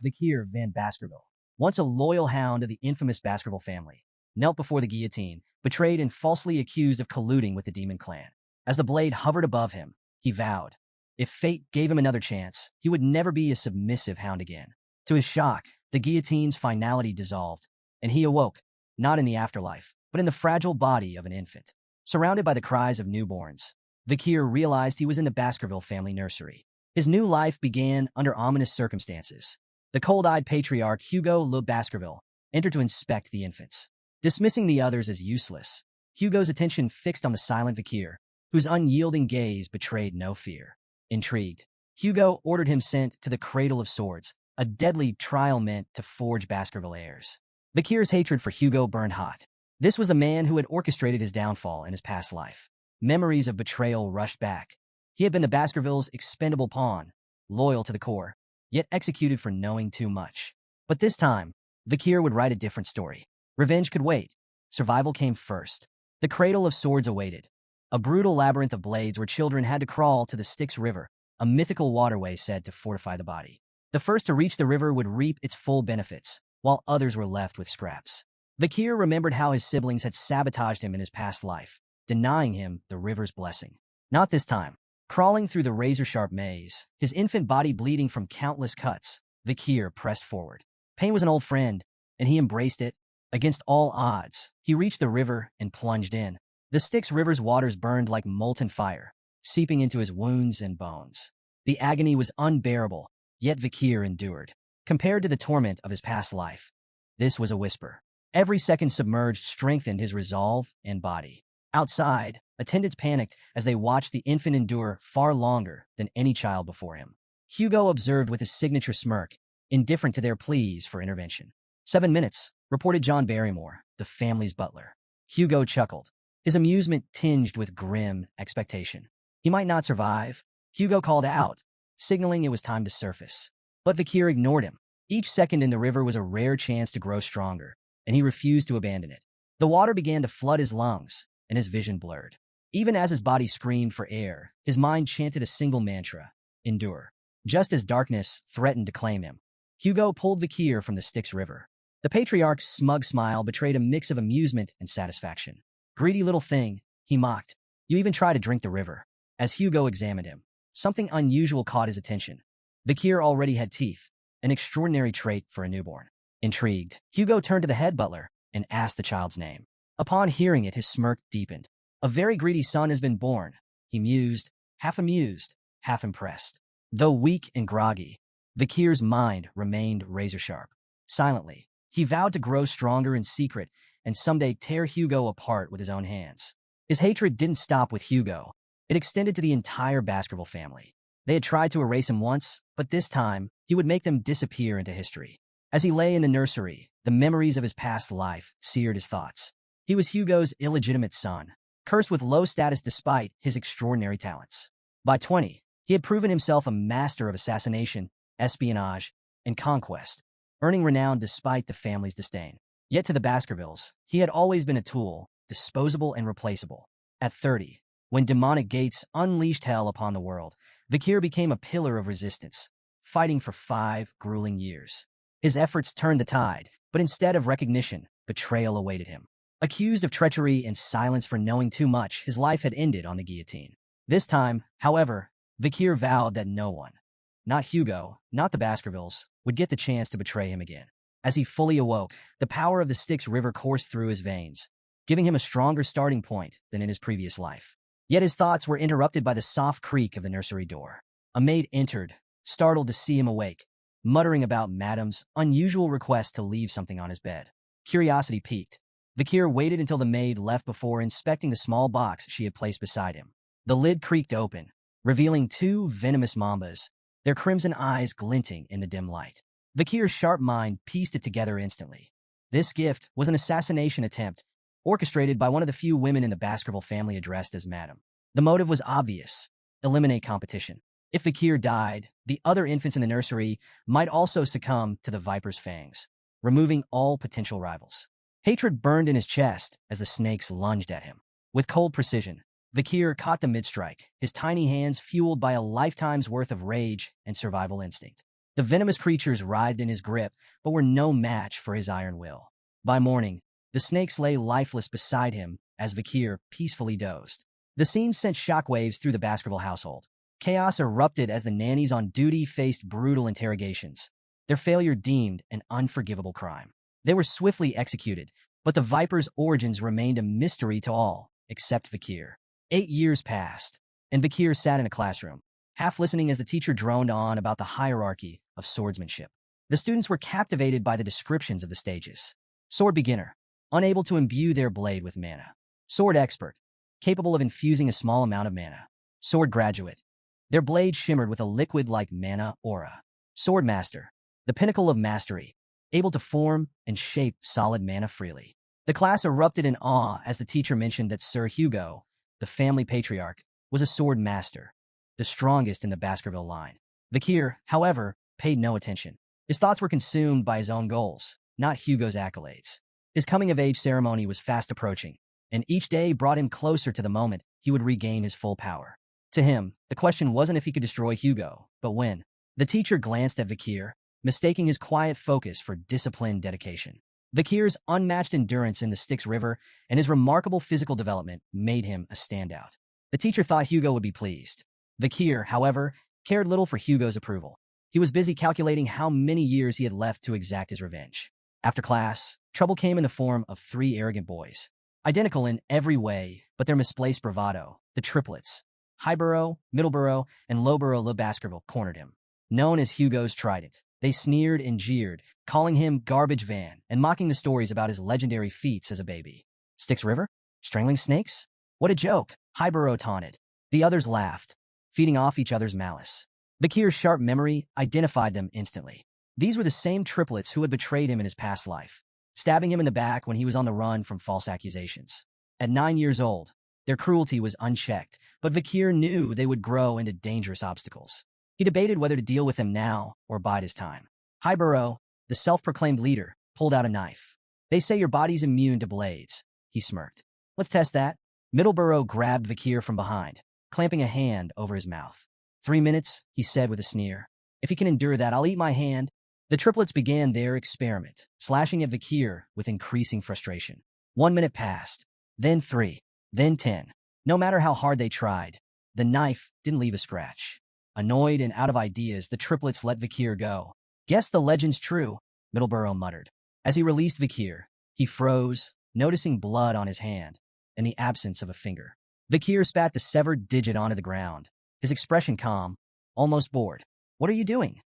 Vikir van Baskerville, once a loyal hound of the infamous Baskerville family, knelt before the guillotine, betrayed and falsely accused of colluding with the demon clan. As the blade hovered above him, he vowed, if fate gave him another chance, he would never be a submissive hound again. To his shock, the guillotine's finality dissolved, and he awoke, not in the afterlife, but in the fragile body of an infant. Surrounded by the cries of newborns, Vikir realized he was in the Baskerville family nursery. His new life began under ominous circumstances. The cold-eyed patriarch Hugo Le Baskerville entered to inspect the infants. Dismissing the others as useless, Hugo's attention fixed on the silent Vikir, whose unyielding gaze betrayed no fear. Intrigued, Hugo ordered him sent to the Cradle of Swords, a deadly trial meant to forge Baskerville heirs. Vikir's hatred for Hugo burned hot. This was the man who had orchestrated his downfall in his past life. Memories of betrayal rushed back. He had been the Baskervilles' expendable pawn, loyal to the core, yet executed for knowing too much. But this time, Vikir would write a different story. Revenge could wait. Survival came first. The Cradle of Swords awaited, a brutal labyrinth of blades where children had to crawl to the Styx River, a mythical waterway said to fortify the body. The first to reach the river would reap its full benefits, while others were left with scraps. Vikir remembered how his siblings had sabotaged him in his past life, denying him the river's blessing. Not this time. Crawling through the razor-sharp maze, his infant body bleeding from countless cuts, Vikir pressed forward. Pain was an old friend, and he embraced it. Against all odds, he reached the river and plunged in. The Styx River's waters burned like molten fire, seeping into his wounds and bones. The agony was unbearable, yet Vikir endured. Compared to the torment of his past life, this was a whisper. Every second submerged strengthened his resolve and body. Outside, attendants panicked as they watched the infant endure far longer than any child before him. Hugo observed with his signature smirk, indifferent to their pleas for intervention. 7 minutes, reported John Barrymore, the family's butler. Hugo chuckled, his amusement tinged with grim expectation. He might not survive, Hugo called out, signaling it was time to surface. But Vikir ignored him. Each second in the river was a rare chance to grow stronger, and he refused to abandon it. The water began to flood his lungs, and his vision blurred. Even as his body screamed for air, his mind chanted a single mantra, endure. Just as darkness threatened to claim him, Hugo pulled Vikir from the Styx River. The patriarch's smug smile betrayed a mix of amusement and satisfaction. Greedy little thing, he mocked. You even try to drink the river. As Hugo examined him, something unusual caught his attention. Vikir already had teeth, an extraordinary trait for a newborn. Intrigued, Hugo turned to the head butler and asked the child's name. Upon hearing it, his smirk deepened. A very greedy son has been born, he mused, half amused, half impressed. Though weak and groggy, Vikir's mind remained razor-sharp. Silently, he vowed to grow stronger in secret and someday tear Hugo apart with his own hands. His hatred didn't stop with Hugo. It extended to the entire Baskerville family. They had tried to erase him once, but this time, he would make them disappear into history. As he lay in the nursery, the memories of his past life seared his thoughts. He was Hugo's illegitimate son, cursed with low status despite his extraordinary talents. By 20, he had proven himself a master of assassination, espionage, and conquest, earning renown despite the family's disdain. Yet to the Baskervilles, he had always been a tool, disposable and replaceable. At 30, when demonic gates unleashed hell upon the world, Vikir became a pillar of resistance, fighting for 5 grueling years. His efforts turned the tide, but instead of recognition, betrayal awaited him. Accused of treachery and silence for knowing too much, his life had ended on the guillotine. This time, however, Vikir vowed that no one, not Hugo, not the Baskervilles, would get the chance to betray him again. As he fully awoke, the power of the Styx River coursed through his veins, giving him a stronger starting point than in his previous life. Yet his thoughts were interrupted by the soft creak of the nursery door. A maid entered, startled to see him awake, muttering about Madam's unusual request to leave something on his bed. Curiosity piqued. Vikir waited until the maid left before inspecting the small box she had placed beside him. The lid creaked open, revealing 2 venomous mambas, their crimson eyes glinting in the dim light. Vikir's sharp mind pieced it together instantly. This gift was an assassination attempt, orchestrated by one of the few women in the Baskerville family addressed as Madam. The motive was obvious: eliminate competition. If Vikir died, the other infants in the nursery might also succumb to the Viper's fangs, removing all potential rivals. Hatred burned in his chest as the snakes lunged at him. With cold precision, Vikir caught the mid-strike, his tiny hands fueled by a lifetime's worth of rage and survival instinct. The venomous creatures writhed in his grip, but were no match for his iron will. By morning, the snakes lay lifeless beside him as Vakir peacefully dozed. The scene sent shockwaves through the Baskerville household. Chaos erupted as the nannies on duty faced brutal interrogations, their failure deemed an unforgivable crime. They were swiftly executed, but the Viper's origins remained a mystery to all, except Vakir. 8 years passed, and Vakir sat in a classroom, half listening as the teacher droned on about the hierarchy of swordsmanship. The students were captivated by the descriptions of the stages. Sword beginner, unable to imbue their blade with mana. Sword expert, capable of infusing a small amount of mana. Sword graduate, their blade shimmered with a liquid-like mana aura. Sword master, the pinnacle of mastery, able to form and shape solid mana freely. The class erupted in awe as the teacher mentioned that Sir Hugo, the family patriarch, was a sword master, the strongest in the Baskerville line. Vakir, however, paid no attention. His thoughts were consumed by his own goals, not Hugo's accolades. His coming-of-age ceremony was fast approaching, and each day brought him closer to the moment he would regain his full power. To him, the question wasn't if he could destroy Hugo, but when. The teacher glanced at Vakir, mistaking his quiet focus for disciplined dedication. Vakir's unmatched endurance in the Styx River and his remarkable physical development made him a standout. The teacher thought Hugo would be pleased. Vakir, however, cared little for Hugo's approval. He was busy calculating how many years he had left to exact his revenge. After class, trouble came in the form of 3 arrogant boys. Identical in every way, but their misplaced bravado, the triplets, Highborough, Middleborough, and Lowborough Le Baskerville, cornered him. Known as Hugo's Trident, they sneered and jeered, calling him Garbage Van and mocking the stories about his legendary feats as a baby. Styx River? Strangling snakes? What a joke, Highborough taunted. The others laughed, feeding off each other's malice. Vakir's sharp memory identified them instantly. These were the same triplets who had betrayed him in his past life, stabbing him in the back when he was on the run from false accusations. At 9 years old, their cruelty was unchecked, but Vakir knew they would grow into dangerous obstacles. He debated whether to deal with them now or bide his time. Highborough, the self-proclaimed leader, pulled out a knife. They say your body's immune to blades, he smirked. Let's test that. Middleborough grabbed Vakir from behind, clamping a hand over his mouth. 3 minutes, he said with a sneer. If he can endure that, I'll eat my hand. The triplets began their experiment, slashing at Vakir with increasing frustration. 1 minute passed, then 3, then 10. No matter how hard they tried, the knife didn't leave a scratch. Annoyed and out of ideas, the triplets let Vakir go. Guess the legend's true, Middleborough muttered. As he released Vakir, he froze, noticing blood on his hand and the absence of a finger. Vakir spat the severed digit onto the ground, his expression calm, almost bored. What are you doing?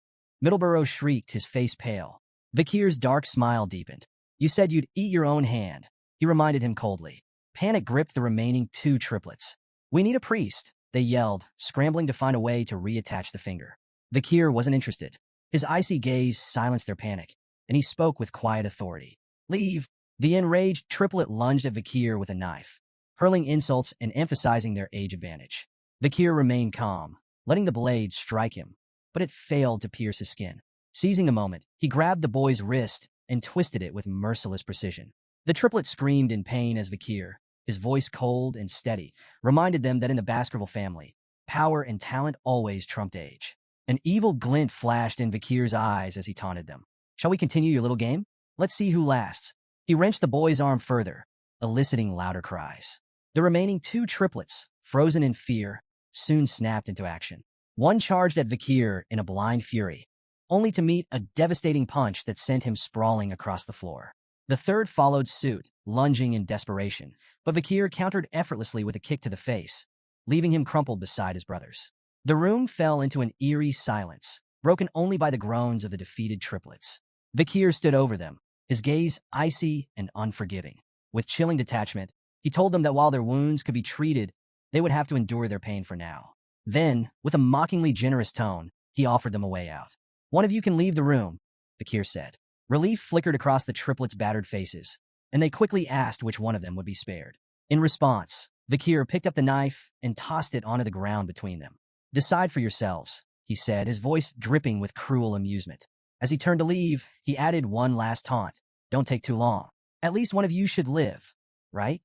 Middleborough shrieked, his face pale. Vakir's dark smile deepened. You said you'd eat your own hand, he reminded him coldly. Panic gripped the remaining 2 triplets. We need a priest, they yelled, scrambling to find a way to reattach the finger. Vakir wasn't interested. His icy gaze silenced their panic, and he spoke with quiet authority. Leave. The enraged triplet lunged at Vakir with a knife, hurling insults and emphasizing their age advantage. Vakir remained calm, letting the blade strike him, but it failed to pierce his skin. Seizing the moment, he grabbed the boy's wrist and twisted it with merciless precision. The triplet screamed in pain as Vakir, his voice cold and steady, reminded them that in the Baskerville family, power and talent always trumped age. An evil glint flashed in Vakir's eyes as he taunted them. Shall we continue your little game? Let's see who lasts. He wrenched the boy's arm further, eliciting louder cries. The remaining 2 triplets, frozen in fear, soon snapped into action. One charged at Vakir in a blind fury, only to meet a devastating punch that sent him sprawling across the floor. The third followed suit, lunging in desperation, but Vakir countered effortlessly with a kick to the face, leaving him crumpled beside his brothers. The room fell into an eerie silence, broken only by the groans of the defeated triplets. Vakir stood over them, his gaze icy and unforgiving. With chilling detachment, he told them that while their wounds could be treated, they would have to endure their pain for now. Then, with a mockingly generous tone, he offered them a way out. One of you can leave the room, Vakir said. Relief flickered across the triplets' battered faces, and they quickly asked which one of them would be spared. In response, Vakir picked up the knife and tossed it onto the ground between them. Decide for yourselves, he said, his voice dripping with cruel amusement. As he turned to leave, he added one last taunt. Don't take too long. At least one of you should live, right?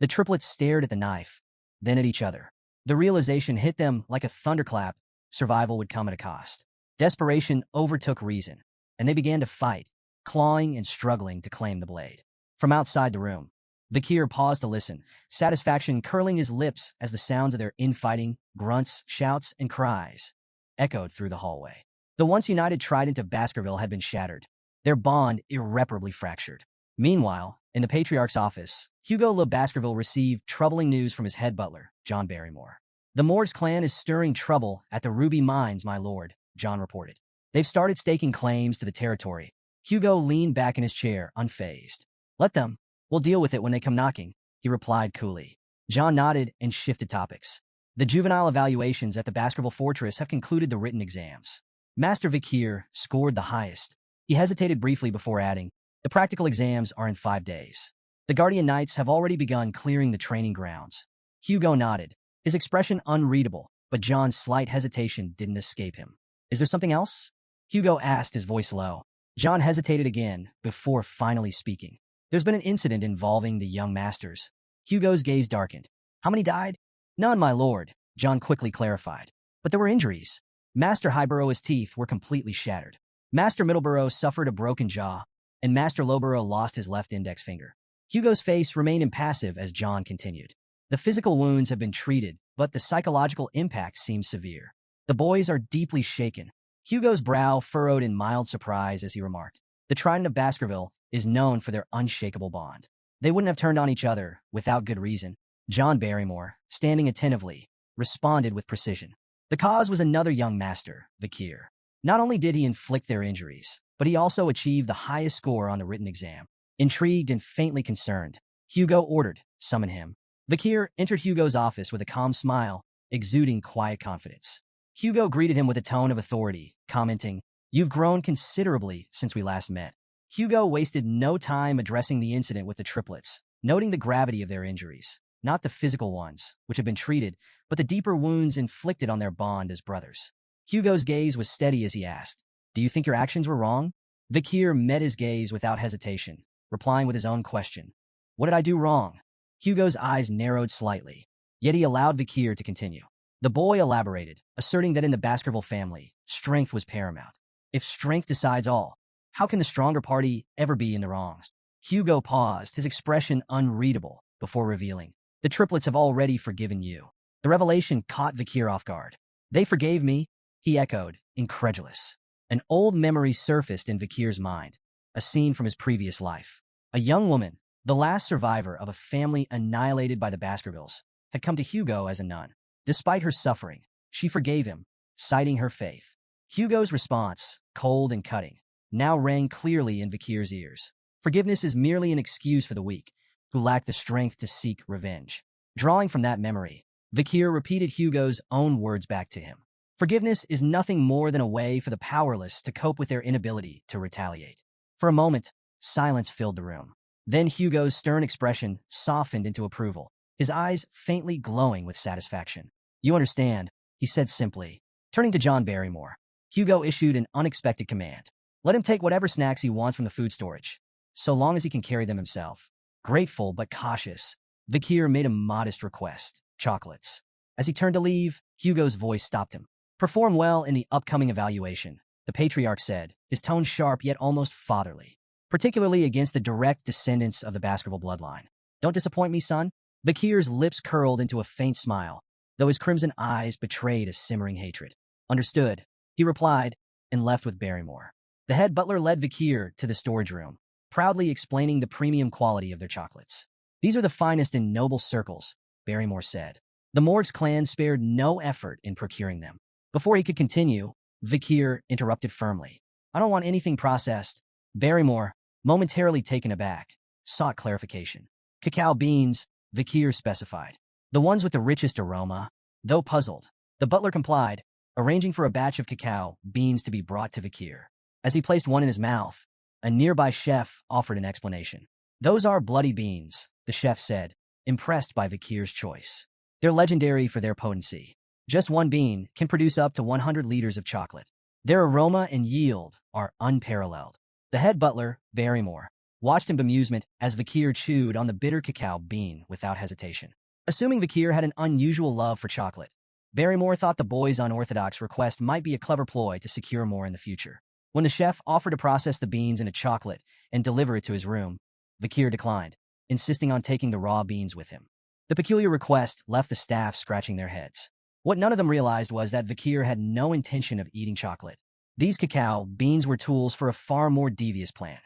The triplets stared at the knife, then at each other. The realization hit them like a thunderclap. Survival would come at a cost. Desperation overtook reason, and they began to fight, clawing and struggling to claim the blade. From outside the room, Vikir paused to listen, satisfaction curling his lips as the sounds of their infighting, grunts, shouts, and cries echoed through the hallway. The once united trident of Baskerville had been shattered, their bond irreparably fractured. Meanwhile, in the Patriarch's office, Hugo Le Baskerville received troubling news from his head butler, John Barrymore. "The Morgs clan is stirring trouble at the Ruby Mines, my lord," John reported. "They've started staking claims to the territory." Hugo leaned back in his chair, unfazed. "Let them. We'll deal with it when they come knocking," he replied coolly. John nodded and shifted topics. "The juvenile evaluations at the Baskerville Fortress have concluded the written exams. Master Vikir scored the highest." He hesitated briefly before adding, "The practical exams are in 5 days. The Guardian Knights have already begun clearing the training grounds." Hugo nodded, his expression unreadable, but John's slight hesitation didn't escape him. "Is there something else?" Hugo asked, his voice low. John hesitated again before finally speaking. "There's been an incident involving the young masters." Hugo's gaze darkened. "How many died?" "None, my lord," John quickly clarified. "But there were injuries. Master Highborough's teeth were completely shattered. Master Middleborough suffered a broken jaw, and Master Lowborough lost his left index finger." Hugo's face remained impassive as John continued. "The physical wounds have been treated, but the psychological impact seems severe. The boys are deeply shaken." Hugo's brow furrowed in mild surprise as he remarked, "The Trident of Baskerville is known for their unshakable bond. They wouldn't have turned on each other without good reason." John Barrymore, standing attentively, responded with precision. "The cause was another young master, Vikir. Not only did he inflict their injuries, but he also achieved the highest score on the written exam." Intrigued and faintly concerned, Hugo ordered, "Summon him." Vikir entered Hugo's office with a calm smile, exuding quiet confidence. Hugo greeted him with a tone of authority, commenting, "You've grown considerably since we last met." Hugo wasted no time addressing the incident with the triplets, noting the gravity of their injuries, not the physical ones, which had been treated, but the deeper wounds inflicted on their bond as brothers. Hugo's gaze was steady as he asked, "Do you think your actions were wrong?" Vikir met his gaze without hesitation, replying with his own question. "What did I do wrong?" Hugo's eyes narrowed slightly, yet he allowed Vikir to continue. The boy elaborated, asserting that in the Baskerville family, strength was paramount. If strength decides all, how can the stronger party ever be in the wrongs? Hugo paused, his expression unreadable, before revealing, "The triplets have already forgiven you." The revelation caught Vikir off guard. "They forgave me?" he echoed, incredulous. An old memory surfaced in Vikir's mind, a scene from his previous life. A young woman, the last survivor of a family annihilated by the Baskervilles, had come to Hugo as a nun. Despite her suffering, she forgave him, citing her faith. Hugo's response, cold and cutting, now rang clearly in Vikir's ears. Forgiveness is merely an excuse for the weak, who lack the strength to seek revenge. Drawing from that memory, Vikir repeated Hugo's own words back to him. Forgiveness is nothing more than a way for the powerless to cope with their inability to retaliate. For a moment, silence filled the room. Then Hugo's stern expression softened into approval, his eyes faintly glowing with satisfaction. "You understand," he said simply. Turning to John Barrymore, Hugo issued an unexpected command. "Let him take whatever snacks he wants from the food storage, so long as he can carry them himself." Grateful but cautious, Vikir made a modest request, chocolates. As he turned to leave, Hugo's voice stopped him. "Perform well in the upcoming evaluation," the Patriarch said, his tone sharp yet almost fatherly, "particularly against the direct descendants of the Baskerville bloodline. Don't disappoint me, son." Vikir's lips curled into a faint smile, though his crimson eyes betrayed a simmering hatred. "Understood," he replied, and left with Barrymore. The head butler led Vikir to the storage room, proudly explaining the premium quality of their chocolates. "These are the finest in noble circles," Barrymore said. The Morgs clan spared no effort in procuring them. Before he could continue, Vikir interrupted firmly. "I don't want anything processed." Barrymore, momentarily taken aback, sought clarification. "Cacao beans," Vikir specified. "The ones with the richest aroma." Though puzzled, the butler complied, arranging for a batch of cacao beans to be brought to Vikir. As he placed one in his mouth, a nearby chef offered an explanation. "Those are bloody beans," the chef said, impressed by Vikir's choice. "They're legendary for their potency. Just one bean can produce up to 100 liters of chocolate. Their aroma and yield are unparalleled." The head butler, Barrymore, watched in bemusement as Vikir chewed on the bitter cacao bean without hesitation. Assuming Vikir had an unusual love for chocolate, Barrymore thought the boy's unorthodox request might be a clever ploy to secure more in the future. When the chef offered to process the beans into chocolate and deliver it to his room, Vakir declined, insisting on taking the raw beans with him. The peculiar request left the staff scratching their heads. What none of them realized was that Vakir had no intention of eating chocolate. These cacao beans were tools for a far more devious plan,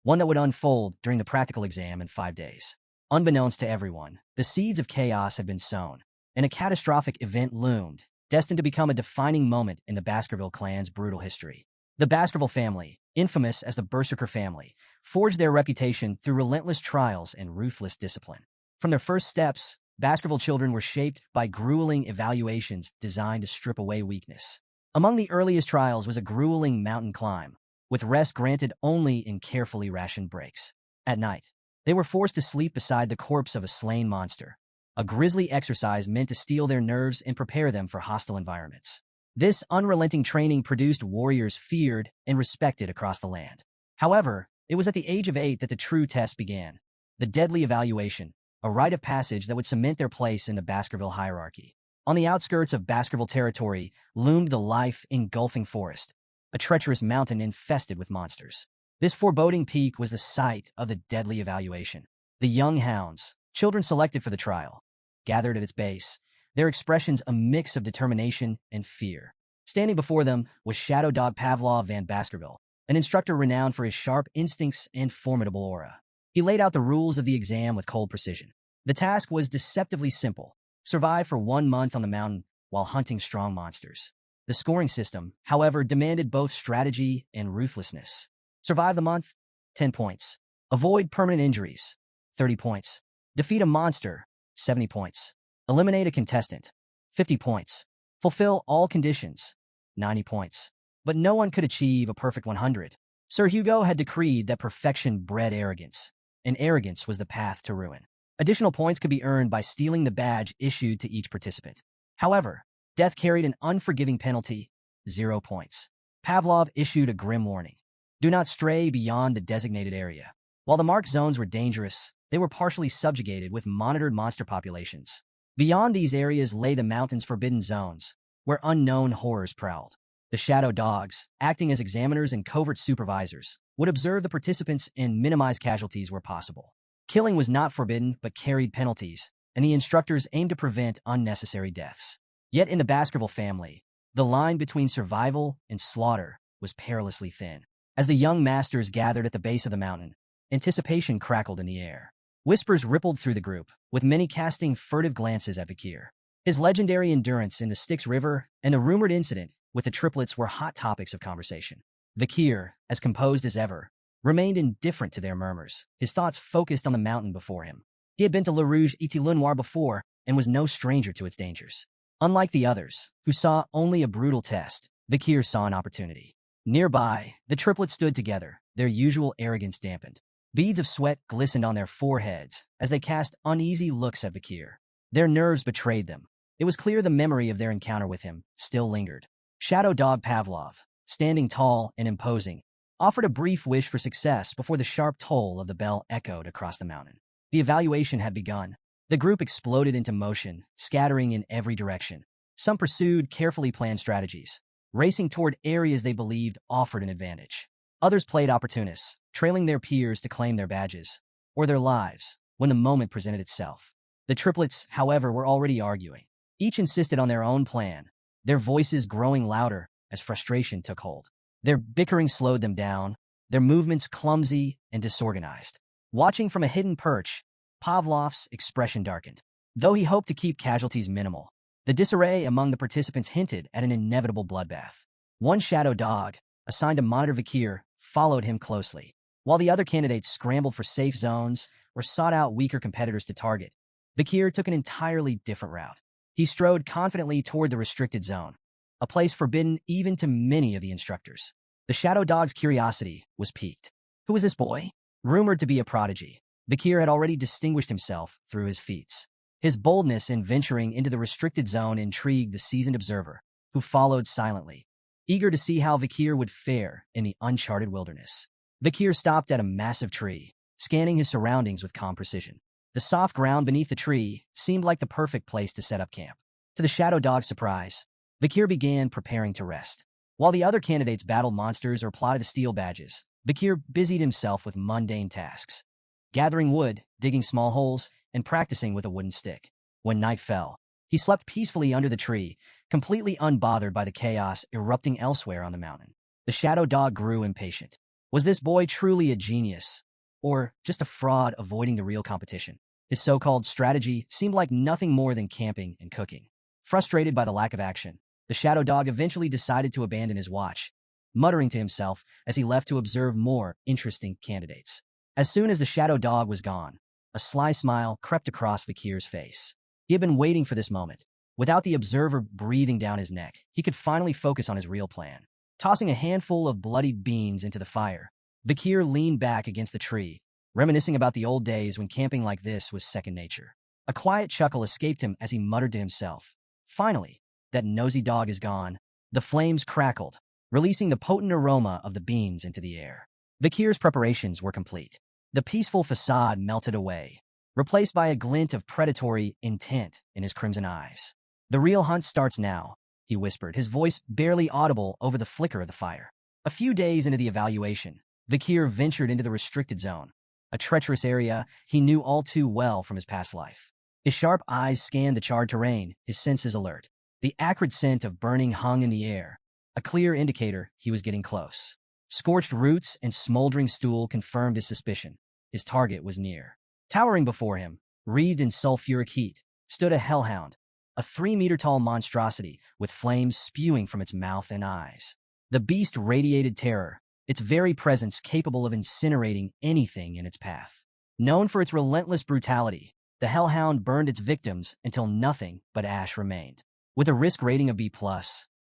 one that would unfold during the practical exam in 5 days. Unbeknownst to everyone, the seeds of chaos had been sown, and a catastrophic event loomed, destined to become a defining moment in the Baskerville clan's brutal history. The Baskerville family, infamous as the Berserker family, forged their reputation through relentless trials and ruthless discipline. From their first steps, Baskerville children were shaped by grueling evaluations designed to strip away weakness. Among the earliest trials was a grueling mountain climb, with rest granted only in carefully rationed breaks. At night, they were forced to sleep beside the corpse of a slain monster, a grisly exercise meant to steel their nerves and prepare them for hostile environments. This unrelenting training produced warriors feared and respected across the land. However, it was at the age of 8 that the true test began, the deadly evaluation, a rite of passage that would cement their place in the Baskerville hierarchy. On the outskirts of Baskerville territory loomed the life-engulfing forest, a treacherous mountain infested with monsters. This foreboding peak was the site of the deadly evaluation. The young hounds, children selected for the trial, gathered at its base, their expressions a mix of determination and fear. Standing before them was Shadow Dog Pavlov Van Baskerville, an instructor renowned for his sharp instincts and formidable aura. He laid out the rules of the exam with cold precision. The task was deceptively simple: survive for 1 month on the mountain while hunting strong monsters. The scoring system, however, demanded both strategy and ruthlessness. Survive the month, 10 points. Avoid permanent injuries, 30 points. Defeat a monster, 70 points. Eliminate a contestant, 50 points. Fulfill all conditions, 90 points. But no one could achieve a perfect 100. Sir Hugo had decreed that perfection bred arrogance, and arrogance was the path to ruin. Additional points could be earned by stealing the badge issued to each participant. However, death carried an unforgiving penalty, 0 points. Pavlov issued a grim warning: do not stray beyond the designated area. While the marked zones were dangerous, they were partially subjugated with monitored monster populations. Beyond these areas lay the mountain's forbidden zones, where unknown horrors prowled. The shadow dogs, acting as examiners and covert supervisors, would observe the participants and minimize casualties where possible. Killing was not forbidden but carried penalties, and the instructors aimed to prevent unnecessary deaths. Yet in the Baskerville family, the line between survival and slaughter was perilously thin. As the young masters gathered at the base of the mountain, anticipation crackled in the air. Whispers rippled through the group, with many casting furtive glances at Vakir. His legendary endurance in the Styx River and the rumored incident with the triplets were hot topics of conversation. Vakir, as composed as ever, remained indifferent to their murmurs, his thoughts focused on the mountain before him. He had been to Le Rouge et Le Noir before and was no stranger to its dangers. Unlike the others, who saw only a brutal test, Vakir saw an opportunity. Nearby, the triplets stood together, their usual arrogance dampened. Beads of sweat glistened on their foreheads as they cast uneasy looks at Vakir. Their nerves betrayed them. It was clear the memory of their encounter with him still lingered. Shadow Dog Pavlov, standing tall and imposing, offered a brief wish for success before the sharp toll of the bell echoed across the mountain. The evaluation had begun. The group exploded into motion, scattering in every direction. Some pursued carefully planned strategies, racing toward areas they believed offered an advantage. Others played opportunists, trailing their peers to claim their badges, or their lives, when the moment presented itself. The triplets, however, were already arguing. Each insisted on their own plan, their voices growing louder as frustration took hold. Their bickering slowed them down, their movements clumsy and disorganized. Watching from a hidden perch, Pavlov's expression darkened. Though he hoped to keep casualties minimal, the disarray among the participants hinted at an inevitable bloodbath. One shadow dog, assigned to monitor Vakir, followed him closely, while the other candidates scrambled for safe zones or sought out weaker competitors to target. Vakir took an entirely different route. He strode confidently toward the restricted zone, a place forbidden even to many of the instructors. The shadow dog's curiosity was piqued. Who was this boy? Rumored to be a prodigy, Vakir had already distinguished himself through his feats. His boldness in venturing into the restricted zone intrigued the seasoned observer, who followed silently, eager to see how Vakir would fare in the uncharted wilderness. Vakir stopped at a massive tree, scanning his surroundings with calm precision. The soft ground beneath the tree seemed like the perfect place to set up camp. To the Shadow Dog's surprise, Vikir began preparing to rest. While the other candidates battled monsters or plotted to steal badges, Vikir busied himself with mundane tasks, gathering wood, digging small holes, and practicing with a wooden stick. When night fell, he slept peacefully under the tree, completely unbothered by the chaos erupting elsewhere on the mountain. The Shadow Dog grew impatient. Was this boy truly a genius, or just a fraud avoiding the real competition? His so-called strategy seemed like nothing more than camping and cooking. Frustrated by the lack of action, the Shadow Dog eventually decided to abandon his watch, muttering to himself as he left to observe more interesting candidates. As soon as the Shadow Dog was gone, a sly smile crept across Vikir's face. He had been waiting for this moment. Without the observer breathing down his neck, he could finally focus on his real plan. Tossing a handful of bloodied beans into the fire, Vikir leaned back against the tree, reminiscing about the old days when camping like this was second nature. A quiet chuckle escaped him as he muttered to himself, "Finally, that nosy dog is gone." The flames crackled, releasing the potent aroma of the beans into the air. Vikir's preparations were complete. The peaceful facade melted away, replaced by a glint of predatory intent in his crimson eyes. "The real hunt starts now," he whispered, his voice barely audible over the flicker of the fire. A few days into the evaluation, Vikir ventured into the restricted zone, a treacherous area he knew all too well from his past life. His sharp eyes scanned the charred terrain, his senses alert. The acrid scent of burning hung in the air, a clear indicator he was getting close. Scorched roots and smoldering stool confirmed his suspicion. His target was near. Towering before him, wreathed in sulfuric heat, stood a hellhound, a 3-meter-tall monstrosity with flames spewing from its mouth and eyes. The beast radiated terror, its very presence capable of incinerating anything in its path. Known for its relentless brutality, the hellhound burned its victims until nothing but ash remained. With a risk rating of B+,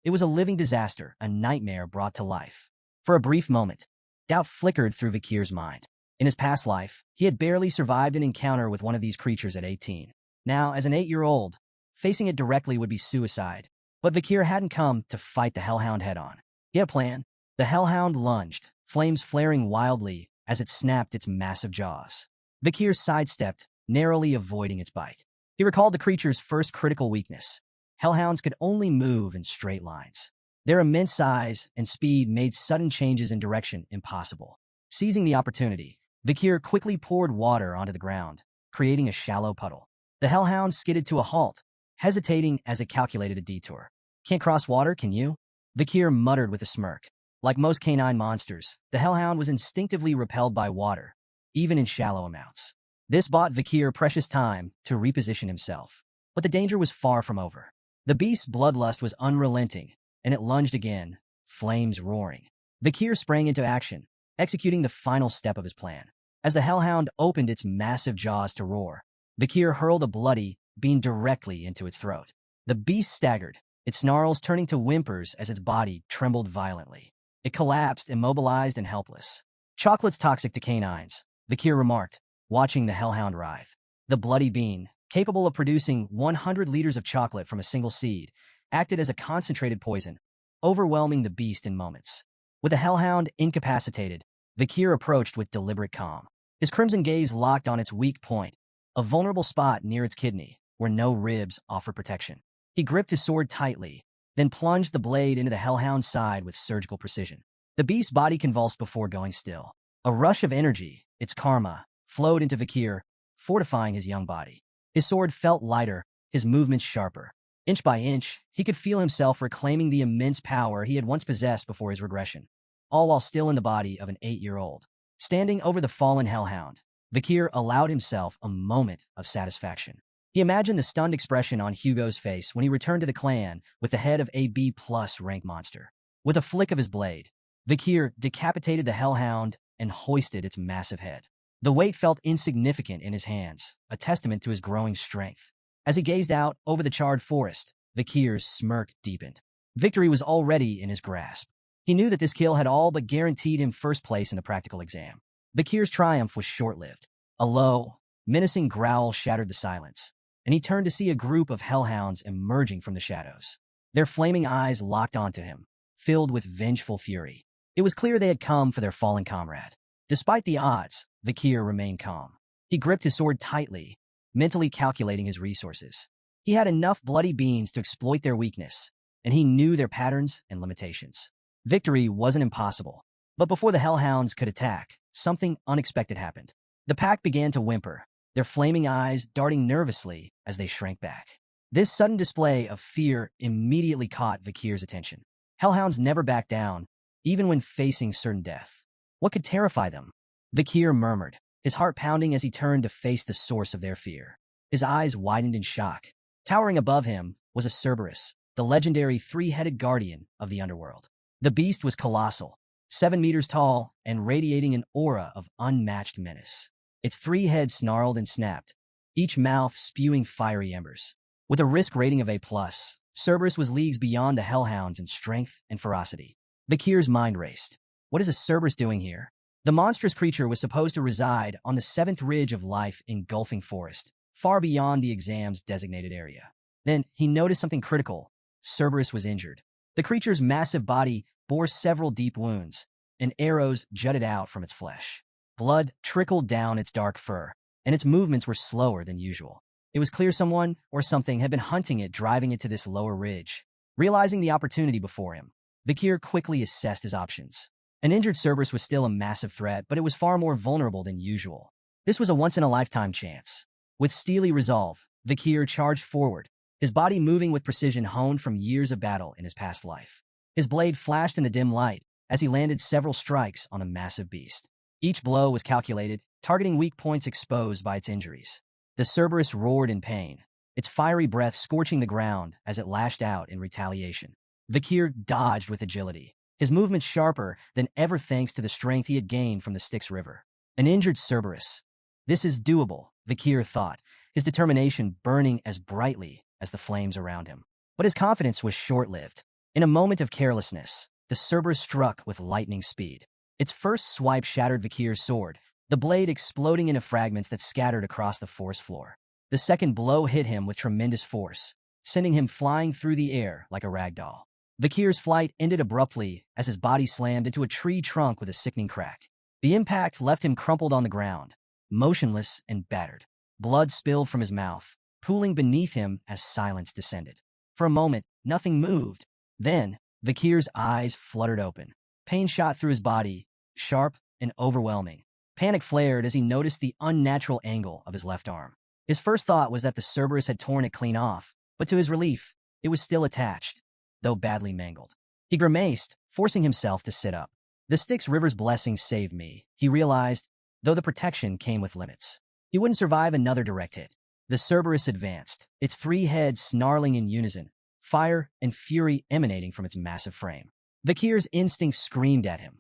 it was a living disaster, a nightmare brought to life. For a brief moment, doubt flickered through Vikir's mind. In his past life, he had barely survived an encounter with one of these creatures at 18. Now, as an 8-year-old, facing it directly would be suicide. But Vikir hadn't come to fight the hellhound head-on. He had a plan. The hellhound lunged, flames flaring wildly as it snapped its massive jaws. Vikir sidestepped, narrowly avoiding its bite. He recalled the creature's first critical weakness. Hellhounds could only move in straight lines. Their immense size and speed made sudden changes in direction impossible. Seizing the opportunity, Vikir quickly poured water onto the ground, creating a shallow puddle. The hellhound skidded to a halt, hesitating as it calculated a detour. "Can't cross water, can you?" Vikir muttered with a smirk. Like most canine monsters, the hellhound was instinctively repelled by water, even in shallow amounts. This bought Vikir precious time to reposition himself. But the danger was far from over. The beast's bloodlust was unrelenting, and it lunged again, flames roaring. Vikir sprang into action, executing the final step of his plan. As the hellhound opened its massive jaws to roar, Vikir hurled a bloody bean directly into its throat. The beast staggered, its snarls turning to whimpers as its body trembled violently. It collapsed, immobilized and helpless. "Chocolate's toxic to canines," Vikir remarked, watching the hellhound writhe. The bloody bean, capable of producing 100 liters of chocolate from a single seed, acted as a concentrated poison, overwhelming the beast in moments. With the hellhound incapacitated, Vikir approached with deliberate calm. His crimson gaze locked on its weak point, a vulnerable spot near its kidney, where no ribs offered protection. He gripped his sword tightly, then plunged the blade into the hellhound's side with surgical precision. The beast's body convulsed before going still. A rush of energy, its karma, flowed into Vikir, fortifying his young body. His sword felt lighter, his movements sharper. Inch by inch, he could feel himself reclaiming the immense power he had once possessed before his regression, all while still in the body of an 8-year-old. Standing over the fallen hellhound, Vikir allowed himself a moment of satisfaction. He imagined the stunned expression on Hugo's face when he returned to the clan with the head of a B+ rank monster. With a flick of his blade, Vikir decapitated the hellhound and hoisted its massive head. The weight felt insignificant in his hands, a testament to his growing strength. As he gazed out over the charred forest, Vikir's smirk deepened. Victory was already in his grasp. He knew that this kill had all but guaranteed him first place in the practical exam. Vikir's triumph was short-lived. A low, menacing growl shattered the silence, and he turned to see a group of hellhounds emerging from the shadows. Their flaming eyes locked onto him, filled with vengeful fury. It was clear they had come for their fallen comrade. Despite the odds, Vikir remained calm. He gripped his sword tightly, mentally calculating his resources. He had enough bloody beings to exploit their weakness, and he knew their patterns and limitations. Victory wasn't impossible, but before the hellhounds could attack, something unexpected happened. The pack began to whimper, their flaming eyes darting nervously as they shrank back. This sudden display of fear immediately caught Vikir's attention. Hellhounds never back down, even when facing certain death. What could terrify them? Vikir murmured, his heart pounding as he turned to face the source of their fear. His eyes widened in shock. Towering above him was a Cerberus, the legendary three-headed guardian of the underworld. The beast was colossal, 7 meters tall and radiating an aura of unmatched menace. Its 3 heads snarled and snapped, each mouth spewing fiery embers. With a risk rating of A+, Cerberus was leagues beyond the hellhounds in strength and ferocity. Vikir's mind raced. What is a Cerberus doing here? The monstrous creature was supposed to reside on the 7th ridge of life engulfing forest, far beyond the exam's designated area. Then he noticed something critical. Cerberus was injured. The creature's massive body bore several deep wounds, and arrows jutted out from its flesh. Blood trickled down its dark fur, and its movements were slower than usual. It was clear someone or something had been hunting it, driving it to this lower ridge. Realizing the opportunity before him, Vikir quickly assessed his options. An injured Cerberus was still a massive threat, but it was far more vulnerable than usual. This was a once-in-a-lifetime chance. With steely resolve, Vikir charged forward, his body moving with precision honed from years of battle in his past life. His blade flashed in the dim light as he landed several strikes on the massive beast. Each blow was calculated, targeting weak points exposed by its injuries. The Cerberus roared in pain, its fiery breath scorching the ground as it lashed out in retaliation. Vikir dodged with agility, his movements sharper than ever thanks to the strength he had gained from the Styx River. An injured Cerberus. This is doable, Vikir thought, his determination burning as brightly as the flames around him. But his confidence was short-lived. In a moment of carelessness, the Cerberus struck with lightning speed. Its first swipe shattered Vikir's sword, the blade exploding into fragments that scattered across the forest floor. The second blow hit him with tremendous force, sending him flying through the air like a rag doll. Vikir's flight ended abruptly as his body slammed into a tree trunk with a sickening crack. The impact left him crumpled on the ground, motionless and battered. Blood spilled from his mouth, pooling beneath him as silence descended. For a moment, nothing moved. Then, Vikir's eyes fluttered open. Pain shot through his body, sharp and overwhelming. Panic flared as he noticed the unnatural angle of his left arm. His first thought was that the Cerberus had torn it clean off, but to his relief, it was still attached, though badly mangled. He grimaced, forcing himself to sit up. The Styx River's blessing saved me, he realized, though the protection came with limits. He wouldn't survive another direct hit. The Cerberus advanced, its 3 heads snarling in unison, fire and fury emanating from its massive frame. Vikir's instincts screamed at him.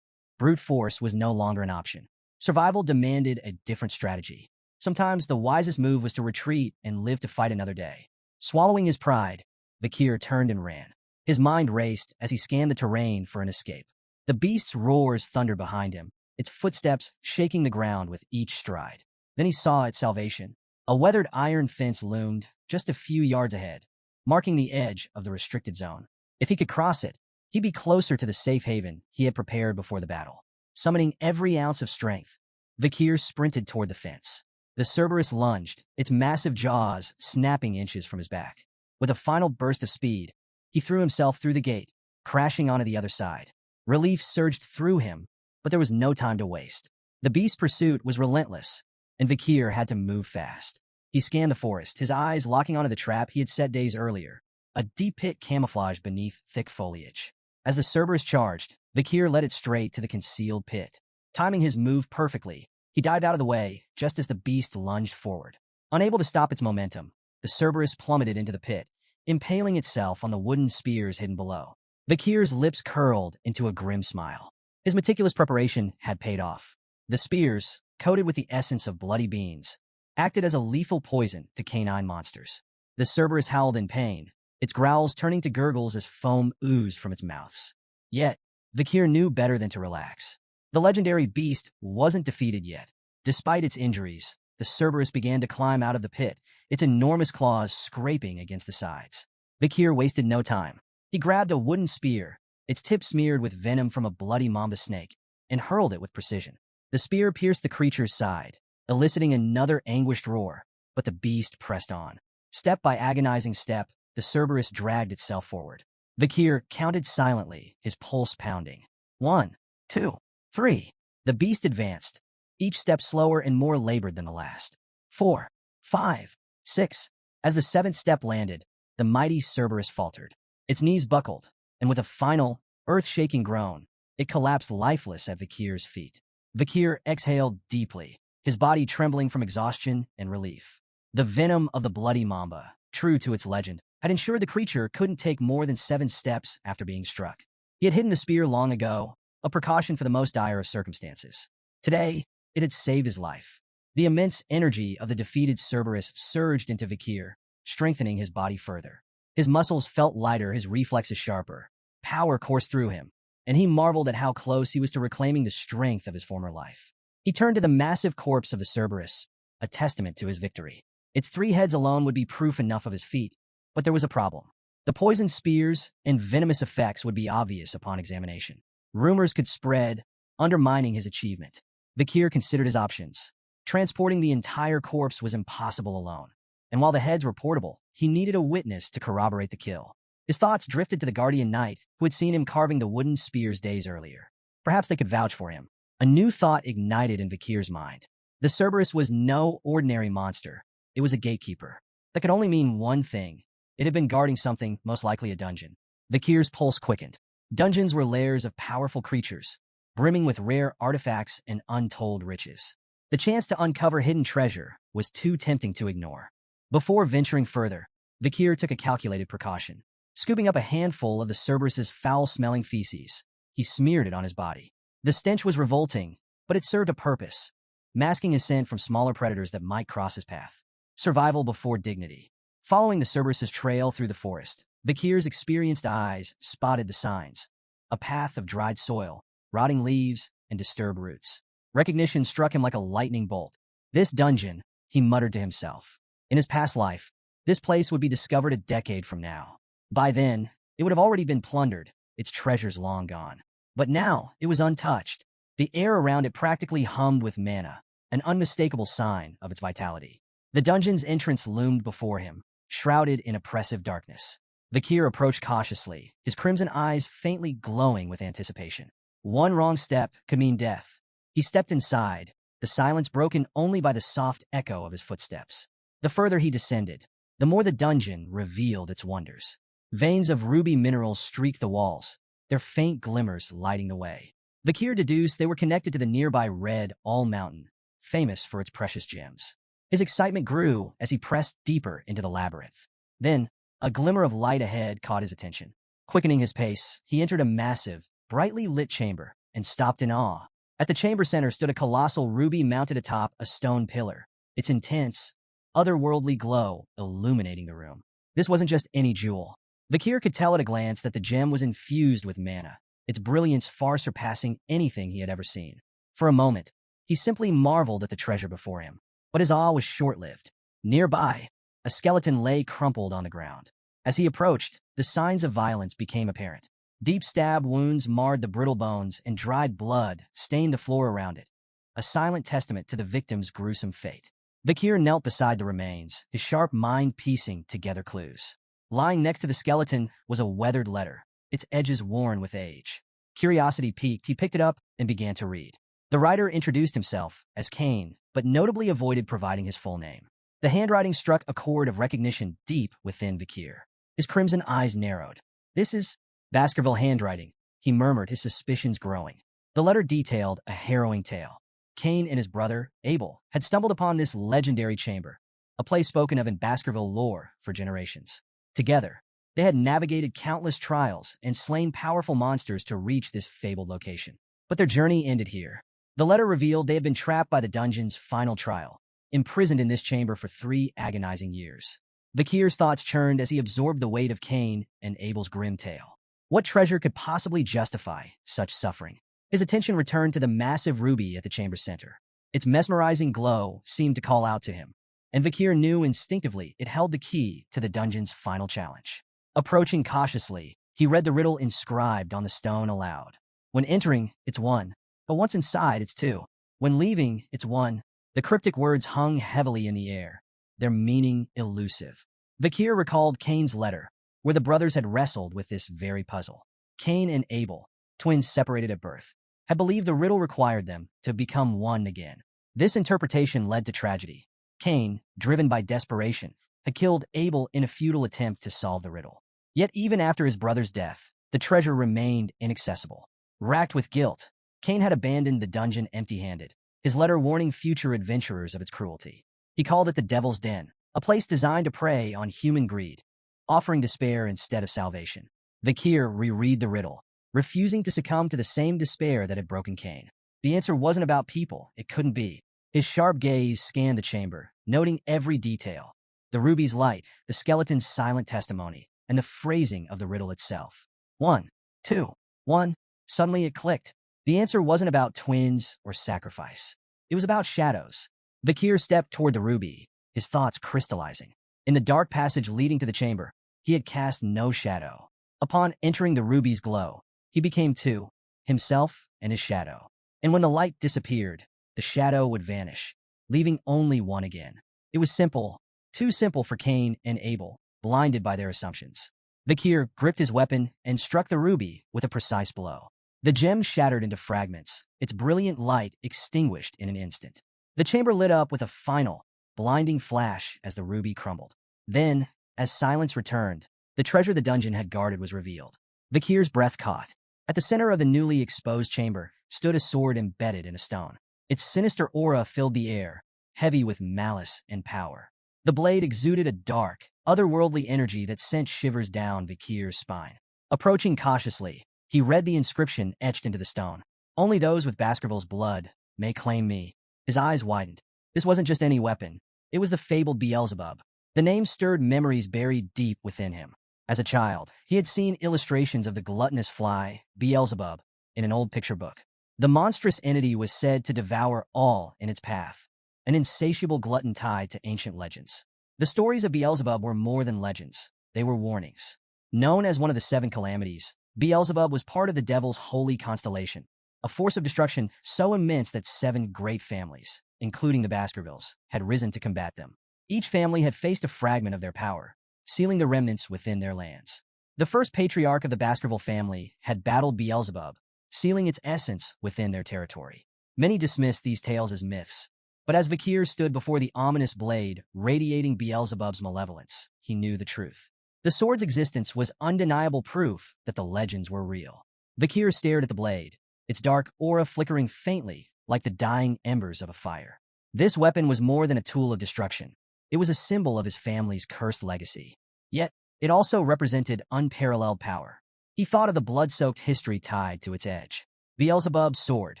Brute force was no longer an option. Survival demanded a different strategy. Sometimes the wisest move was to retreat and live to fight another day. Swallowing his pride, Vikir turned and ran. His mind raced as he scanned the terrain for an escape. The beast's roars thundered behind him, its footsteps shaking the ground with each stride. Then he saw its salvation. A weathered iron fence loomed just a few yards ahead, marking the edge of the restricted zone. If he could cross it, he'd be closer to the safe haven he had prepared before the battle. Summoning every ounce of strength, Vikir sprinted toward the fence. The Cerberus lunged, its massive jaws snapping inches from his back. With a final burst of speed, he threw himself through the gate, crashing onto the other side. Relief surged through him, but there was no time to waste. The beast's pursuit was relentless, and Vikir had to move fast. He scanned the forest, his eyes locking onto the trap he had set days earlier, a deep pit camouflaged beneath thick foliage. As the Cerberus charged, Vikir led it straight to the concealed pit. Timing his move perfectly, he dived out of the way just as the beast lunged forward. Unable to stop its momentum, the Cerberus plummeted into the pit, impaling itself on the wooden spears hidden below. Vikir's lips curled into a grim smile. His meticulous preparation had paid off. The spears, coated with the essence of bloody beans, acted as a lethal poison to canine monsters. The Cerberus howled in pain, its growls turning to gurgles as foam oozed from its mouths. Yet, Vikir knew better than to relax. The legendary beast wasn't defeated yet. Despite its injuries, the Cerberus began to climb out of the pit, its enormous claws scraping against the sides. Vikir wasted no time. He grabbed a wooden spear, its tip smeared with venom from a bloody mamba snake, and hurled it with precision. The spear pierced the creature's side, eliciting another anguished roar, but the beast pressed on. Step by agonizing step, the Cerberus dragged itself forward. Vikir counted silently, his pulse pounding. 1, 2, 3. The beast advanced, each step slower and more labored than the last. 4, 5, 6. As the seventh step landed, the mighty Cerberus faltered. Its knees buckled, and with a final, earth-shaking groan, it collapsed lifeless at Vikir's feet. Vikir exhaled deeply, his body trembling from exhaustion and relief. The venom of the bloody mamba, true to its legend, had ensured the creature couldn't take more than 7 steps after being struck. He had hidden the spear long ago, a precaution for the most dire of circumstances. Today, it had saved his life. The immense energy of the defeated Cerberus surged into Vikir, strengthening his body further. His muscles felt lighter, his reflexes sharper. Power coursed through him, and he marveled at how close he was to reclaiming the strength of his former life. He turned to the massive corpse of the Cerberus, a testament to his victory. Its 3 heads alone would be proof enough of his feat, but there was a problem. The poisoned spears and venomous effects would be obvious upon examination. Rumors could spread, undermining his achievement. Vikir considered his options. Transporting the entire corpse was impossible alone, and while the heads were portable, he needed a witness to corroborate the kill. His thoughts drifted to the guardian knight, who had seen him carving the wooden spears days earlier. Perhaps they could vouch for him. A new thought ignited in Vikir's mind. The Cerberus was no ordinary monster. It was a gatekeeper. That could only mean one thing. It had been guarding something, most likely a dungeon. Vikir's pulse quickened. Dungeons were lairs of powerful creatures, brimming with rare artifacts and untold riches. The chance to uncover hidden treasure was too tempting to ignore. Before venturing further, Vikir took a calculated precaution. Scooping up a handful of the Cerberus's foul-smelling feces, he smeared it on his body. The stench was revolting, but it served a purpose, masking his scent from smaller predators that might cross his path. Survival before dignity. Following the Cerberus's trail through the forest, Vikir's experienced eyes spotted the signs. A path of dried soil, rotting leaves, and disturbed roots. Recognition struck him like a lightning bolt. This dungeon, he muttered to himself. In his past life, this place would be discovered a decade from now. By then, it would have already been plundered, its treasures long gone. But now, it was untouched. The air around it practically hummed with mana, an unmistakable sign of its vitality. The dungeon's entrance loomed before him, shrouded in oppressive darkness. Vikir approached cautiously, his crimson eyes faintly glowing with anticipation. One wrong step could mean death. He stepped inside, the silence broken only by the soft echo of his footsteps. The further he descended, the more the dungeon revealed its wonders. Veins of ruby minerals streaked the walls, their faint glimmers lighting the way. Vikir deduced they were connected to the nearby Red All Mountain, famous for its precious gems. His excitement grew as he pressed deeper into the labyrinth. Then, a glimmer of light ahead caught his attention. Quickening his pace, he entered a massive, brightly lit chamber and stopped in awe. At the chamber center stood a colossal ruby mounted atop a stone pillar, its intense, otherworldly glow illuminating the room. This wasn't just any jewel. Vikir could tell at a glance that the gem was infused with mana, its brilliance far surpassing anything he had ever seen. For a moment, he simply marveled at the treasure before him. But his awe was short-lived. Nearby, a skeleton lay crumpled on the ground. As he approached, the signs of violence became apparent. Deep stab wounds marred the brittle bones, and dried blood stained the floor around it, a silent testament to the victim's gruesome fate. Vikir knelt beside the remains, his sharp mind piecing together clues. Lying next to the skeleton was a weathered letter, its edges worn with age. Curiosity piqued, he picked it up and began to read. The writer introduced himself as Cain, but notably avoided providing his full name. The handwriting struck a chord of recognition deep within Vikir. His crimson eyes narrowed. This is Baskerville handwriting, he murmured, his suspicions growing. The letter detailed a harrowing tale. Cain and his brother, Abel, had stumbled upon this legendary chamber, a place spoken of in Baskerville lore for generations. Together, they had navigated countless trials and slain powerful monsters to reach this fabled location. But their journey ended here. The letter revealed they had been trapped by the dungeon's final trial, imprisoned in this chamber for 3 agonizing years. Vikir's thoughts churned as he absorbed the weight of Cain and Abel's grim tale. What treasure could possibly justify such suffering? His attention returned to the massive ruby at the chamber's center. Its mesmerizing glow seemed to call out to him, and Vikir knew instinctively it held the key to the dungeon's final challenge. Approaching cautiously, he read the riddle inscribed on the stone aloud. When entering, it's 1. But once inside, it's 2. When leaving, it's 1. The cryptic words hung heavily in the air, their meaning elusive. Vakir recalled Cain's letter, where the brothers had wrestled with this very puzzle. Cain and Abel, twins separated at birth, had believed the riddle required them to become one again. This interpretation led to tragedy. Cain, driven by desperation, had killed Abel in a futile attempt to solve the riddle. Yet even after his brother's death, the treasure remained inaccessible. Racked with guilt, Cain had abandoned the dungeon empty-handed, his letter warning future adventurers of its cruelty. He called it the Devil's Den, a place designed to prey on human greed, offering despair instead of salvation. Vakir reread the riddle, refusing to succumb to the same despair that had broken Cain. The answer wasn't about people, it couldn't be. His sharp gaze scanned the chamber, noting every detail. The ruby's light, the skeleton's silent testimony, and the phrasing of the riddle itself. 1, 2, 1. Suddenly it clicked. The answer wasn't about twins or sacrifice. It was about shadows. Vakir stepped toward the ruby, his thoughts crystallizing. In the dark passage leading to the chamber, he had cast no shadow. Upon entering the ruby's glow, he became two, himself and his shadow. And when the light disappeared, the shadow would vanish, leaving only one again. It was simple, too simple for Cain and Abel, blinded by their assumptions. Vakir gripped his weapon and struck the ruby with a precise blow. The gem shattered into fragments, its brilliant light extinguished in an instant. The chamber lit up with a final, blinding flash as the ruby crumbled. Then, as silence returned, the treasure the dungeon had guarded was revealed. Vakir's breath caught. At the center of the newly exposed chamber stood a sword embedded in a stone. Its sinister aura filled the air, heavy with malice and power. The blade exuded a dark, otherworldly energy that sent shivers down Vakir's spine. Approaching cautiously, he read the inscription etched into the stone. "Only those with Baskerville's blood may claim me." His eyes widened. This wasn't just any weapon. It was the fabled Beelzebub. The name stirred memories buried deep within him. As a child, he had seen illustrations of the gluttonous fly, Beelzebub, in an old picture book. The monstrous entity was said to devour all in its path, an insatiable glutton tied to ancient legends. The stories of Beelzebub were more than legends. They were warnings. Known as one of the seven calamities, Beelzebub was part of the devil's holy constellation, a force of destruction so immense that 7 great families, including the Baskervilles, had risen to combat them. Each family had faced a fragment of their power, sealing the remnants within their lands. The first patriarch of the Baskerville family had battled Beelzebub, sealing its essence within their territory. Many dismissed these tales as myths, but as Vakir stood before the ominous blade radiating Beelzebub's malevolence, he knew the truth. The sword's existence was undeniable proof that the legends were real. Vakir stared at the blade, its dark aura flickering faintly like the dying embers of a fire. This weapon was more than a tool of destruction. It was a symbol of his family's cursed legacy. Yet, it also represented unparalleled power. He thought of the blood-soaked history tied to its edge. Beelzebub's sword,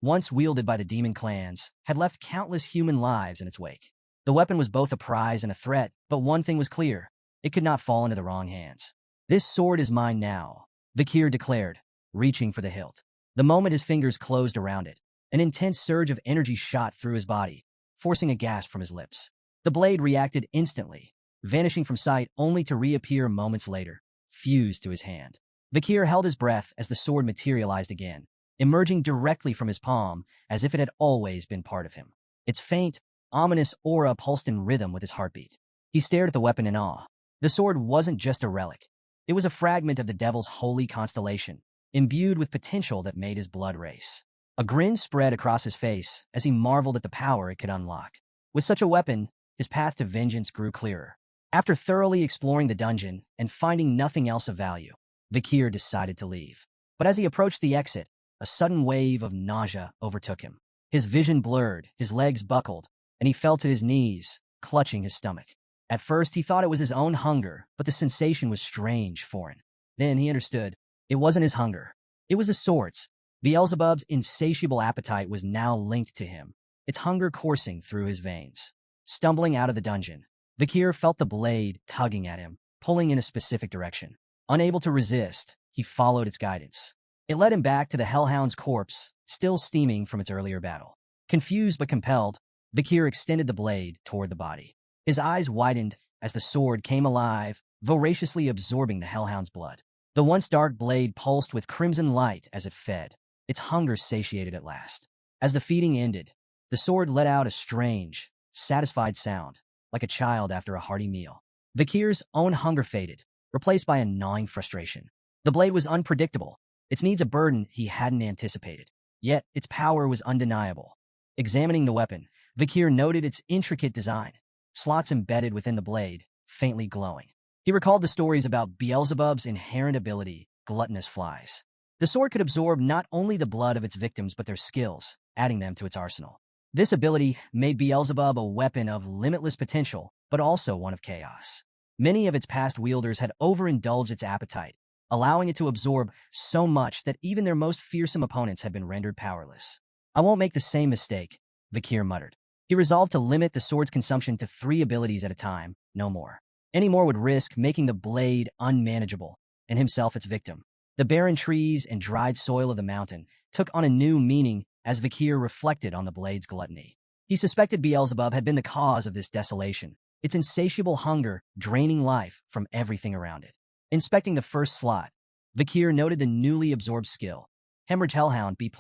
once wielded by the demon clans, had left countless human lives in its wake. The weapon was both a prize and a threat, but one thing was clear. It could not fall into the wrong hands. "This sword is mine now," Vakir declared, reaching for the hilt. The moment his fingers closed around it, an intense surge of energy shot through his body, forcing a gasp from his lips. The blade reacted instantly, vanishing from sight only to reappear moments later, fused to his hand. Vakir held his breath as the sword materialized again, emerging directly from his palm as if it had always been part of him. Its faint, ominous aura pulsed in rhythm with his heartbeat. He stared at the weapon in awe. The sword wasn't just a relic. It was a fragment of the devil's holy constellation, imbued with potential that made his blood race. A grin spread across his face as he marveled at the power it could unlock. With such a weapon, his path to vengeance grew clearer. After thoroughly exploring the dungeon and finding nothing else of value, Vakir decided to leave. But as he approached the exit, a sudden wave of nausea overtook him. His vision blurred, his legs buckled, and he fell to his knees, clutching his stomach. At first, he thought it was his own hunger, but the sensation was strange, foreign. Then he understood. It wasn't his hunger. It was the sword's. Beelzebub's insatiable appetite was now linked to him, its hunger coursing through his veins. Stumbling out of the dungeon, Vakir felt the blade tugging at him, pulling in a specific direction. Unable to resist, he followed its guidance. It led him back to the Hellhound's corpse, still steaming from its earlier battle. Confused but compelled, Vakir extended the blade toward the body. His eyes widened as the sword came alive, voraciously absorbing the Hellhound's blood. The once dark blade pulsed with crimson light as it fed, its hunger satiated at last. As the feeding ended, the sword let out a strange, satisfied sound, like a child after a hearty meal. Vikir's own hunger faded, replaced by a gnawing frustration. The blade was unpredictable. Its needs a burden he hadn't anticipated. Yet, its power was undeniable. Examining the weapon, Vikir noted its intricate design, slots embedded within the blade, faintly glowing. He recalled the stories about Beelzebub's inherent ability, gluttonous flies. The sword could absorb not only the blood of its victims but their skills, adding them to its arsenal. This ability made Beelzebub a weapon of limitless potential, but also one of chaos. Many of its past wielders had overindulged its appetite, allowing it to absorb so much that even their most fearsome opponents had been rendered powerless. I won't make the same mistake, Vikir muttered. He resolved to limit the sword's consumption to 3 abilities at a time, no more. Any more would risk making the blade unmanageable, and himself its victim. The barren trees and dried soil of the mountain took on a new meaning as Vikir reflected on the blade's gluttony. He suspected Beelzebub had been the cause of this desolation, its insatiable hunger draining life from everything around it. Inspecting the first slot, Vikir noted the newly absorbed skill, Hemorrhage Hellhound B+.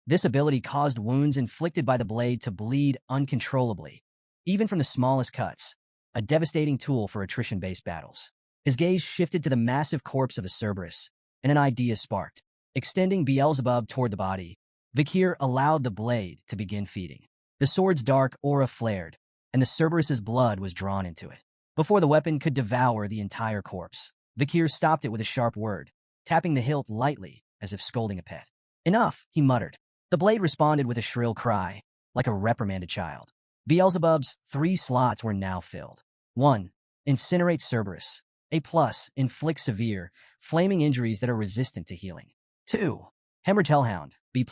This ability caused wounds inflicted by the blade to bleed uncontrollably, even from the smallest cuts, a devastating tool for attrition-based battles. His gaze shifted to the massive corpse of a Cerberus, and an idea sparked. Extending Beelzebub toward the body, Vikir allowed the blade to begin feeding. The sword's dark aura flared, and the Cerberus's blood was drawn into it. Before the weapon could devour the entire corpse, Vikir stopped it with a sharp word, tapping the hilt lightly, as if scolding a pet. Enough, he muttered. The blade responded with a shrill cry, like a reprimanded child. Beelzebub's 3 slots were now filled. 1. Incinerate Cerberus. A+, inflict severe, flaming injuries that are resistant to healing. 2. Hemorrhage Hellhound, B+,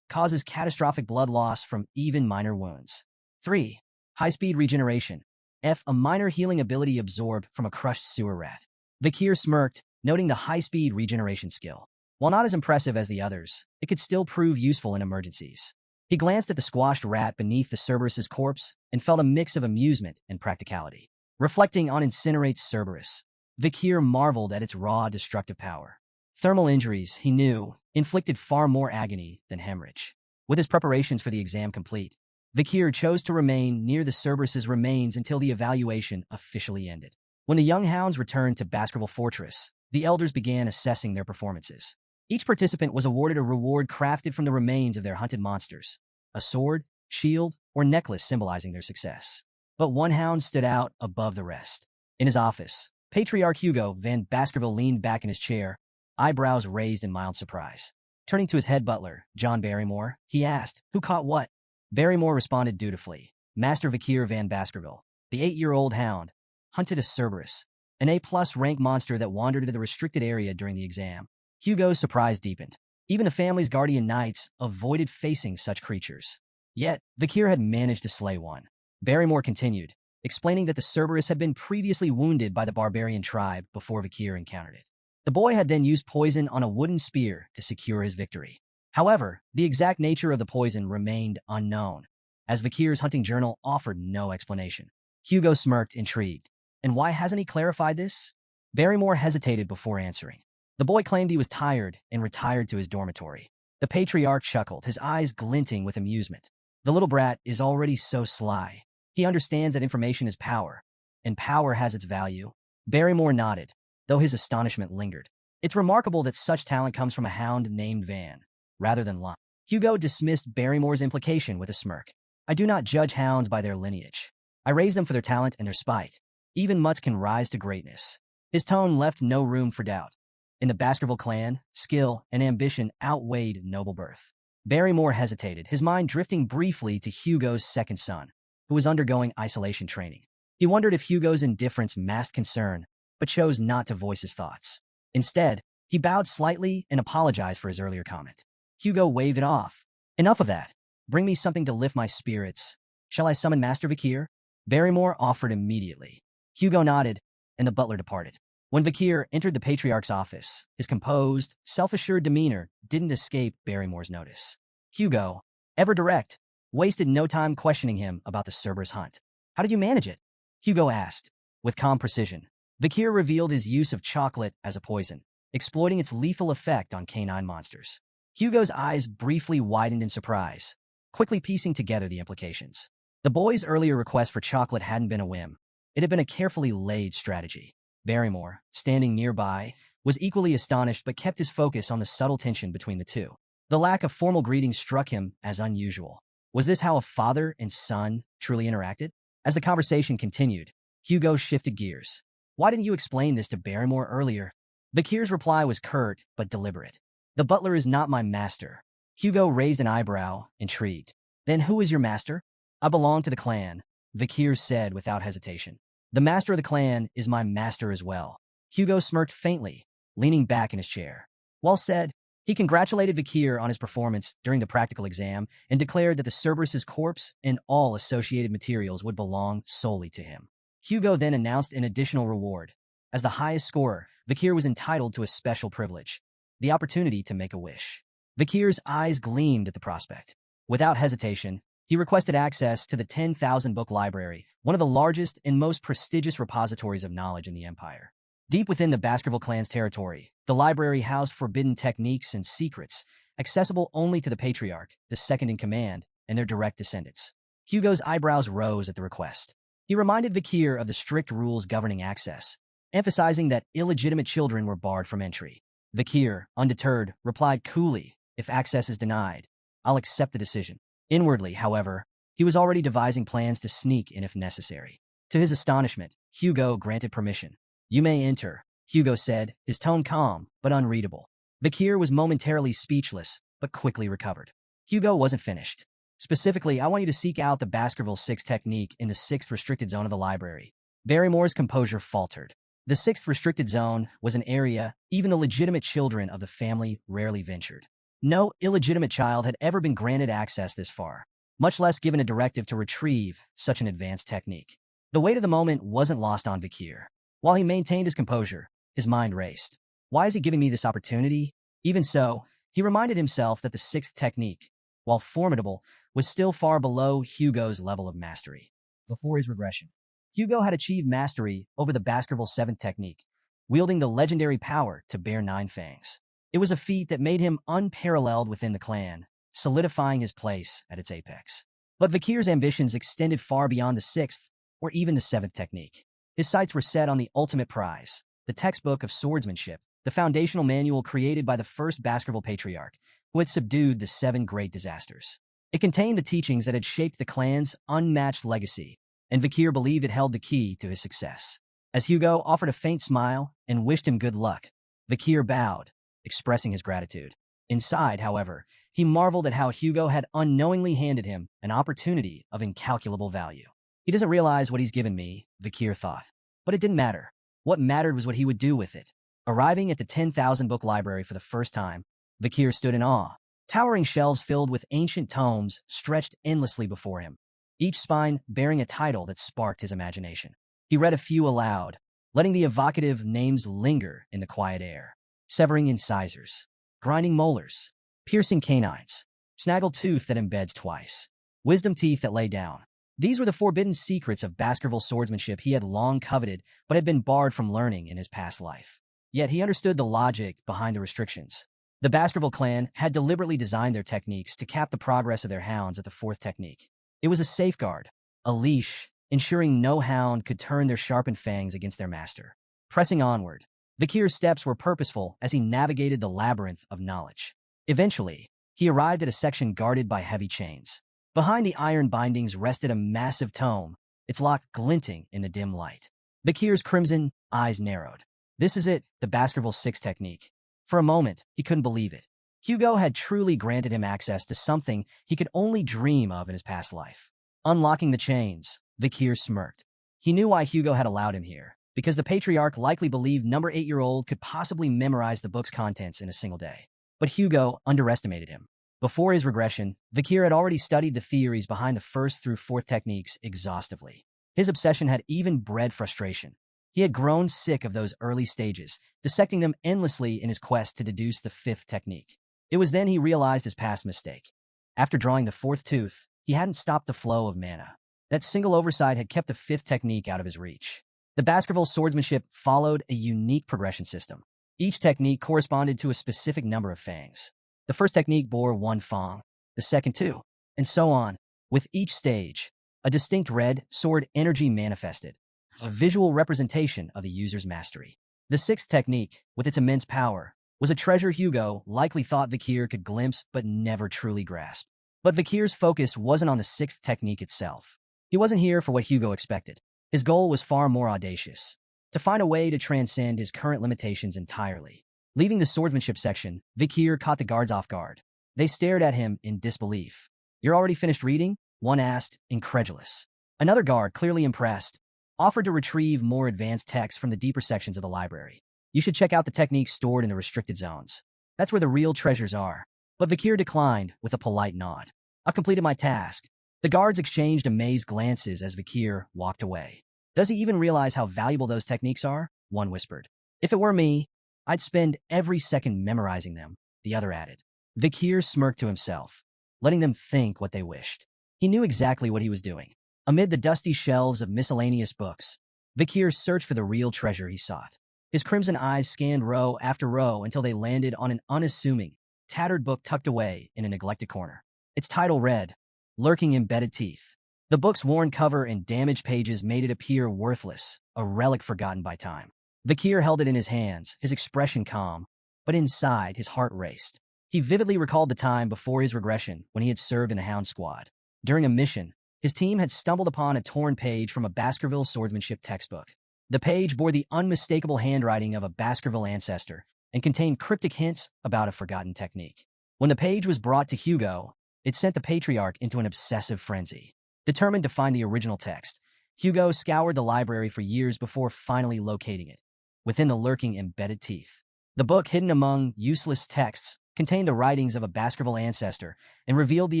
causes catastrophic blood loss from even minor wounds. 3. High-speed regeneration. F. A minor healing ability absorbed from a crushed sewer rat. Vikir smirked, noting the high-speed regeneration skill. While not as impressive as the others, it could still prove useful in emergencies. He glanced at the squashed rat beneath the Cerberus's corpse and felt a mix of amusement and practicality. Reflecting on Incinerate Cerberus, Vikir marveled at its raw destructive power. Thermal injuries, he knew, inflicted far more agony than hemorrhage. With his preparations for the exam complete, Vikir chose to remain near the Cerberus's remains until the evaluation officially ended. When the young hounds returned to Baskerville Fortress, the elders began assessing their performances. Each participant was awarded a reward crafted from the remains of their hunted monsters, a sword, shield, or necklace symbolizing their success. But one hound stood out above the rest. In his office, Patriarch Hugo Van Baskerville leaned back in his chair, eyebrows raised in mild surprise. Turning to his head butler, John Barrymore, he asked, "Who caught what?" Barrymore responded dutifully. Master Vikir Van Baskerville, the 8-year-old hound, hunted a Cerberus, an A+ rank monster that wandered into the restricted area during the exam. Hugo's surprise deepened. Even the family's guardian knights avoided facing such creatures. Yet, Vikir had managed to slay one. Barrymore continued, explaining that the Cerberus had been previously wounded by the barbarian tribe before Vikir encountered it. The boy had then used poison on a wooden spear to secure his victory. However, the exact nature of the poison remained unknown, as Vikir's hunting journal offered no explanation. Hugo smirked, intrigued. And why hasn't he clarified this? Barrymore hesitated before answering. The boy claimed he was tired and retired to his dormitory. The patriarch chuckled, his eyes glinting with amusement. The little brat is already so sly. He understands that information is power, and power has its value. Barrymore nodded, though his astonishment lingered. It's remarkable that such talent comes from a hound named Van, rather than Lon. Hugo dismissed Barrymore's implication with a smirk. I do not judge hounds by their lineage. I raise them for their talent and their spite. Even mutts can rise to greatness. His tone left no room for doubt. In the Baskerville clan, skill and ambition outweighed noble birth. Barrymore hesitated, his mind drifting briefly to Hugo's second son, who was undergoing isolation training. He wondered if Hugo's indifference masked concern, but chose not to voice his thoughts. Instead, he bowed slightly and apologized for his earlier comment. Hugo waved it off. Enough of that. Bring me something to lift my spirits. Shall I summon Master Vikir? Barrymore offered immediately. Hugo nodded, and the butler departed. When Vikir entered the Patriarch's office, his composed, self-assured demeanor didn't escape Barrymore's notice. Hugo, ever direct, wasted no time questioning him about the Cerberus hunt. How did you manage it? Hugo asked. With calm precision, Vikir revealed his use of chocolate as a poison, exploiting its lethal effect on canine monsters. Hugo's eyes briefly widened in surprise, quickly piecing together the implications. The boy's earlier request for chocolate hadn't been a whim. It had been a carefully laid strategy. Barrymore, standing nearby, was equally astonished but kept his focus on the subtle tension between the two. The lack of formal greetings struck him as unusual. Was this how a father and son truly interacted? As the conversation continued, Hugo shifted gears. Why didn't you explain this to Barrymore earlier? Vakir's reply was curt but deliberate. The butler is not my master. Hugo raised an eyebrow, intrigued. Then who is your master? I belong to the clan, Vakir said without hesitation. The master of the clan is my master as well. Hugo smirked faintly, leaning back in his chair. Well said. He congratulated Vakir on his performance during the practical exam and declared that the Cerberus's corpse and all associated materials would belong solely to him. Hugo then announced an additional reward. As the highest scorer, Vakir was entitled to a special privilege, the opportunity to make a wish. Vakir's eyes gleamed at the prospect. Without hesitation, he requested access to the 10,000-book library, one of the largest and most prestigious repositories of knowledge in the Empire. Deep within the Baskerville clan's territory, the library housed forbidden techniques and secrets, accessible only to the Patriarch, the second-in-command, and their direct descendants. Hugo's eyebrows rose at the request. He reminded Vakir of the strict rules governing access, emphasizing that illegitimate children were barred from entry. Vakir, undeterred, replied coolly, "If access is denied, I'll accept the decision." Inwardly, however, he was already devising plans to sneak in if necessary. To his astonishment, Hugo granted permission. "You may enter," Hugo said, his tone calm but unreadable. Vakir was momentarily speechless, but quickly recovered. Hugo wasn't finished. "Specifically, I want you to seek out the Baskerville 6 technique in the 6th restricted zone of the library." Barrymore's composure faltered. The 6th restricted zone was an area even the legitimate children of the family rarely ventured. No illegitimate child had ever been granted access this far, much less given a directive to retrieve such an advanced technique. The weight of the moment wasn't lost on Vakir. While he maintained his composure, his mind raced. Why is he giving me this opportunity? Even so, he reminded himself that the 6th technique, while formidable, was still far below Hugo's level of mastery. Before his regression, Hugo had achieved mastery over the Baskerville 7th technique, wielding the legendary power to bear 9 fangs. It was a feat that made him unparalleled within the clan, solidifying his place at its apex. But Vakir's ambitions extended far beyond the 6th or even the 7th technique. His sights were set on the ultimate prize, the textbook of swordsmanship, the foundational manual created by the first Baskerville Patriarch, who had subdued the 7 great disasters. It contained the teachings that had shaped the clan's unmatched legacy, and Vakir believed it held the key to his success. As Hugo offered a faint smile and wished him good luck, Vakir bowed, expressing his gratitude. Inside, however, he marveled at how Hugo had unknowingly handed him an opportunity of incalculable value. He doesn't realize what he's given me, Vakir thought. But it didn't matter. What mattered was what he would do with it. Arriving at the 10,000-book library for the first time, Vakir stood in awe. Towering shelves filled with ancient tomes stretched endlessly before him, each spine bearing a title that sparked his imagination. He read a few aloud, letting the evocative names linger in the quiet air. Severing incisors, grinding molars, piercing canines, snaggle tooth that embeds twice, wisdom teeth that lay down. These were the forbidden secrets of Baskerville swordsmanship he had long coveted but had been barred from learning in his past life. Yet he understood the logic behind the restrictions. The Baskerville clan had deliberately designed their techniques to cap the progress of their hounds at the 4th technique. It was a safeguard, a leash, ensuring no hound could turn their sharpened fangs against their master. Pressing onward, Vakir's steps were purposeful as he navigated the labyrinth of knowledge. Eventually, he arrived at a section guarded by heavy chains. Behind the iron bindings rested a massive tome, its lock glinting in the dim light. Vakir's crimson eyes narrowed. This is it, the Baskerville 6 technique. For a moment, he couldn't believe it. Hugo had truly granted him access to something he could only dream of in his past life. Unlocking the chains, Vakir smirked. He knew why Hugo had allowed him here, because the Patriarch likely believed number 8-year-old could possibly memorize the book's contents in a single day. But Hugo underestimated him. Before his regression, Vakir had already studied the theories behind the 1st through 4th techniques exhaustively. His obsession had even bred frustration. He had grown sick of those early stages, dissecting them endlessly in his quest to deduce the 5th technique. It was then he realized his past mistake. After drawing the 4th tooth, he hadn't stopped the flow of mana. That single oversight had kept the 5th technique out of his reach. The Baskerville swordsmanship followed a unique progression system. Each technique corresponded to a specific number of fangs. The 1st technique bore 1 fang, the 2nd 2, and so on. With each stage, a distinct red sword energy manifested, a visual representation of the user's mastery. The sixth technique, with its immense power, was a treasure Hugo likely thought Vikir could glimpse but never truly grasp. But Vikir's focus wasn't on the sixth technique itself. He wasn't here for what Hugo expected. His goal was far more audacious: to find a way to transcend his current limitations entirely. Leaving the swordsmanship section, Vikir caught the guards off guard. They stared at him in disbelief. "You're already finished reading?" one asked, incredulous. Another guard, clearly impressed, offered to retrieve more advanced texts from the deeper sections of the library. "You should check out the techniques stored in the restricted zones. That's where the real treasures are." But Vikir declined with a polite nod. "I've completed my task." The guards exchanged amazed glances as Vikir walked away. "Does he even realize how valuable those techniques are?" one whispered. "If it were me, I'd spend every second memorizing them," the other added. Vikir smirked to himself, letting them think what they wished. He knew exactly what he was doing. Amid the dusty shelves of miscellaneous books, Vikir searched for the real treasure he sought. His crimson eyes scanned row after row until they landed on an unassuming, tattered book tucked away in a neglected corner. Its title read, "Lurking Embedded Teeth." The book's worn cover and damaged pages made it appear worthless, a relic forgotten by time. Vikir held it in his hands, his expression calm, but inside his heart raced. He vividly recalled the time before his regression when he had served in the Hound Squad. During a mission, his team had stumbled upon a torn page from a Baskerville swordsmanship textbook. The page bore the unmistakable handwriting of a Baskerville ancestor and contained cryptic hints about a forgotten technique. When the page was brought to Hugo, it sent the patriarch into an obsessive frenzy. Determined to find the original text, Hugo scoured the library for years before finally locating it, within the lurking embedded teeth. The book, hidden among useless texts, contained the writings of a Baskerville ancestor and revealed the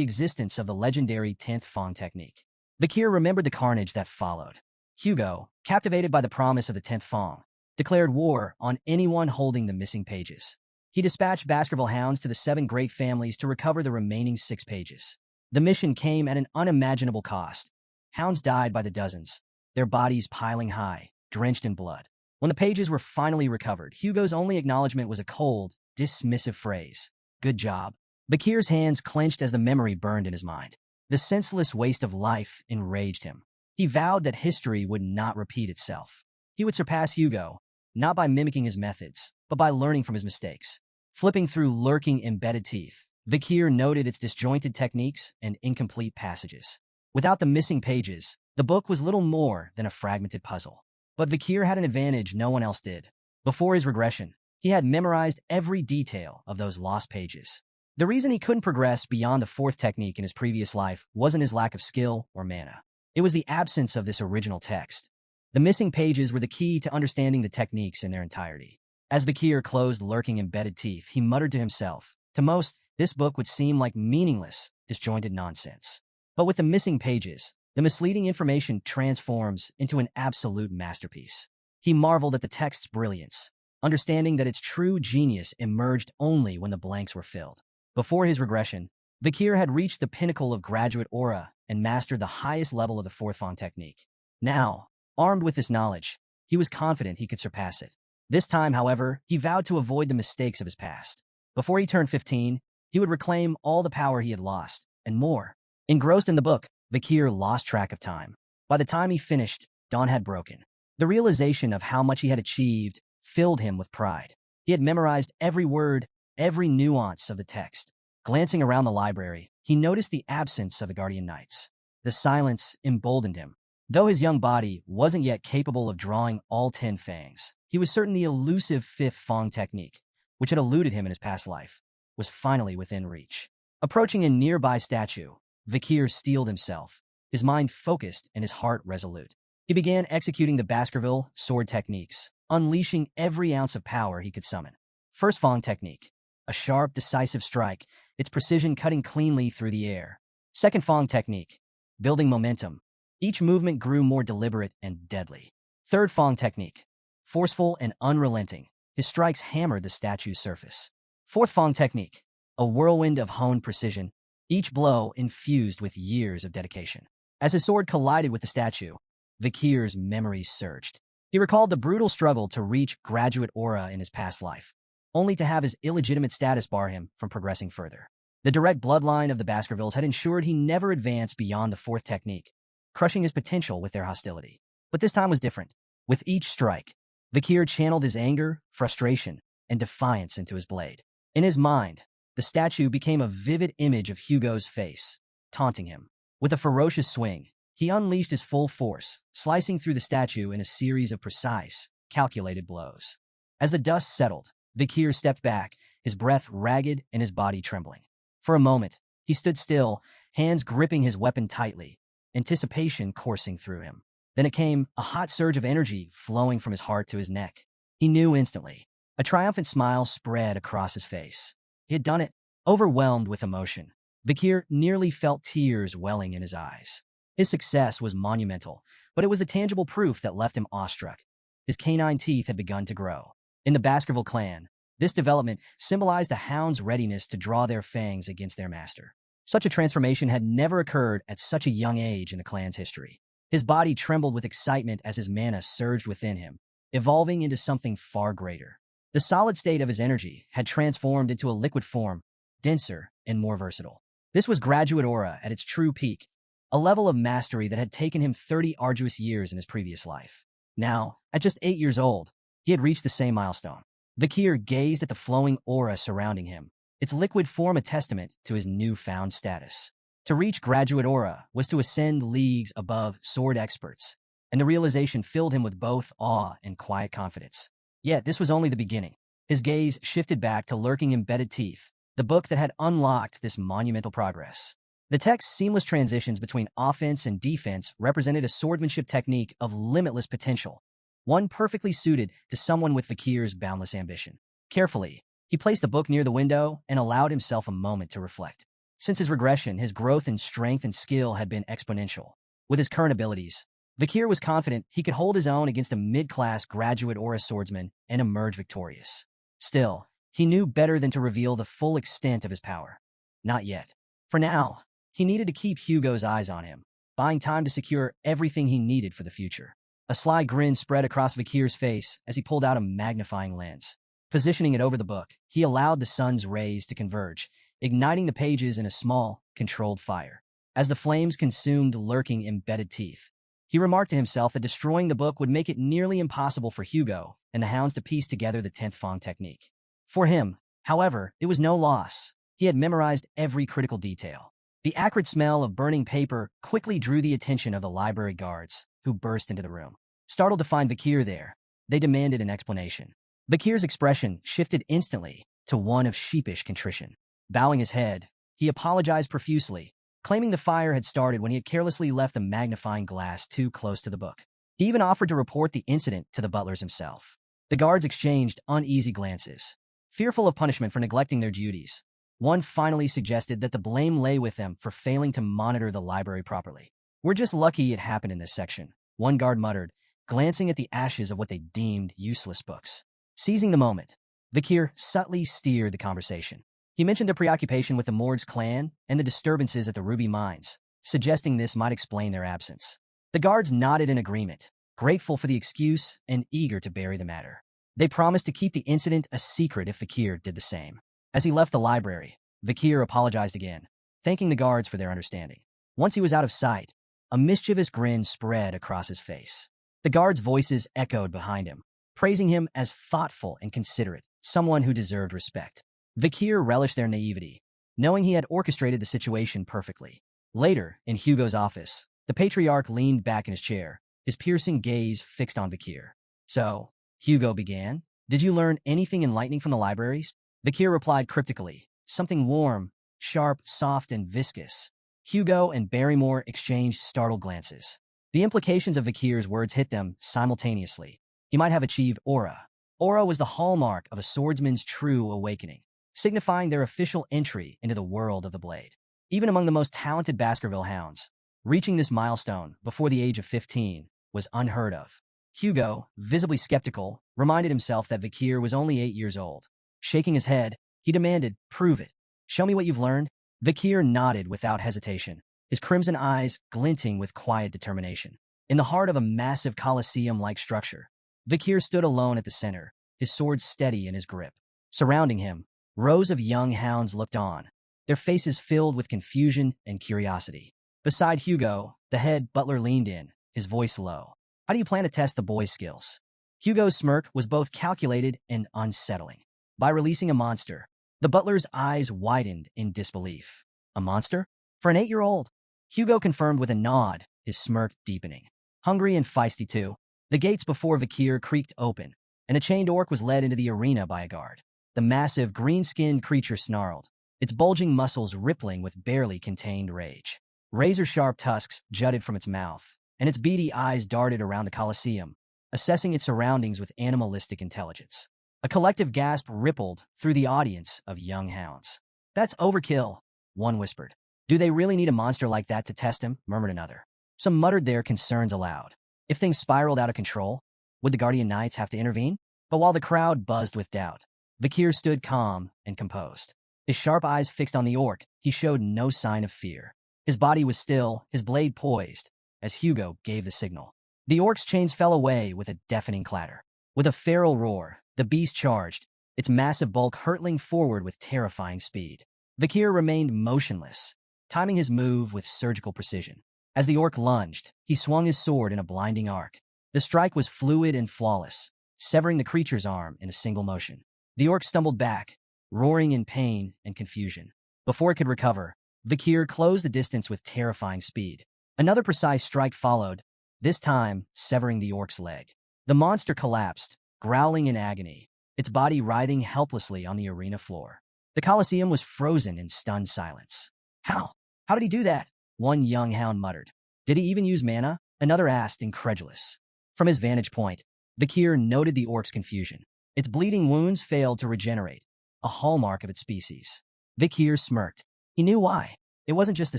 existence of the legendary 10th Fong technique. Vikir remembered the carnage that followed. Hugo, captivated by the promise of the 10th Fong, declared war on anyone holding the missing pages. He dispatched Baskerville hounds to the 7 great families to recover the remaining 6 pages. The mission came at an unimaginable cost. Hounds died by the dozens, their bodies piling high, drenched in blood. When the pages were finally recovered, Hugo's only acknowledgement was a cold, dismissive phrase: "Good job." Vikir's hands clenched as the memory burned in his mind. The senseless waste of life enraged him. He vowed that history would not repeat itself. He would surpass Hugo, not by mimicking his methods, but by learning from his mistakes. Flipping through lurking embedded teeth, Vikir noted its disjointed techniques and incomplete passages. Without the missing pages, the book was little more than a fragmented puzzle. But Vikir had an advantage no one else did. Before his regression, he had memorized every detail of those lost pages. The reason he couldn't progress beyond the 4th technique in his previous life wasn't his lack of skill or mana. It was the absence of this original text. The missing pages were the key to understanding the techniques in their entirety. As Vikir closed lurking embedded teeth, he muttered to himself, "To most, this book would seem like meaningless, disjointed nonsense. But with the missing pages, the misleading information transforms into an absolute masterpiece." He marveled at the text's brilliance, understanding that its true genius emerged only when the blanks were filled. Before his regression, Vikir had reached the pinnacle of graduate aura and mastered the highest level of the 4th Fong technique. Now, armed with this knowledge, he was confident he could surpass it. This time, however, he vowed to avoid the mistakes of his past. Before he turned 15, he would reclaim all the power he had lost, and more. Engrossed in the book, Vikir lost track of time. By the time he finished, dawn had broken. The realization of how much he had achieved filled him with pride. He had memorized every word, every nuance of the text. Glancing around the library, he noticed the absence of the Guardian Knights. The silence emboldened him. Though his young body wasn't yet capable of drawing all 10 fangs, he was certain the elusive 5th Fong technique, which had eluded him in his past life, was finally within reach. Approaching a nearby statue, Vikir steeled himself, his mind focused and his heart resolute. He began executing the Baskerville sword techniques, unleashing every ounce of power he could summon. First Fong technique, a sharp, decisive strike, its precision cutting cleanly through the air. Second Fong technique, building momentum. Each movement grew more deliberate and deadly. Third Fong technique, forceful and unrelenting. His strikes hammered the statue's surface. Fourth Fong technique, a whirlwind of honed precision, each blow infused with years of dedication. As his sword collided with the statue, Vikir's memories surged. He recalled the brutal struggle to reach graduate aura in his past life, only to have his illegitimate status bar him from progressing further. The direct bloodline of the Baskervilles had ensured he never advanced beyond the 4th technique, crushing his potential with their hostility. But this time was different. With each strike, Vikir channeled his anger, frustration, and defiance into his blade. In his mind, the statue became a vivid image of Hugo's face, taunting him. With a ferocious swing, he unleashed his full force, slicing through the statue in a series of precise, calculated blows. As the dust settled, Vikir stepped back, his breath ragged and his body trembling. For a moment, he stood still, hands gripping his weapon tightly, anticipation coursing through him. Then it came, a hot surge of energy flowing from his heart to his neck. He knew instantly. A triumphant smile spread across his face. He had done it, overwhelmed with emotion. Vikir nearly felt tears welling in his eyes. His success was monumental, but it was the tangible proof that left him awestruck. His canine teeth had begun to grow. In the Baskerville clan, this development symbolized the hound's readiness to draw their fangs against their master. Such a transformation had never occurred at such a young age in the clan's history. His body trembled with excitement as his mana surged within him, evolving into something far greater. The solid state of his energy had transformed into a liquid form, denser and more versatile. This was graduate aura at its true peak, a level of mastery that had taken him 30 arduous years in his previous life. Now, at just 8 years old, he had reached the same milestone. Vikir gazed at the flowing aura surrounding him, its liquid form a testament to his newfound status. To reach graduate aura was to ascend leagues above sword experts, and the realization filled him with both awe and quiet confidence. Yet this was only the beginning. His gaze shifted back to lurking embedded teeth, the book that had unlocked this monumental progress. The text's seamless transitions between offense and defense represented a swordsmanship technique of limitless potential, one perfectly suited to someone with Vikir's boundless ambition. Carefully, he placed the book near the window and allowed himself a moment to reflect. Since his regression, his growth in strength and skill had been exponential. With his current abilities, Vikir was confident he could hold his own against a mid-class graduate aura swordsman and emerge victorious. Still, he knew better than to reveal the full extent of his power. Not yet. For now, he needed to keep Hugo's eyes on him, buying time to secure everything he needed for the future. A sly grin spread across Vikir's face as he pulled out a magnifying lens. Positioning it over the book, he allowed the sun's rays to converge, igniting the pages in a small, controlled fire. As the flames consumed lurking embedded teeth, he remarked to himself that destroying the book would make it nearly impossible for Hugo and the hounds to piece together the 10th Fang technique. For him, however, it was no loss. He had memorized every critical detail. The acrid smell of burning paper quickly drew the attention of the library guards, who burst into the room. Startled to find Vikir there, they demanded an explanation. Vikir's expression shifted instantly to one of sheepish contrition. Bowing his head, he apologized profusely, claiming the fire had started when he had carelessly left the magnifying glass too close to the book. He even offered to report the incident to the butlers himself. The guards exchanged uneasy glances, fearful of punishment for neglecting their duties. One finally suggested that the blame lay with them for failing to monitor the library properly. "We're just lucky it happened in this section," one guard muttered, glancing at the ashes of what they deemed useless books. Seizing the moment, Vikir subtly steered the conversation. He mentioned their preoccupation with the Morg's clan and the disturbances at the Ruby Mines, suggesting this might explain their absence. The guards nodded in agreement, grateful for the excuse and eager to bury the matter. They promised to keep the incident a secret if Vikir did the same. As he left the library, Vikir apologized again, thanking the guards for their understanding. Once he was out of sight, a mischievous grin spread across his face. The guards' voices echoed behind him, praising him as thoughtful and considerate, someone who deserved respect. Vikir relished their naivety, knowing he had orchestrated the situation perfectly. Later, in Hugo's office, the patriarch leaned back in his chair, his piercing gaze fixed on Vikir. "So," Hugo began, "did you learn anything enlightening from the libraries?" Vikir replied cryptically, "Something warm, sharp, soft, and viscous." Hugo and Barrymore exchanged startled glances. The implications of Vikir's words hit them simultaneously. He might have achieved aura. Aura was the hallmark of a swordsman's true awakening, signifying their official entry into the world of the blade. Even among the most talented Baskerville hounds, reaching this milestone before the age of 15 was unheard of. Hugo, visibly skeptical, reminded himself that Vikir was only 8 years old. Shaking his head, he demanded, "Prove it. Show me what you've learned." Vikir nodded without hesitation, his crimson eyes glinting with quiet determination. In the heart of a massive Colosseum-like structure, Vikir stood alone at the center, his sword steady in his grip. Surrounding him, rows of young hounds looked on, their faces filled with confusion and curiosity. Beside Hugo, the head butler leaned in, his voice low. How do you plan to test the boy's skills? Hugo's smirk was both calculated and unsettling. By releasing a monster, the butler's eyes widened in disbelief. A monster? For an 8-year-old? Hugo confirmed with a nod, his smirk deepening. Hungry and feisty too, the gates before Vikir creaked open, and a chained orc was led into the arena by a guard. The massive, green-skinned creature snarled, its bulging muscles rippling with barely contained rage. Razor-sharp tusks jutted from its mouth, and its beady eyes darted around the Colosseum, assessing its surroundings with animalistic intelligence. A collective gasp rippled through the audience of young hounds. "That's overkill," one whispered. "Do they really need a monster like that to test him?" murmured another. Some muttered their concerns aloud. If things spiraled out of control, would the Guardian Knights have to intervene? But while the crowd buzzed with doubt, Vikir stood calm and composed. His sharp eyes fixed on the orc, he showed no sign of fear. His body was still, his blade poised, as Hugo gave the signal. The orc's chains fell away with a deafening clatter. With a feral roar, the beast charged, its massive bulk hurtling forward with terrifying speed. Vikir remained motionless, timing his move with surgical precision. As the orc lunged, he swung his sword in a blinding arc. The strike was fluid and flawless, severing the creature's arm in a single motion. The orc stumbled back, roaring in pain and confusion. Before it could recover, Vikir closed the distance with terrifying speed. Another precise strike followed, this time severing the orc's leg. The monster collapsed, growling in agony, its body writhing helplessly on the arena floor. The Colosseum was frozen in stunned silence. How? How did he do that? One young hound muttered. Did he even use mana? Another asked, incredulous. From his vantage point, Vikir noted the orc's confusion. Its bleeding wounds failed to regenerate, a hallmark of its species. Vikir smirked. He knew why. It wasn't just the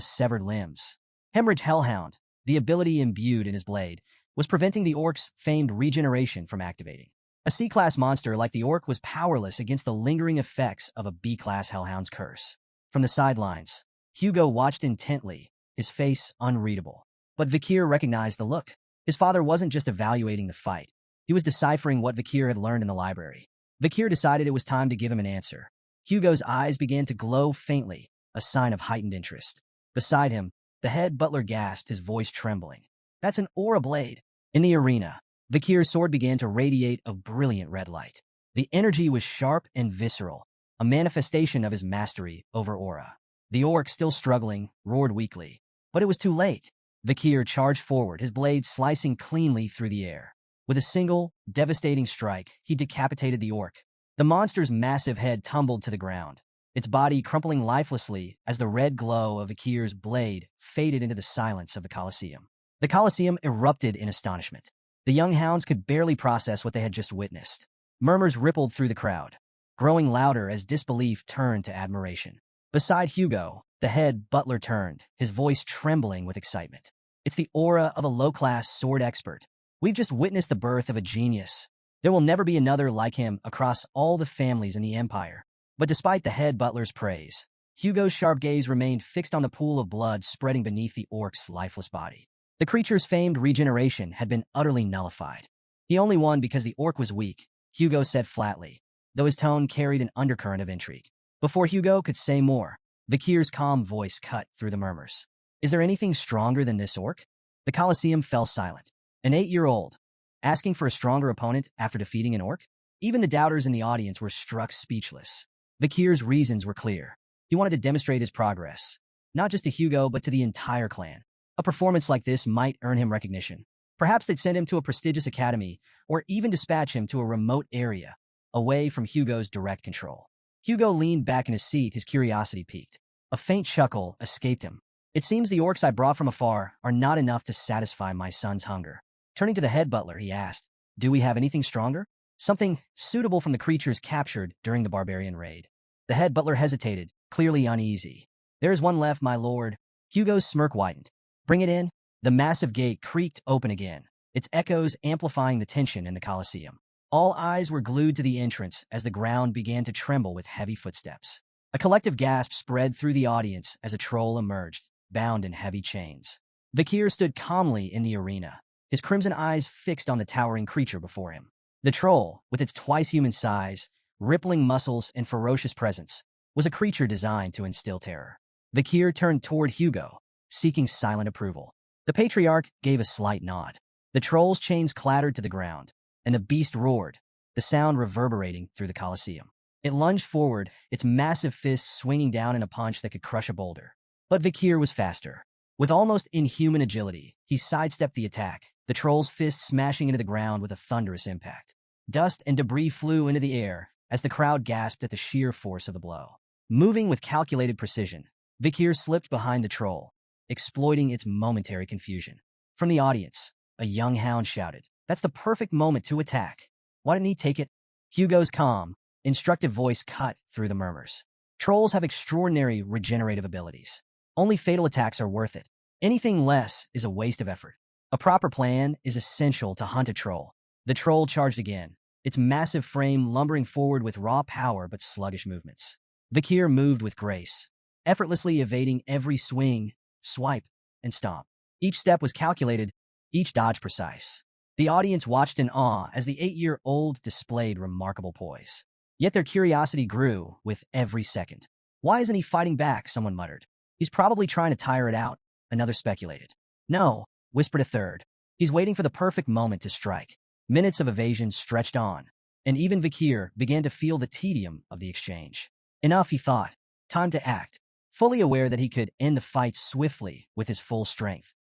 severed limbs. Hemorrhage Hellhound, the ability imbued in his blade, was preventing the orc's famed regeneration from activating. A C-class monster like the orc was powerless against the lingering effects of a B-class Hellhound's curse. From the sidelines, Hugo watched intently, his face unreadable. But Vikir recognized the look. His father wasn't just evaluating the fight. He was deciphering what Vikir had learned in the library. Vikir decided it was time to give him an answer. Hugo's eyes began to glow faintly, a sign of heightened interest. Beside him, the head butler gasped, his voice trembling. That's an aura blade. In the arena, Vikir's sword began to radiate a brilliant red light. The energy was sharp and visceral, a manifestation of his mastery over aura. The orc, still struggling, roared weakly. But it was too late. Vikir charged forward, his blade slicing cleanly through the air. With a single, devastating strike, he decapitated the orc. The monster's massive head tumbled to the ground, its body crumpling lifelessly as the red glow of Vikir's blade faded into the silence of the Colosseum. The Colosseum erupted in astonishment. The young hounds could barely process what they had just witnessed. Murmurs rippled through the crowd, growing louder as disbelief turned to admiration. Beside Hugo, the head butler turned, his voice trembling with excitement. It's the aura of a low-class sword expert. We've just witnessed the birth of a genius. There will never be another like him across all the families in the Empire. But despite the head butler's praise, Hugo's sharp gaze remained fixed on the pool of blood spreading beneath the orc's lifeless body. The creature's famed regeneration had been utterly nullified. He only won because the orc was weak, Hugo said flatly, though his tone carried an undercurrent of intrigue. Before Hugo could say more, Vikir's calm voice cut through the murmurs. Is there anything stronger than this orc? The Colosseum fell silent. An 8-year-old, asking for a stronger opponent after defeating an orc? Even the doubters in the audience were struck speechless. Vikir's reasons were clear. He wanted to demonstrate his progress, not just to Hugo but to the entire clan. A performance like this might earn him recognition. Perhaps they'd send him to a prestigious academy, or even dispatch him to a remote area, away from Hugo's direct control. Hugo leaned back in his seat, his curiosity piqued. A faint chuckle escaped him. It seems the orcs I brought from afar are not enough to satisfy my son's hunger. Turning to the head butler, he asked, do we have anything stronger? Something suitable from the creatures captured during the barbarian raid. The head butler hesitated, clearly uneasy. There is one left, my lord. Hugo's smirk widened. Bring it in. The massive gate creaked open again, its echoes amplifying the tension in the Colosseum. All eyes were glued to the entrance as the ground began to tremble with heavy footsteps. A collective gasp spread through the audience as a troll emerged, bound in heavy chains. Vikir stood calmly in the arena, his crimson eyes fixed on the towering creature before him. The troll, with its twice-human size, rippling muscles, and ferocious presence, was a creature designed to instill terror. Vikir turned toward Hugo, seeking silent approval. The patriarch gave a slight nod. The troll's chains clattered to the ground, and the beast roared, the sound reverberating through the Colosseum. It lunged forward, its massive fists swinging down in a punch that could crush a boulder. But Vikir was faster. With almost inhuman agility, he sidestepped the attack, the troll's fist smashing into the ground with a thunderous impact. Dust and debris flew into the air as the crowd gasped at the sheer force of the blow. Moving with calculated precision, Vikir slipped behind the troll, exploiting its momentary confusion. From the audience, a young hound shouted, "That's the perfect moment to attack. Why didn't he take it?" Hugo's calm, instructive voice cut through the murmurs. Trolls have extraordinary regenerative abilities. Only fatal attacks are worth it. Anything less is a waste of effort. A proper plan is essential to hunt a troll. The troll charged again, its massive frame lumbering forward with raw power but sluggish movements. Vikir moved with grace, effortlessly evading every swing, swipe, and stomp. Each step was calculated, each dodge precise. The audience watched in awe as the 8-year-old displayed remarkable poise. Yet their curiosity grew with every second. "Why isn't he fighting back?" someone muttered. "He's probably trying to tire it out," another speculated. "No," whispered a third. "He's waiting for the perfect moment to strike." Minutes of evasion stretched on, and even Vikir began to feel the tedium of the exchange. Enough, he thought. Time to act. Fully aware that he could end the fight swiftly with his full strength,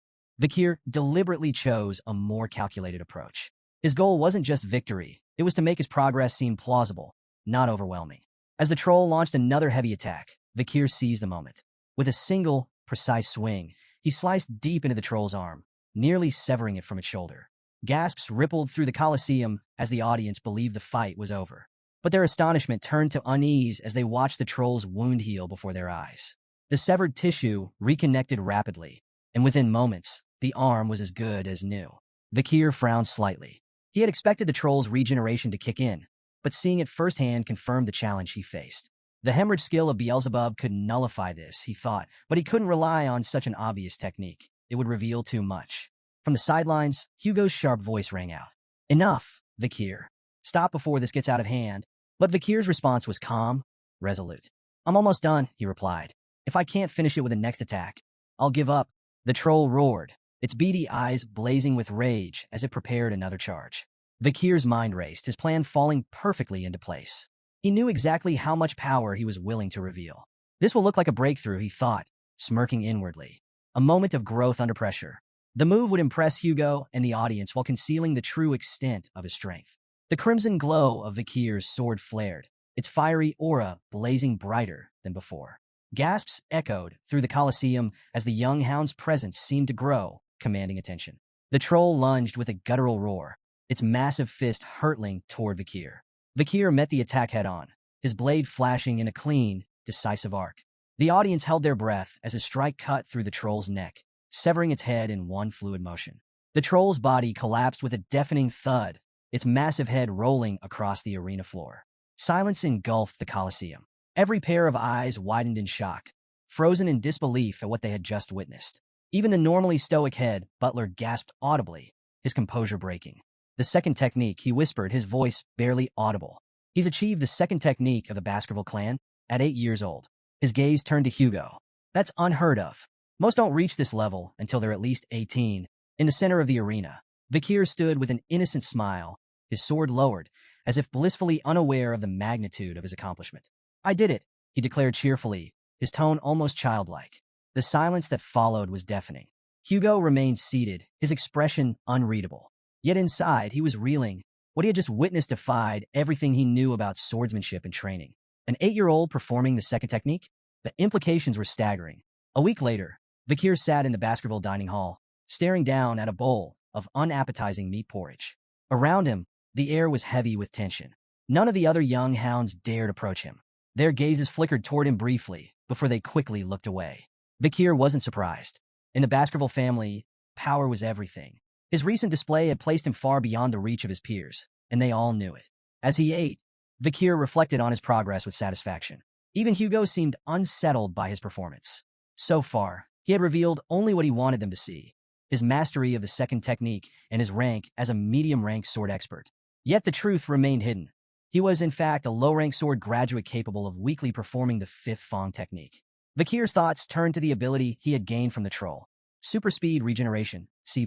Vikir deliberately chose a more calculated approach. His goal wasn't just victory, it was to make his progress seem plausible, not overwhelming. As the troll launched another heavy attack, Vikir seized the moment. With a single, precise swing, he sliced deep into the troll's arm, nearly severing it from its shoulder. Gasps rippled through the Colosseum as the audience believed the fight was over. But their astonishment turned to unease as they watched the troll's wound heal before their eyes. The severed tissue reconnected rapidly, and within moments, the arm was as good as new. Vikir frowned slightly. He had expected the troll's regeneration to kick in, but seeing it firsthand confirmed the challenge he faced. The hemorrhage skill of Beelzebub could nullify this, he thought, but he couldn't rely on such an obvious technique. It would reveal too much. From the sidelines, Hugo's sharp voice rang out. "Enough, Vikir. Stop before this gets out of hand." But Vikir's response was calm, resolute. "I'm almost done," he replied. "If I can't finish it with the next attack, I'll give up." The troll roared, its beady eyes blazing with rage as it prepared another charge. Vikir's mind raced, his plan falling perfectly into place. He knew exactly how much power he was willing to reveal. This will look like a breakthrough, he thought, smirking inwardly. A moment of growth under pressure. The move would impress Hugo and the audience while concealing the true extent of his strength. The crimson glow of Vikir's sword flared, its fiery aura blazing brighter than before. Gasps echoed through the Colosseum as the young hound's presence seemed to grow, commanding attention. The troll lunged with a guttural roar, its massive fist hurtling toward Vikir. Vikir met the attack head-on, his blade flashing in a clean, decisive arc. The audience held their breath as his strike cut through the troll's neck, severing its head in one fluid motion. The troll's body collapsed with a deafening thud, its massive head rolling across the arena floor. Silence engulfed the Colosseum. Every pair of eyes widened in shock, frozen in disbelief at what they had just witnessed. Even the normally stoic head butler gasped audibly, his composure breaking. "The second technique," he whispered, his voice barely audible. "He's achieved the second technique of the Baskerville clan at 8 years old." His gaze turned to Hugo. "That's unheard of. Most don't reach this level until they're at least 18. In the center of the arena, Vikir stood with an innocent smile, his sword lowered, as if blissfully unaware of the magnitude of his accomplishment. "I did it," he declared cheerfully, his tone almost childlike. The silence that followed was deafening. Hugo remained seated, his expression unreadable. Yet inside, he was reeling. What he had just witnessed defied everything he knew about swordsmanship and training. An 8-year-old performing the second technique? The implications were staggering. A week later, Vikir sat in the Baskerville dining hall, staring down at a bowl of unappetizing meat porridge. Around him, the air was heavy with tension. None of the other young hounds dared approach him. Their gazes flickered toward him briefly, before they quickly looked away. Vikir wasn't surprised. In the Baskerville family, power was everything. His recent display had placed him far beyond the reach of his peers, and they all knew it. As he ate, Vikir reflected on his progress with satisfaction. Even Hugo seemed unsettled by his performance. So far, he had revealed only what he wanted them to see, his mastery of the second technique and his rank as a medium-ranked sword expert. Yet the truth remained hidden. He was, in fact, a low-ranked sword graduate capable of weakly performing the fifth Fong technique. Vikir's thoughts turned to the ability he had gained from the troll. Super speed regeneration, C+.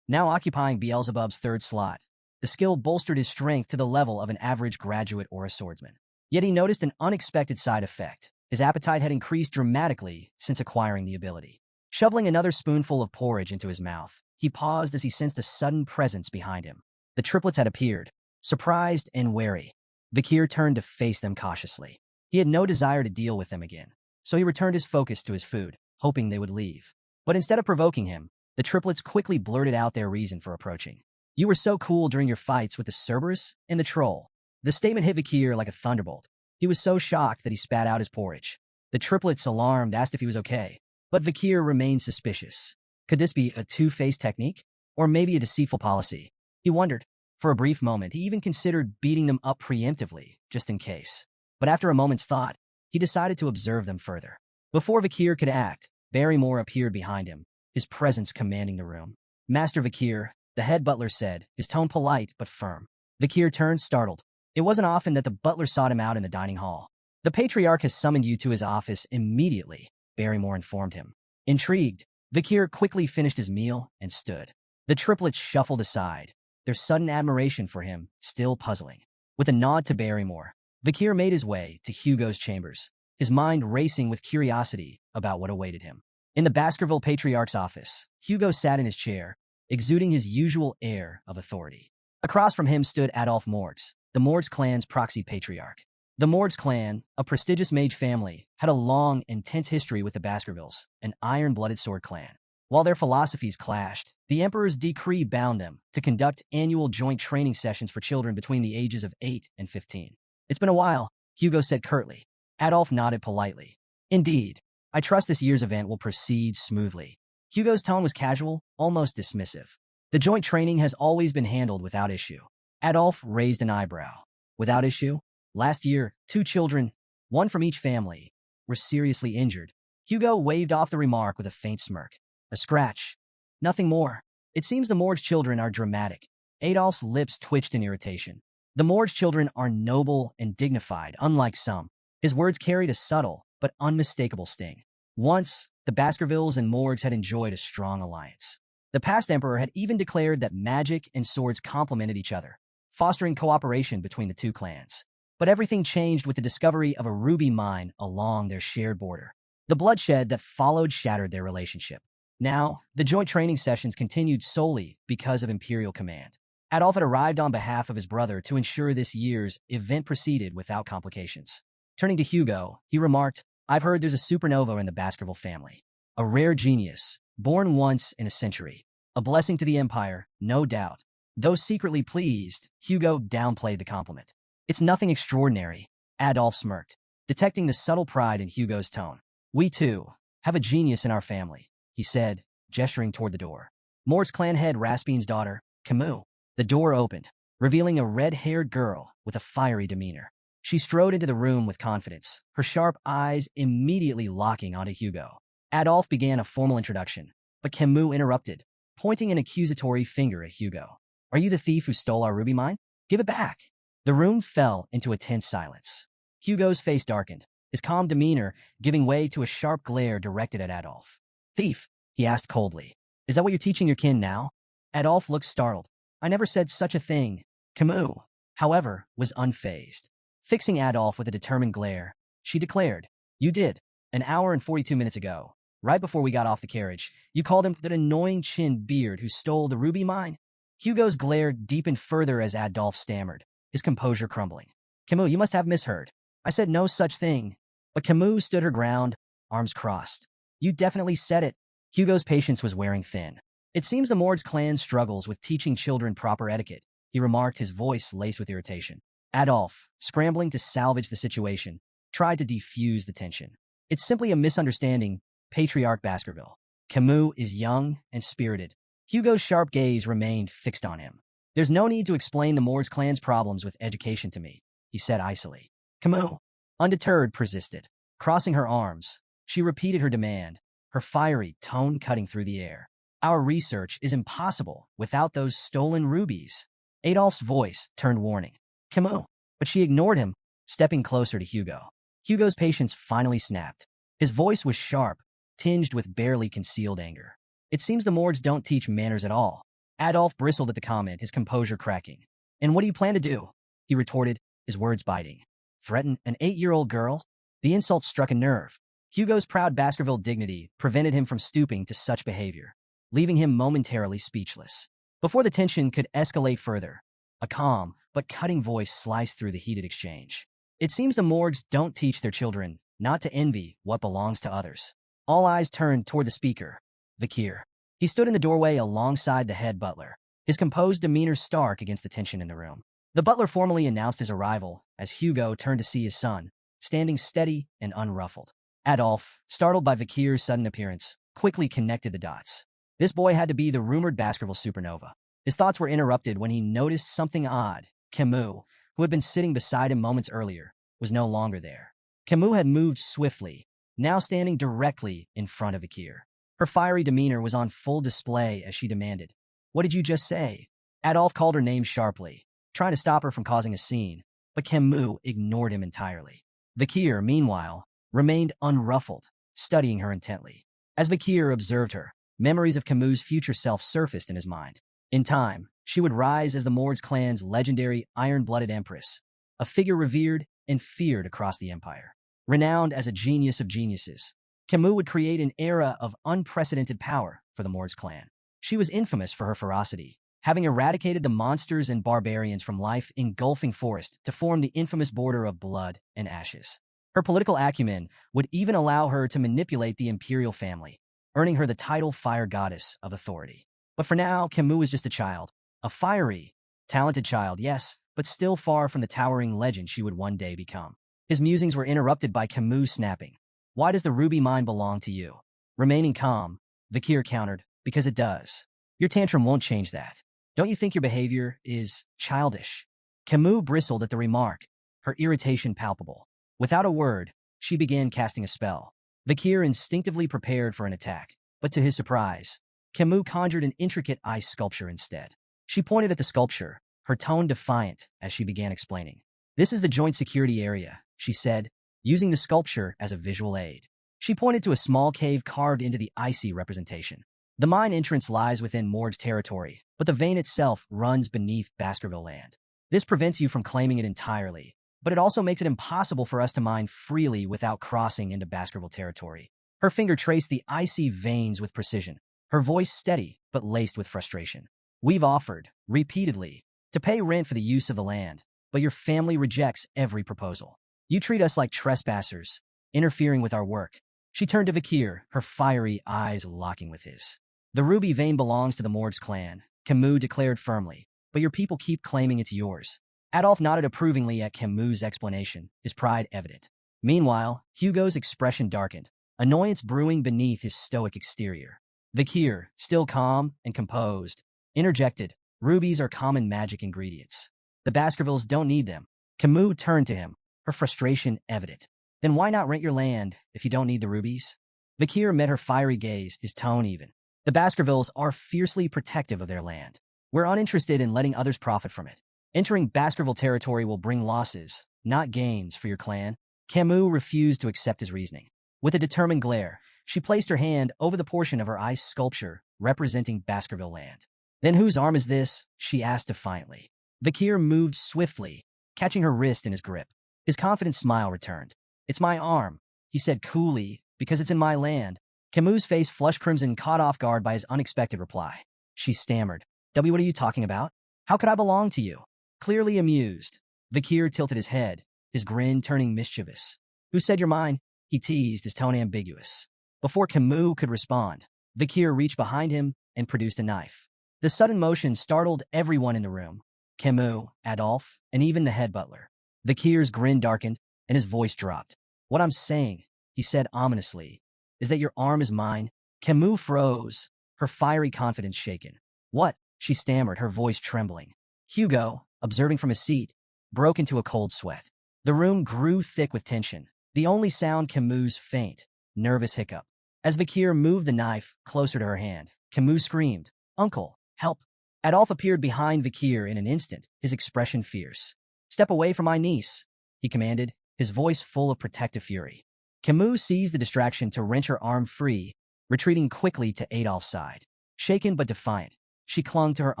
now occupying Beelzebub's third slot. The skill bolstered his strength to the level of an average graduate or a swordsman. Yet he noticed an unexpected side effect. His appetite had increased dramatically since acquiring the ability. Shoveling another spoonful of porridge into his mouth, he paused as he sensed a sudden presence behind him. The triplets had appeared, surprised and wary. Vikir turned to face them cautiously. He had no desire to deal with them again, so he returned his focus to his food, hoping they would leave. But instead of provoking him, the triplets quickly blurted out their reason for approaching. "You were so cool during your fights with the Cerberus and the Troll." The statement hit Vikir like a thunderbolt. He was so shocked that he spat out his porridge. The triplets, alarmed, asked if he was okay, but Vikir remained suspicious. Could this be a two-faced technique? Or maybe a deceitful policy? He wondered. For a brief moment, he even considered beating them up preemptively, just in case. But after a moment's thought, he decided to observe them further. Before Vikir could act, Barrymore appeared behind him, his presence commanding the room. "Master Vikir," the head butler said, his tone polite but firm. Vikir turned, startled. It wasn't often that the butler sought him out in the dining hall. "The Patriarch has summoned you to his office immediately," Barrymore informed him. Intrigued, Vikir quickly finished his meal and stood. The triplets shuffled aside, their sudden admiration for him still puzzling. With a nod to Barrymore, Vikir made his way to Hugo's chambers, his mind racing with curiosity about what awaited him. In the Baskerville Patriarch's office, Hugo sat in his chair, exuding his usual air of authority. Across from him stood Adolphe Morgs, the Morgs clan's proxy patriarch. The Morgs clan, a prestigious mage family, had a long, intense history with the Baskervilles, an iron-blooded sword clan. While their philosophies clashed, the Emperor's decree bound them to conduct annual joint training sessions for children between the ages of 8 and 15. "It's been a while," Hugo said curtly. Adolphe nodded politely. "Indeed. I trust this year's event will proceed smoothly." Hugo's tone was casual, almost dismissive. "The joint training has always been handled without issue." Adolphe raised an eyebrow. "Without issue? Last year, 2 children, one from each family, were seriously injured." Hugo waved off the remark with a faint smirk. "A scratch. Nothing more. It seems the Morgs children are dramatic." Adolphe's lips twitched in irritation. "The Morgs children are noble and dignified, unlike some." His words carried a subtle but unmistakable sting. Once, the Baskervilles and Morgs had enjoyed a strong alliance. The past emperor had even declared that magic and swords complemented each other, fostering cooperation between the two clans. But everything changed with the discovery of a ruby mine along their shared border. The bloodshed that followed shattered their relationship. Now, the joint training sessions continued solely because of imperial command. Adolphe had arrived on behalf of his brother to ensure this year's event proceeded without complications. Turning to Hugo, he remarked, "I've heard there's a supernova in the Baskerville family. A rare genius, born once in a century. A blessing to the Empire, no doubt." Though secretly pleased, Hugo downplayed the compliment. "It's nothing extraordinary," Adolphe smirked, detecting the subtle pride in Hugo's tone. "We, too, have a genius in our family," he said, gesturing toward the door. Morgs clan head Raspine's daughter, Camus. The door opened, revealing a red-haired girl with a fiery demeanor. She strode into the room with confidence, her sharp eyes immediately locking onto Hugo. Adolphe began a formal introduction, but Camus interrupted, pointing an accusatory finger at Hugo. "Are you the thief who stole our ruby mine? Give it back." The room fell into a tense silence. Hugo's face darkened, his calm demeanor giving way to a sharp glare directed at Adolphe. "Thief?" he asked coldly. "Is that what you're teaching your kin now?" Adolphe looked startled. "I never said such a thing." Camus, however, was unfazed. Fixing Adolphe with a determined glare, she declared, "You did. An hour and 42 minutes ago, right before we got off the carriage, you called him that annoying chin beard who stole the ruby mine." Hugo's glare deepened further as Adolphe stammered, his composure crumbling. "Camus, you must have misheard. I said no such thing." But Camus stood her ground, arms crossed. "You definitely said it." Hugo's patience was wearing thin. "It seems the Morgs clan struggles with teaching children proper etiquette," he remarked, his voice laced with irritation. Adolphe, scrambling to salvage the situation, tried to defuse the tension. "It's simply a misunderstanding, Patriarch Baskerville. Camus is young and spirited." Hugo's sharp gaze remained fixed on him. "There's no need to explain the Morgs clan's problems with education to me," he said icily. Camus, undeterred, persisted. Crossing her arms, she repeated her demand, her fiery tone cutting through the air. "Our research is impossible without those stolen rubies." Adolphe's voice turned warning. "Camus," but she ignored him, stepping closer to Hugo. Hugo's patience finally snapped. His voice was sharp, tinged with barely concealed anger. "It seems the Morgs don't teach manners at all. Adolf bristled at the comment, his composure cracking. And what do you plan to do? He retorted, his words biting. Threaten an 8-year-old girl? The insult struck a nerve. Hugo's proud Baskerville dignity prevented him from stooping to such behavior, leaving him momentarily speechless. Before the tension could escalate further, a calm but cutting voice sliced through the heated exchange. It seems the morgues don't teach their children not to envy what belongs to others. All eyes turned toward the speaker, Vakir. He stood in the doorway alongside the head butler, his composed demeanor stark against the tension in the room. The butler formally announced his arrival as Hugo turned to see his son, standing steady and unruffled. Adolf, startled by Vakir's sudden appearance, quickly connected the dots. This boy had to be the rumored Baskerville supernova. His thoughts were interrupted when he noticed something odd. Camus, who had been sitting beside him moments earlier, was no longer there. Camus had moved swiftly, now standing directly in front of Vakir. Her fiery demeanor was on full display as she demanded, "What did you just say?" Adolf called her name sharply, trying to stop her from causing a scene, but Camus ignored him entirely. Vakir, meanwhile, remained unruffled, studying her intently. As Vakir observed her, memories of Camus' future self surfaced in his mind. In time, she would rise as the Morgues clan's legendary iron-blooded empress, a figure revered and feared across the empire. Renowned as a genius of geniuses, Camus would create an era of unprecedented power for the Morgues clan. She was infamous for her ferocity, having eradicated the monsters and barbarians from life-engulfing forest to form the infamous border of blood and ashes. Her political acumen would even allow her to manipulate the imperial family, earning her the title Fire Goddess of Authority. But for now, Camus was just a child. A fiery, talented child, yes, but still far from the towering legend she would one day become. His musings were interrupted by Camus snapping. "Why does the ruby mine belong to you?" Remaining calm, Vakir countered, "Because it does. Your tantrum won't change that. Don't you think your behavior is childish?" Camus bristled at the remark, her irritation palpable. Without a word, she began casting a spell. Vakir instinctively prepared for an attack, but to his surprise, Camus conjured an intricate ice sculpture instead. She pointed at the sculpture, her tone defiant as she began explaining. "This is the joint security area," she said, using the sculpture as a visual aid. She pointed to a small cave carved into the icy representation. The mine entrance lies within Morgue's territory, but the vein itself runs beneath Baskerville land. This prevents you from claiming it entirely, but it also makes it impossible for us to mine freely without crossing into Baskerville territory. Her finger traced the icy veins with precision, her voice steady but laced with frustration. "We've offered, repeatedly, to pay rent for the use of the land, but your family rejects every proposal. You treat us like trespassers, interfering with our work." She turned to Vakir, her fiery eyes locking with his. "The ruby vein belongs to the Morgues clan," Camus declared firmly, "but your people keep claiming it's yours." Adolf nodded approvingly at Camus' explanation, his pride evident. Meanwhile, Hugo's expression darkened, annoyance brewing beneath his stoic exterior. Vakir, still calm and composed, interjected, "Rubies are common magic ingredients. The Baskervilles don't need them." Camus turned to him, her frustration evident. "Then why not rent your land if you don't need the rubies?" Vakir met her fiery gaze, his tone even. "The Baskervilles are fiercely protective of their land. We're uninterested in letting others profit from it. Entering Baskerville territory will bring losses, not gains, for your clan." Camus refused to accept his reasoning. With a determined glare, she placed her hand over the portion of her ice sculpture representing Baskerville land. "Then whose arm is this?" she asked defiantly. Vakir moved swiftly, catching her wrist in his grip. His confident smile returned. "It's my arm," he said coolly, "because it's in my land." Camus' face flushed crimson, caught off guard by his unexpected reply. She stammered, "What are you talking about? How could I belong to you?" Clearly amused, Vakir tilted his head, his grin turning mischievous. "Who said you're mine?" he teased, his tone ambiguous. Before Camus could respond, Vakir reached behind him and produced a knife. The sudden motion startled everyone in the room, Camus, Adolf, and even the head butler. Vakir's grin darkened, and his voice dropped. "What I'm saying," he said ominously, "is that your arm is mine." Camus froze, her fiery confidence shaken. "What?" she stammered, her voice trembling. Hugo, observing from his seat, broke into a cold sweat. The room grew thick with tension, the only sound Camus' faint, nervous hiccup. As Vakir moved the knife closer to her hand, Camus screamed, "Uncle, help!" Adolf appeared behind Vakir in an instant, his expression fierce. "Step away from my niece," he commanded, his voice full of protective fury. Camus seized the distraction to wrench her arm free, retreating quickly to Adolf's side. Shaken but defiant, She clung to her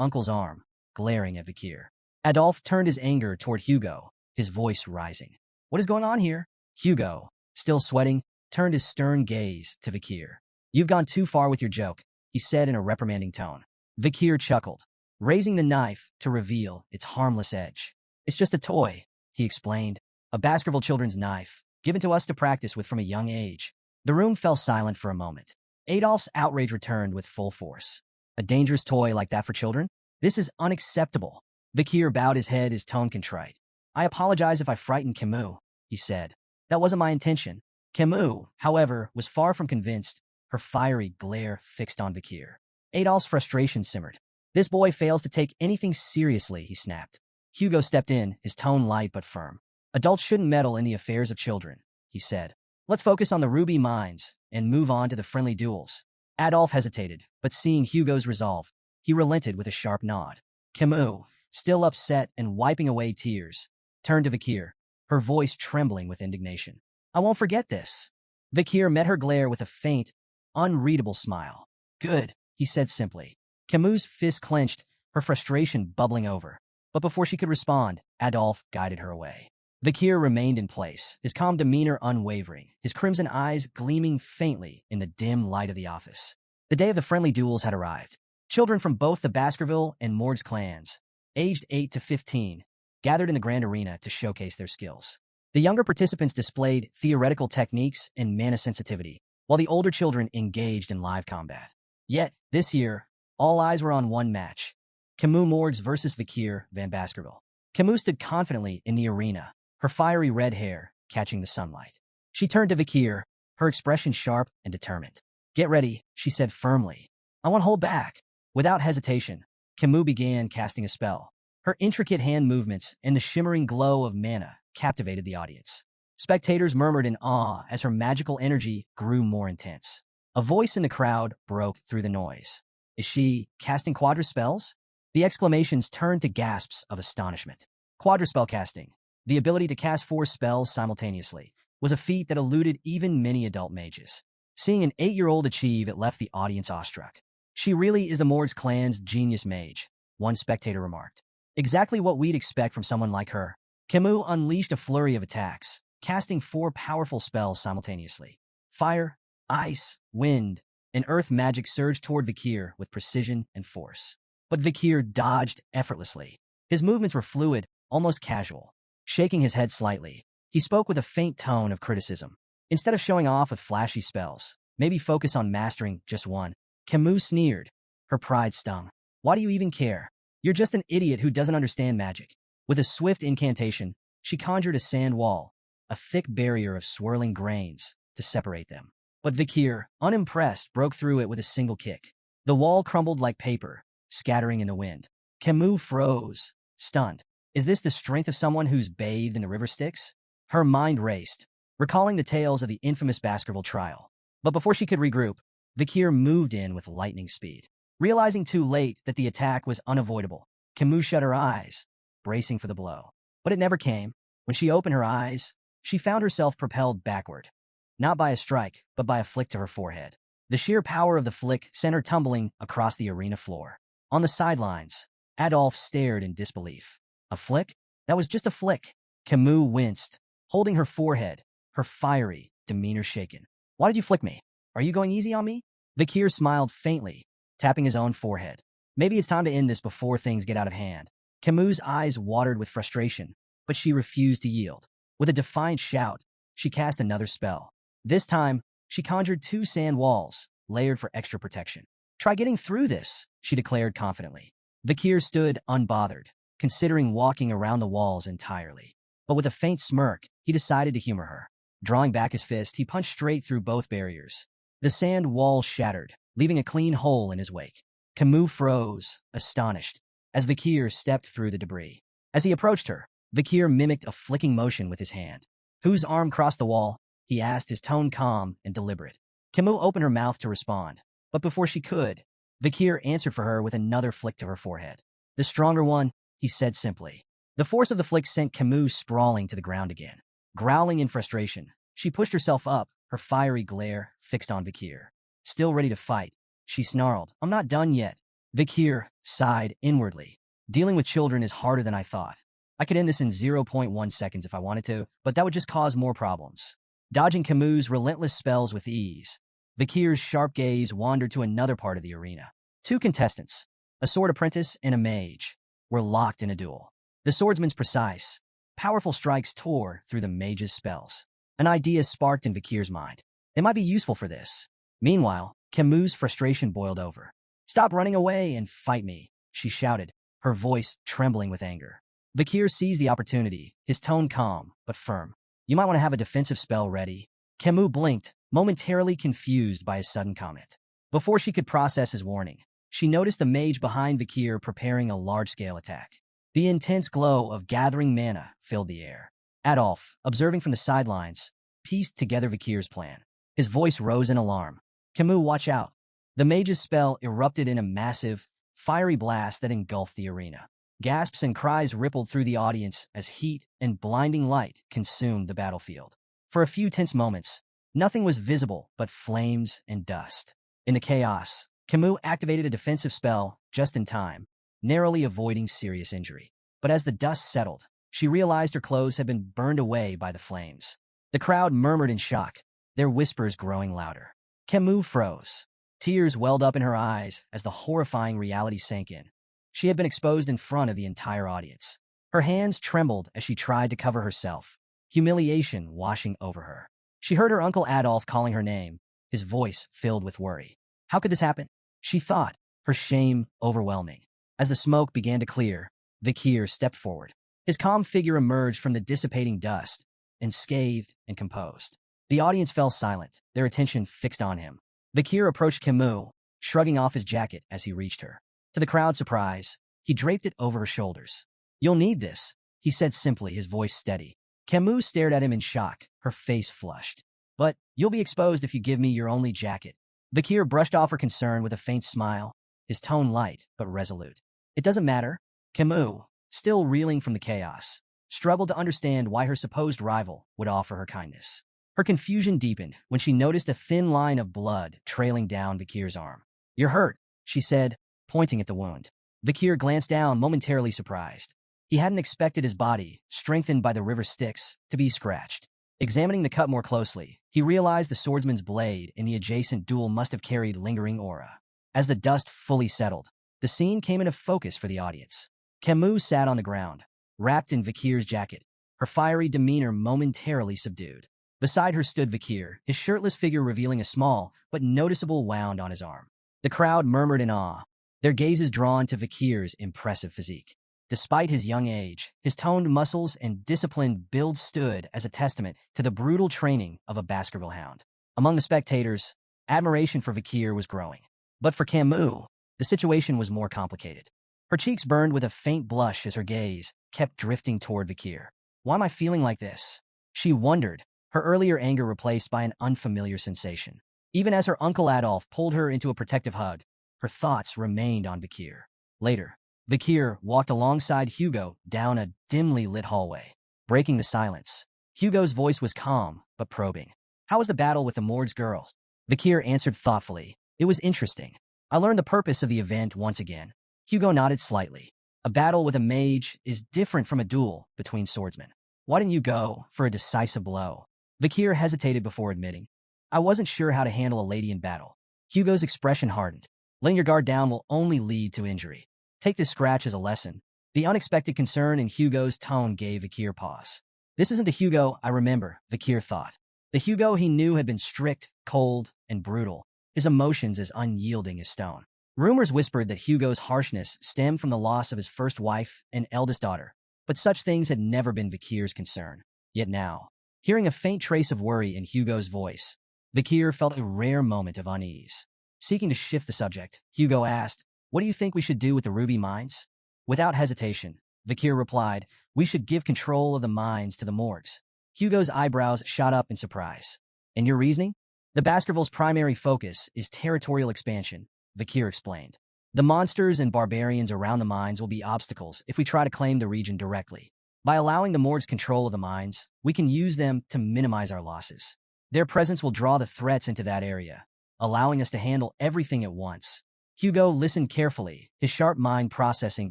uncle's arm, glaring at Vikir. Adolphe turned his anger toward Hugo, his voice rising. What is going on here? Hugo, still sweating, turned his stern gaze to Vikir. You've gone too far with your joke, he said in a reprimanding tone. Vikir chuckled, raising the knife to reveal its harmless edge. It's just a toy, he explained, a Baskerville children's knife, given to us to practice with from a young age. The room fell silent for a moment. Adolphe's outrage returned with full force. A dangerous toy like that for children? This is unacceptable. Vikir bowed his head, his tone contrite. I apologize if I frightened Camus, he said. That wasn't my intention. Camus, however, was far from convinced, her fiery glare fixed on Vikir. Adolphe's frustration simmered. This boy fails to take anything seriously, he snapped. Hugo stepped in, his tone light but firm. Adults shouldn't meddle in the affairs of children, he said. Let's focus on the ruby mines and move on to the friendly duels. Adolphe hesitated, but seeing Hugo's resolve, he relented with a sharp nod. Camus, still upset and wiping away tears, turned to Vikir, her voice trembling with indignation. I won't forget this. Vikir met her glare with a faint, unreadable smile. Good, he said simply. Camus' fist clenched, her frustration bubbling over. But before she could respond, Adolphe guided her away. Vikir remained in place, his calm demeanor unwavering, his crimson eyes gleaming faintly in the dim light of the office. The day of the friendly duels had arrived. Children from both the Baskerville and Morgs clans, aged 8 to 15, gathered in the grand arena to showcase their skills. The younger participants displayed theoretical techniques and mana sensitivity, while the older children engaged in live combat. Yet, this year, all eyes were on one match. Camus Morgs versus Vikir van Baskerville. Camus stood confidently in the arena, her fiery red hair catching the sunlight. She turned to Vikir, her expression sharp and determined. Get ready, she said firmly. I won't hold back. Without hesitation, Camus began casting a spell. Her intricate hand movements and the shimmering glow of mana captivated the audience. Spectators murmured in awe as her magical energy grew more intense. A voice in the crowd broke through the noise. Is she casting quadruspells? The exclamations turned to gasps of astonishment. Quadruspell casting, the ability to cast 4 spells simultaneously, was a feat that eluded even many adult mages. Seeing an 8-year-old achieve it left the audience awestruck. She really is the Morgs clan's genius mage, one spectator remarked. Exactly what we'd expect from someone like her. Camus unleashed a flurry of attacks, casting 4 powerful spells simultaneously. Fire, ice, wind, and earth magic surged toward Vikir with precision and force. But Vikir dodged effortlessly. His movements were fluid, almost casual. Shaking his head slightly, he spoke with a faint tone of criticism. Instead of showing off with flashy spells, maybe focus on mastering just one. Camus sneered. Her pride stung. Why do you even care? You're just an idiot who doesn't understand magic. With a swift incantation, she conjured a sand wall, a thick barrier of swirling grains, to separate them. But Vikir, unimpressed, broke through it with a single kick. The wall crumbled like paper, scattering in the wind. Camus froze, stunned. Is this the strength of someone who's bathed in the river Styx? Her mind raced, recalling the tales of the infamous Baskerville trial. But before she could regroup, Vikir moved in with lightning speed. Realizing too late that the attack was unavoidable, Camus shut her eyes, bracing for the blow. But it never came. When she opened her eyes, she found herself propelled backward. Not by a strike, but by a flick to her forehead. The sheer power of the flick sent her tumbling across the arena floor. On the sidelines, Adolphe stared in disbelief. A flick? That was just a flick. Camus winced, holding her forehead, her fiery demeanor shaken. Why did you flick me? Are you going easy on me? Vikir smiled faintly, tapping his own forehead. Maybe it's time to end this before things get out of hand. Camus' eyes watered with frustration, but she refused to yield. With a defiant shout, she cast another spell. This time, she conjured 2 sand walls, layered for extra protection. Try getting through this, she declared confidently. Vikir stood unbothered, considering walking around the walls entirely. But with a faint smirk, he decided to humor her. Drawing back his fist, he punched straight through both barriers. The sand wall shattered, leaving a clean hole in his wake. Camus froze, astonished, as Vikir stepped through the debris. As he approached her, Vikir mimicked a flicking motion with his hand. Whose arm crossed the wall? He asked, his tone calm and deliberate. Camus opened her mouth to respond, but before she could, Vikir answered for her with another flick to her forehead. The stronger one, he said simply. The force of the flick sent Camus sprawling to the ground again. Growling in frustration, she pushed herself up, her fiery glare fixed on Vikir. Still ready to fight, she snarled, I'm not done yet. Vikir sighed inwardly. Dealing with children is harder than I thought. I could end this in zero point 0.1 seconds if I wanted to, but that would just cause more problems. Dodging Camus' relentless spells with ease, Vikir's sharp gaze wandered to another part of the arena. Two contestants, a sword apprentice and a mage, were locked in a duel. The swordsman's precise, powerful strikes tore through the mage's spells. An idea sparked in Vikir's mind. They might be useful for this. Meanwhile, Camus' frustration boiled over. "Stop running away and fight me," she shouted, her voice trembling with anger. Vikir seized the opportunity, his tone calm but firm. "You might want to have a defensive spell ready." Camus blinked, momentarily confused by his sudden comment. Before she could process his warning, she noticed the mage behind Vikir preparing a large-scale attack. The intense glow of gathering mana filled the air. Adolf, observing from the sidelines, pieced together Vikir's plan. His voice rose in alarm. "Camus, watch out." The mage's spell erupted in a massive, fiery blast that engulfed the arena. Gasps and cries rippled through the audience as heat and blinding light consumed the battlefield. For a few tense moments, nothing was visible but flames and dust. In the chaos, Camus activated a defensive spell just in time, narrowly avoiding serious injury. But as the dust settled, she realized her clothes had been burned away by the flames. The crowd murmured in shock, their whispers growing louder. Camus froze. Tears welled up in her eyes as the horrifying reality sank in. She had been exposed in front of the entire audience. Her hands trembled as she tried to cover herself, humiliation washing over her. She heard her uncle Adolf calling her name, his voice filled with worry. How could this happen? She thought, her shame overwhelming. As the smoke began to clear, Vikir stepped forward. His calm figure emerged from the dissipating dust, unscathed and composed. The audience fell silent, their attention fixed on him. Vikir approached Camus, shrugging off his jacket as he reached her. To the crowd's surprise, he draped it over her shoulders. "You'll need this," he said simply, his voice steady. Camus stared at him in shock, her face flushed. "But you'll be exposed if you give me your only jacket." Vikir brushed off her concern with a faint smile, his tone light but resolute. "It doesn't matter." Camus, still reeling from the chaos, struggled to understand why her supposed rival would offer her kindness. Her confusion deepened when she noticed a thin line of blood trailing down Vikir's arm. "You're hurt," she said, pointing at the wound. Vikir glanced down, momentarily surprised. He hadn't expected his body, strengthened by the river Styx, to be scratched. Examining the cut more closely, he realized the swordsman's blade in the adjacent duel must have carried lingering aura. As the dust fully settled, the scene came into focus for the audience. Camus sat on the ground, wrapped in Vikir's jacket, her fiery demeanor momentarily subdued. Beside her stood Vikir, his shirtless figure revealing a small but noticeable wound on his arm. The crowd murmured in awe, their gazes drawn to Vikir's impressive physique. Despite his young age, his toned muscles and disciplined build stood as a testament to the brutal training of a Baskerville hound. Among the spectators, admiration for Vikir was growing. But for Camus, the situation was more complicated. Her cheeks burned with a faint blush as her gaze kept drifting toward Vikir. "Why am I feeling like this?" she wondered, her earlier anger replaced by an unfamiliar sensation. Even as her uncle Adolf pulled her into a protective hug, her thoughts remained on Vikir. Later, Vikir walked alongside Hugo down a dimly lit hallway, breaking the silence. Hugo's voice was calm but probing. "How was the battle with the Morg's girls?" Vikir answered thoughtfully. "It was interesting. I learned the purpose of the event once again." Hugo nodded slightly. "A battle with a mage is different from a duel between swordsmen. Why didn't you go for a decisive blow?" Vikir hesitated before admitting. "I wasn't sure how to handle a lady in battle." Hugo's expression hardened. "Letting your guard down will only lead to injury. Take this scratch as a lesson." The unexpected concern in Hugo's tone gave Vikir pause. This isn't the Hugo I remember, Vikir thought. The Hugo he knew had been strict, cold, and brutal, his emotions as unyielding as stone. Rumors whispered that Hugo's harshness stemmed from the loss of his first wife and eldest daughter, but such things had never been Vikir's concern. Yet now, hearing a faint trace of worry in Hugo's voice, Vikir felt a rare moment of unease. Seeking to shift the subject, Hugo asked, "What do you think we should do with the ruby mines?" Without hesitation, Vikir replied, "We should give control of the mines to the Morgs." Hugo's eyebrows shot up in surprise. "And your reasoning?" "The Baskervilles' primary focus is territorial expansion," Vikir explained. "The monsters and barbarians around the mines will be obstacles if we try to claim the region directly. By allowing the Morgs control of the mines, we can use them to minimize our losses. Their presence will draw the threats into that area, allowing us to handle everything at once." Hugo listened carefully, his sharp mind processing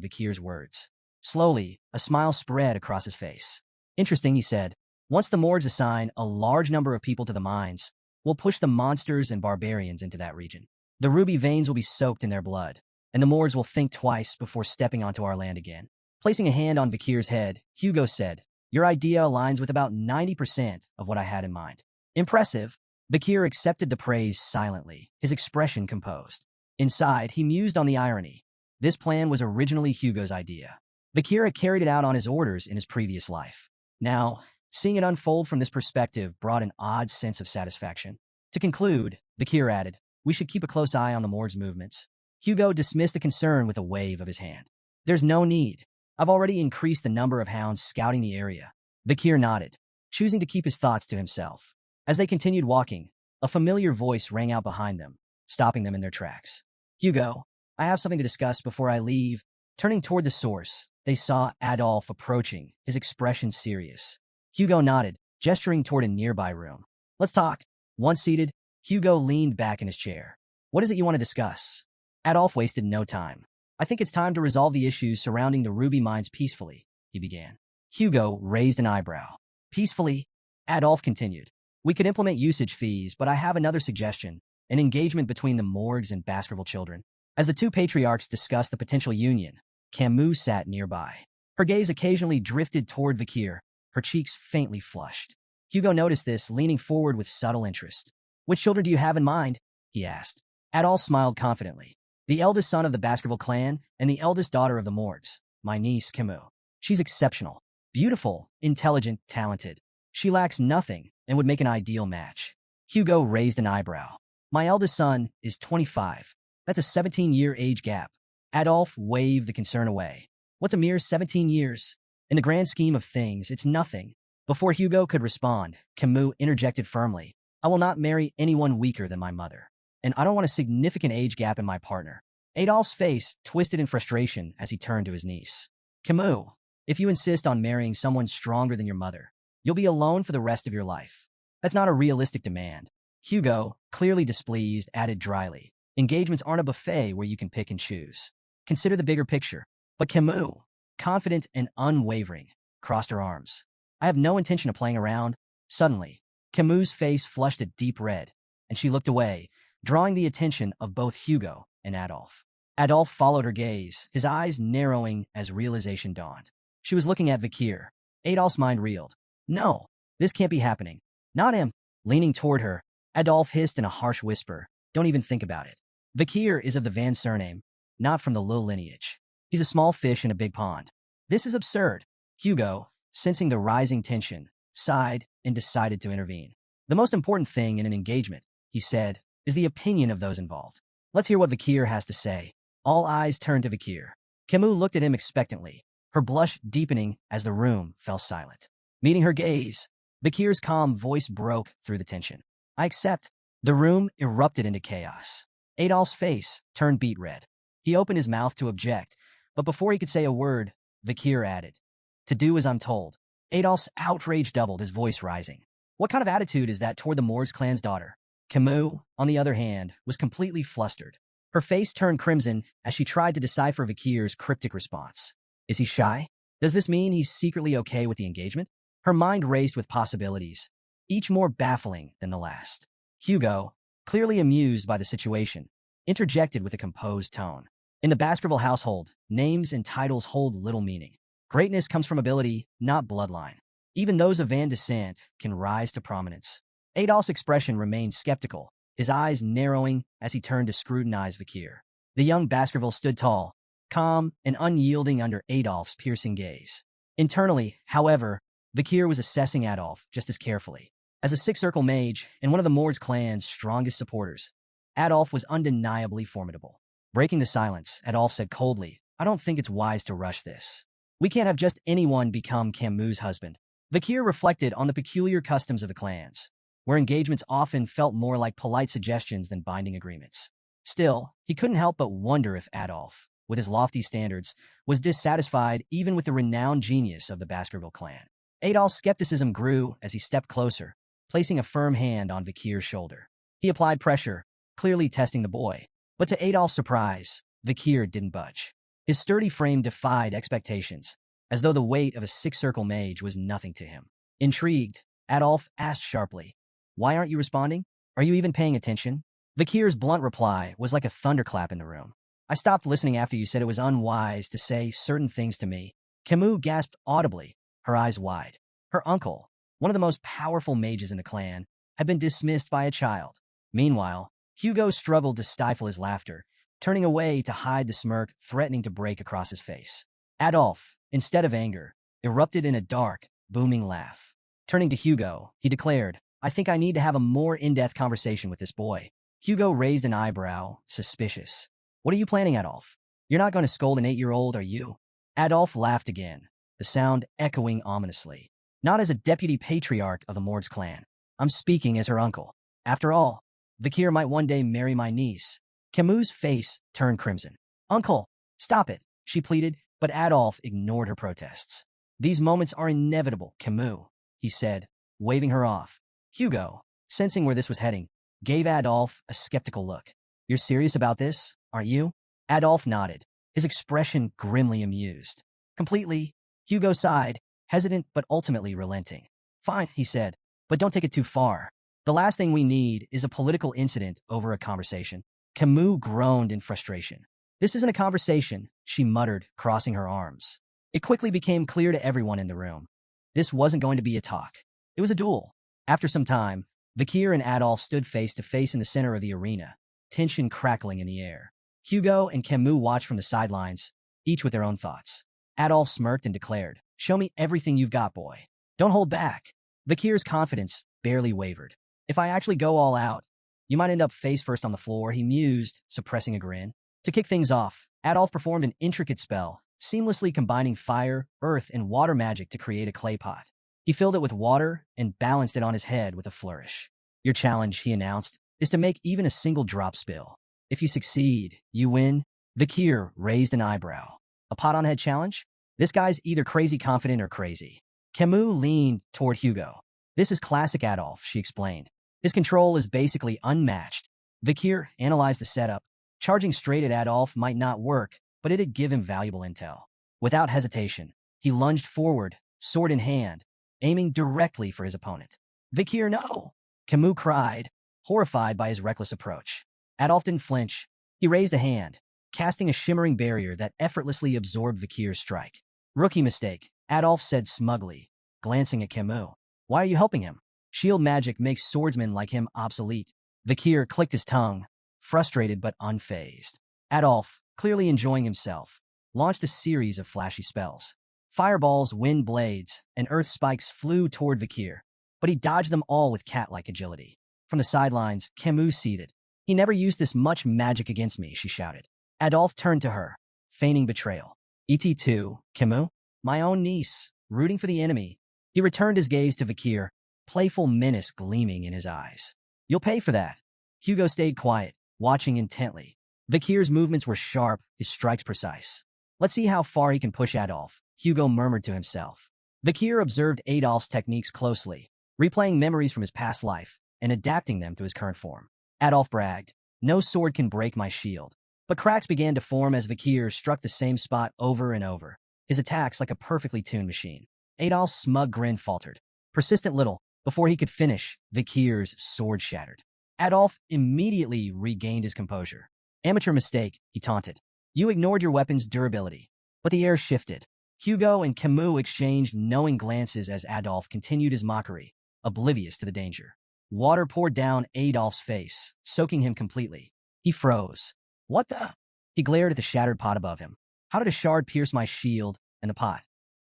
Vikir's words. Slowly, a smile spread across his face. Interesting, he said. Once the Mords assign a large number of people to the mines, we'll push the monsters and barbarians into that region. The ruby veins will be soaked in their blood, and the Mords will think twice before stepping onto our land again. Placing a hand on Vikir's head, Hugo said, "Your idea aligns with about 90% of what I had in mind." Impressive. Vikir accepted the praise silently, his expression composed. Inside, he mused on the irony. This plan was originally Hugo's idea. Vikir had carried it out on his orders in his previous life. Now, seeing it unfold from this perspective brought an odd sense of satisfaction. To conclude, Vikir added, "We should keep a close eye on the Mord's movements." Hugo dismissed the concern with a wave of his hand. "There's no need. I've already increased the number of hounds scouting the area." Vikir nodded, choosing to keep his thoughts to himself. As they continued walking, a familiar voice rang out behind them, stopping them in their tracks. "Hugo, I have something to discuss before I leave." Turning toward the source, they saw Adolf approaching, his expression serious. Hugo nodded, gesturing toward a nearby room. "Let's talk." Once seated, Hugo leaned back in his chair. "What is it you want to discuss?" Adolf wasted no time. "I think it's time to resolve the issues surrounding the ruby mines peacefully," he began. Hugo raised an eyebrow. "Peacefully?" Adolf continued. "We could implement usage fees, but I have another suggestion, an engagement between the Morgs and Baskerville children." As the two patriarchs discussed the potential union, Camus sat nearby. Her gaze occasionally drifted toward Vikir, her cheeks faintly flushed. Hugo noticed this, leaning forward with subtle interest. "Which children do you have in mind?" he asked. Adolf smiled confidently. "The eldest son of the Baskerville clan and the eldest daughter of the Morgs, my niece Camus. She's exceptional, beautiful, intelligent, talented. She lacks nothing and would make an ideal match." Hugo raised an eyebrow. "My eldest son is 25. That's a 17-year age gap." Adolf waved the concern away. "What's a mere 17 years? In the grand scheme of things, it's nothing." Before Hugo could respond, Camus interjected firmly, "I will not marry anyone weaker than my mother. And I don't want a significant age gap in my partner." Adolf's face twisted in frustration as he turned to his niece. "Camus, if you insist on marrying someone stronger than your mother, you'll be alone for the rest of your life. That's not a realistic demand." Hugo, clearly displeased, added dryly, "Engagements aren't a buffet where you can pick and choose. Consider the bigger picture." But Camus, confident and unwavering, crossed her arms. "I have no intention of playing around." Suddenly, Camus' face flushed a deep red, and she looked away, drawing the attention of both Hugo and Adolf. Adolf followed her gaze, his eyes narrowing as realization dawned. She was looking at Vikir. Adolf's mind reeled. "No, this can't be happening. Not him." Leaning toward her, Adolf hissed in a harsh whisper, "Don't even think about it. Vikir is of the Van surname, not from the Lil lineage. He's a small fish in a big pond. This is absurd." Hugo, sensing the rising tension, sighed and decided to intervene. "The most important thing in an engagement," he said, "is the opinion of those involved. Let's hear what Vikir has to say." All eyes turned to Vikir. Camus looked at him expectantly, her blush deepening as the room fell silent. Meeting her gaze, Vikir's calm voice broke through the tension. "I accept." The room erupted into chaos. Adolf's face turned beet red. He opened his mouth to object, but before he could say a word, Vikir added, "To do as I'm told." Adolf's outrage doubled, his voice rising. "What kind of attitude is that toward the Morgs clan's daughter?" Camus, on the other hand, was completely flustered. Her face turned crimson as she tried to decipher Vikir's cryptic response. Is he shy? Does this mean he's secretly okay with the engagement? Her mind raced with possibilities, each more baffling than the last. Hugo, clearly amused by the situation, interjected with a composed tone. "In the Baskerville household, names and titles hold little meaning. Greatness comes from ability, not bloodline. Even those of Van descent can rise to prominence." Adolf's expression remained skeptical, his eyes narrowing as he turned to scrutinize Vikir. The young Baskerville stood tall, calm and unyielding under Adolf's piercing gaze. Internally, however, Vikir was assessing Adolf just as carefully. As a six-circle mage and one of the Mords clan's strongest supporters, Adolf was undeniably formidable. Breaking the silence, Adolf said coldly, "I don't think it's wise to rush this. We can't have just anyone become Camus' husband." Vikir reflected on the peculiar customs of the clans, where engagements often felt more like polite suggestions than binding agreements. Still, he couldn't help but wonder if Adolf, with his lofty standards, was dissatisfied even with the renowned genius of the Baskerville clan. Adolf's skepticism grew as he stepped closer, placing a firm hand on Vikir's shoulder. He applied pressure, clearly testing the boy. But to Adolf's surprise, Vikir didn't budge. His sturdy frame defied expectations, as though the weight of a six-circle mage was nothing to him. Intrigued, Adolf asked sharply, "Why aren't you responding? Are you even paying attention?" Vikir's blunt reply was like a thunderclap in the room. "I stopped listening after you said it was unwise to say certain things to me." Camus gasped audibly, her eyes wide. Her uncle, one of the most powerful mages in the clan, had been dismissed by a child. Meanwhile, Hugo struggled to stifle his laughter, turning away to hide the smirk threatening to break across his face. Adolf, instead of anger, erupted in a dark, booming laugh. Turning to Hugo, he declared, "I think I need to have a more in-depth conversation with this boy." Hugo raised an eyebrow, suspicious. "What are you planning, Adolf? You're not going to scold an 8-year-old, are you?" Adolf laughed again, the sound echoing ominously. "Not as a deputy patriarch of the Mord's clan. I'm speaking as her uncle. After all, Vikir might one day marry my niece." Camus' face turned crimson. "Uncle, stop it," she pleaded, but Adolf ignored her protests. "These moments are inevitable, Camus," he said, waving her off. Hugo, sensing where this was heading, gave Adolf a skeptical look. "You're serious about this, aren't you?" Adolf nodded, his expression grimly amused. "Completely." Hugo sighed, hesitant but ultimately relenting. "Fine," he said, "but don't take it too far. The last thing we need is a political incident over a conversation." Camus groaned in frustration. "This isn't a conversation," she muttered, crossing her arms. It quickly became clear to everyone in the room. This wasn't going to be a talk. It was a duel. After some time, Vikir and Adolf stood face to face in the center of the arena, tension crackling in the air. Hugo and Camus watched from the sidelines, each with their own thoughts. Adolf smirked and declared, "Show me everything you've got, boy. Don't hold back." Vikir's confidence barely wavered. "If I actually go all out, you might end up face first on the floor," he mused, suppressing a grin. To kick things off, Adolf performed an intricate spell, seamlessly combining fire, earth, and water magic to create a clay pot. He filled it with water and balanced it on his head with a flourish. "Your challenge," he announced, "is to make even a single drop spill. If you succeed, you win." Vikir raised an eyebrow. "A pot-on-head challenge? This guy's either crazy confident or crazy." Camus leaned toward Hugo. "This is classic Adolf," she explained. "His control is basically unmatched." Vikir analyzed the setup. Charging straight at Adolf might not work, but it'd give him valuable intel. Without hesitation, he lunged forward, sword in hand, aiming directly for his opponent. "Vikir, no!" Camus cried, horrified by his reckless approach. Adolf didn't flinch. He raised a hand, casting a shimmering barrier that effortlessly absorbed Vikir's strike. "Rookie mistake," Adolf said smugly, glancing at Camus. "Why are you helping him? Shield magic makes swordsmen like him obsolete." Vikir clicked his tongue, frustrated but unfazed. Adolf, clearly enjoying himself, launched a series of flashy spells. Fireballs, wind blades, and earth spikes flew toward Vikir, but he dodged them all with cat-like agility. From the sidelines, Camus seethed. "He never used this much magic against me," she shouted. Adolf turned to her, feigning betrayal. "Et2, Camus? My own niece, rooting for the enemy." He returned his gaze to Vikir, playful menace gleaming in his eyes. "You'll pay for that." Hugo stayed quiet, watching intently. Vikir's movements were sharp, his strikes precise. "Let's see how far he can push Adolf," Hugo murmured to himself. Vikir observed Adolf's techniques closely, replaying memories from his past life and adapting them to his current form. Adolf bragged, "No sword can break my shield." But cracks began to form as Vikir struck the same spot over and over, his attacks like a perfectly tuned machine. Adolf's smug grin faltered. Persistent little, before he could finish, Vikir's sword shattered. Adolf immediately regained his composure. "Amateur mistake," he taunted. "You ignored your weapon's durability." But the air shifted. Hugo and Camus exchanged knowing glances as Adolf continued his mockery, oblivious to the danger. Water poured down Adolf's face, soaking him completely. He froze. "What the?" He glared at the shattered pot above him. "How did a shard pierce my shield and the pot?"